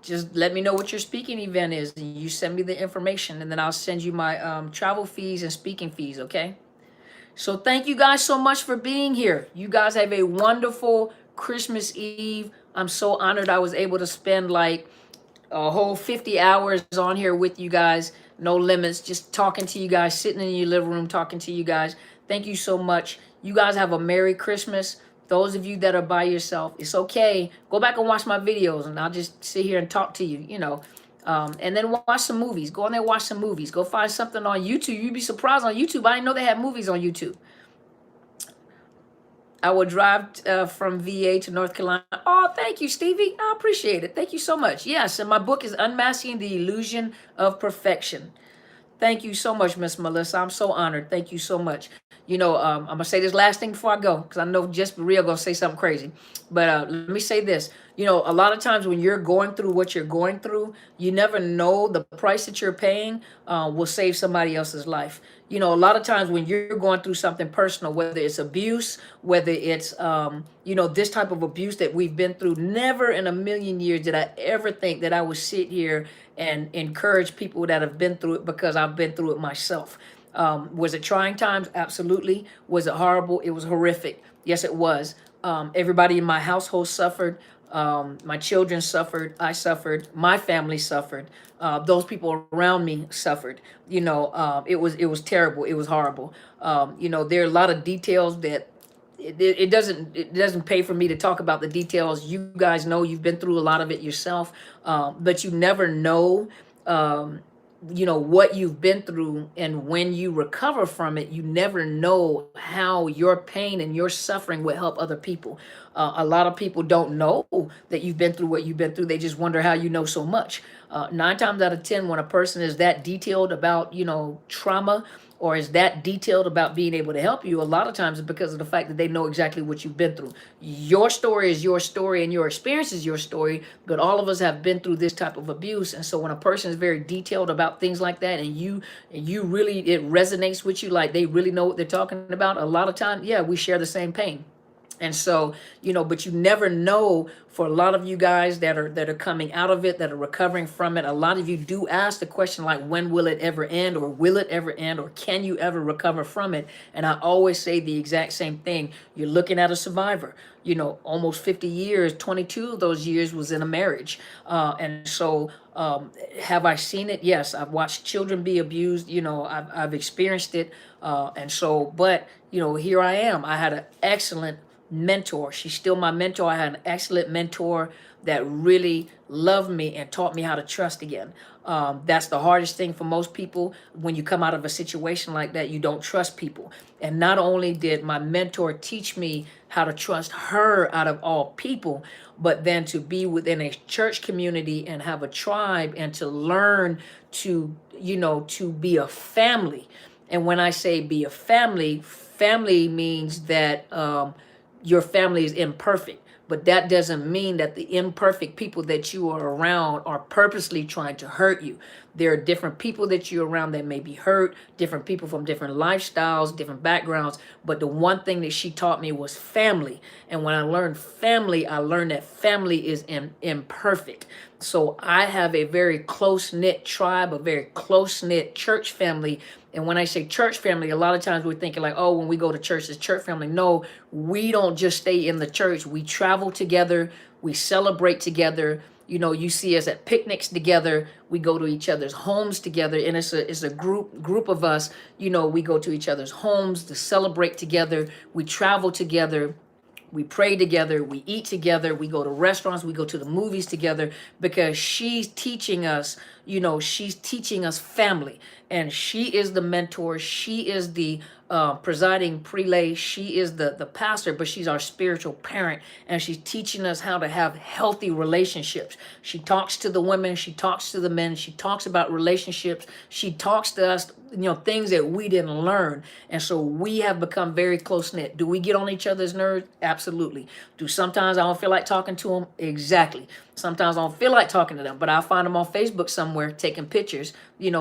just let me know what your speaking event is. And you send me the information, and then I'll send you my travel fees and speaking fees. Okay. So thank you guys so much for being here. You guys have a wonderful Christmas Eve. I'm so honored I was able to spend like a whole 50 hours on here with you guys. No limits, just talking to you guys, sitting in your living room, talking to you guys. Thank you so much. You guys have a Merry Christmas. Those of you that are by yourself, it's okay. Go back and watch my videos, and I'll just sit here and talk to you, and then watch some movies. Go on there, watch some movies. Go find something on YouTube. You'd be surprised on YouTube. I didn't know they had movies on YouTube. I will drive from VA to North Carolina. Oh, thank you, Stevie. I appreciate it. Thank you so much. Yes, and my book is Unmasking the Illusion of Perfection. Thank you so much, Miss Melissa. I'm so honored. Thank you so much. I'm going to say this last thing before I go, because I know Just Real going to say something crazy. But let me say this. A lot of times when you're going through what you're going through, you never know the price that you're paying will save somebody else's life. A lot of times when you're going through something personal, whether it's abuse, whether it's, this type of abuse that we've been through, never in a million years did I ever think that I would sit here and encourage people that have been through it, because I've been through it myself. Was it trying times? Absolutely. Was it horrible? It was horrific. Yes, it was. Everybody in my household suffered. My children suffered. I suffered. My family suffered. Those people around me suffered. It was terrible. It was horrible. There are a lot of details that it doesn't pay for me to talk about the details. You guys know, you've been through a lot of it yourself, but you never know what you've been through, and when you recover from it, you never know how your pain and your suffering will help other people. A lot of people don't know that you've been through what you've been through. They just wonder how you know so much. 9 times out of 10, when a person is that detailed about trauma, or is that detailed about being able to help you, a lot of times it's because of the fact that they know exactly what you've been through. Your story is your story, and your experience is your story, but all of us have been through this type of abuse. And so when a person is very detailed about things like that, and you really, it resonates with you, like they really know what they're talking about, a lot of time, yeah, we share the same pain. And so, but you never know, for a lot of you guys that are coming out of it, that are recovering from it, a lot of you do ask the question, like, when will it ever end, or will it ever end, or can you ever recover from it? And I always say the exact same thing. You're looking at a survivor. Almost 50 years, 22 of those years was in a marriage. And so have I seen it? Yes, I've watched children be abused. I've experienced it. And so, but, here I am. I had an excellent mentor. She's still my mentor. I had an excellent mentor that really loved me and taught me how to trust again. That's the hardest thing for most people. When you come out of a situation like that, you don't trust people. And not only did my mentor teach me how to trust her out of all people, but then to be within a church community and have a tribe and to learn to, to be a family. And when I say be a family, family means that your family is imperfect. But that doesn't mean that the imperfect people that you are around are purposely trying to hurt you. There are different people that you're around that may be hurt, different people from different lifestyles, different backgrounds. But the one thing that she taught me was family. And when I learned family, I learned that family is imperfect. So I have a very close-knit tribe, a very close-knit church family. And when I say church family, a lot of times we're thinking like, oh, when we go to church, it's church family. No, we don't just stay in the church. We travel together. We celebrate together. You see us at picnics together. We go to each other's homes together. And it's a group of us. We go to each other's homes to celebrate together. We travel together. We pray together, we eat together, we go to restaurants, we go to the movies together, because she's teaching us, she's teaching us family. And she is the mentor, she is the presiding prelate, she is the pastor, but she's our spiritual parent, and she's teaching us how to have healthy relationships. She talks to the women, she talks to the men, she talks about relationships, she talks to us, things that we didn't learn. And so we have become very close-knit. Do we get on each other's nerves? Absolutely. Do sometimes I don't feel like talking to them? Exactly. Sometimes I don't feel like talking to them, but I'll find them on Facebook somewhere taking pictures,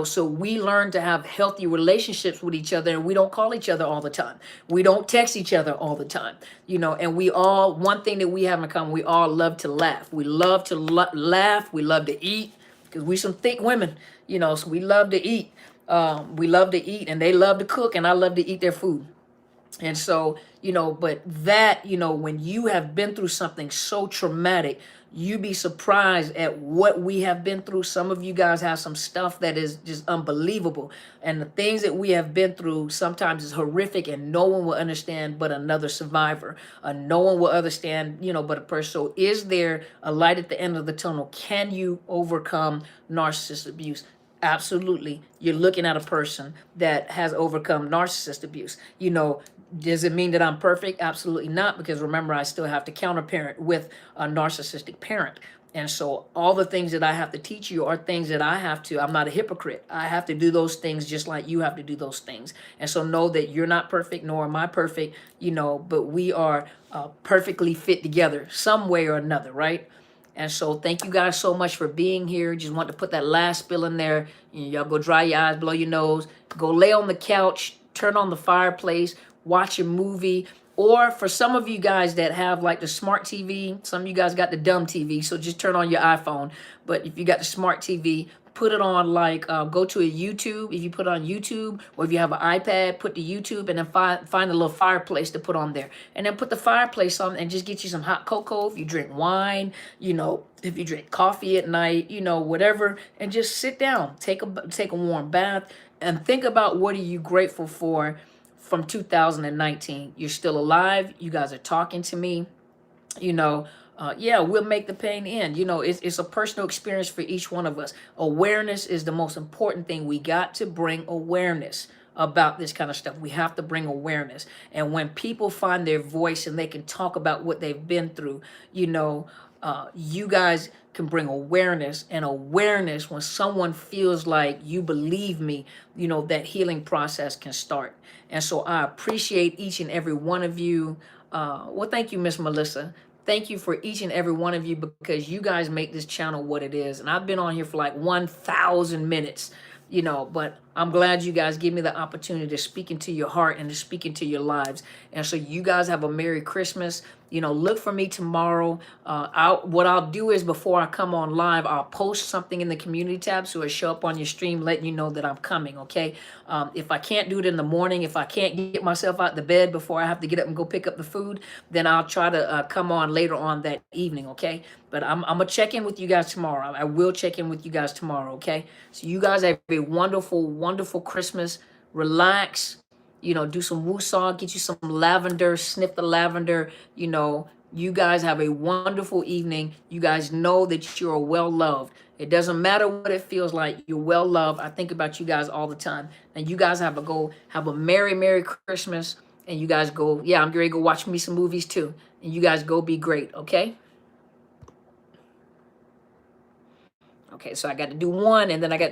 so we learn to have healthy relationships with each other, and we don't call each other all the time. We don't text each other all the time, and one thing that we have in common, we all love to laugh. We love to laugh. We love to eat, because we some thick women, so we love to eat. We love to eat, and they love to cook, and I love to eat their food. And so, but that, when you have been through something so traumatic, you be surprised at what we have been through. Some of you guys have some stuff that is just unbelievable. And the things that we have been through sometimes is horrific, and no one will understand but another survivor. No one will understand, but a person. So is there a light at the end of the tunnel? Can you overcome narcissist abuse? Absolutely. You're looking at a person that has overcome narcissist abuse. Does it mean that I'm perfect? Absolutely not, because remember, I still have to counterparent with a narcissistic parent. And so all the things that I have to teach you are things that I'm not a hypocrite. I have to do those things just like you have to do those things. And so know that you're not perfect, nor am I perfect, but we are perfectly fit together some way or another, right? And so thank you guys so much for being here. Just want to put that last spill in there. Y'all go dry your eyes, blow your nose, go lay on the couch, turn on the fireplace, watch a movie. Or for some of you guys that have like the smart TV, some of you guys got the dumb TV, so just turn on your iPhone. But if you got the smart TV, put it on go to a YouTube. If you put it on YouTube, or if you have an iPad, put the YouTube, and then find a little fireplace to put on there. And then put the fireplace on and just get you some hot cocoa. If you drink wine, if you drink coffee at night, whatever, and just sit down, take a warm bath, and think about what are you grateful for from 2019. You're still alive. You guys are talking to me. Yeah, we'll make the pain end. It's a personal experience for each one of us. Awareness is the most important thing. We got to bring awareness about this kind of stuff. We have to bring awareness. And when people find their voice and they can talk about what they've been through, you guys can bring awareness. And awareness, when someone feels like you believe me, that healing process can start. And so I appreciate each and every one of you. Well, thank you, Miss Melissa. Thank you for each and every one of you, because you guys make this channel what it is. And I've been on here for like 1,000 minutes, but I'm glad you guys give me the opportunity to speak into your heart and to speak into your lives. And so you guys have a Merry Christmas. Look for me tomorrow. What I'll do is, before I come on live, I'll post something in the community tab, so it'll show up on your stream, letting you know that I'm coming, okay? If I can't do it in the morning, if I can't get myself out the bed before I have to get up and go pick up the food, then I'll try to come on later on that evening, okay? But I'm going to check in with you guys tomorrow. I will check in with you guys tomorrow, okay? So you guys have a wonderful, wonderful Christmas. Relax. you know, do some woosah, get you some lavender, sniff the lavender, you know. You guys have a wonderful evening. You guys know that you're well loved. It doesn't matter what it feels like. You're well loved. I think about you guys all the time. And you guys have a Merry Christmas. And you guys go, yeah, I'm ready to go watch me some movies too. And you guys go be great, okay? Okay, so I got to do one, and then I got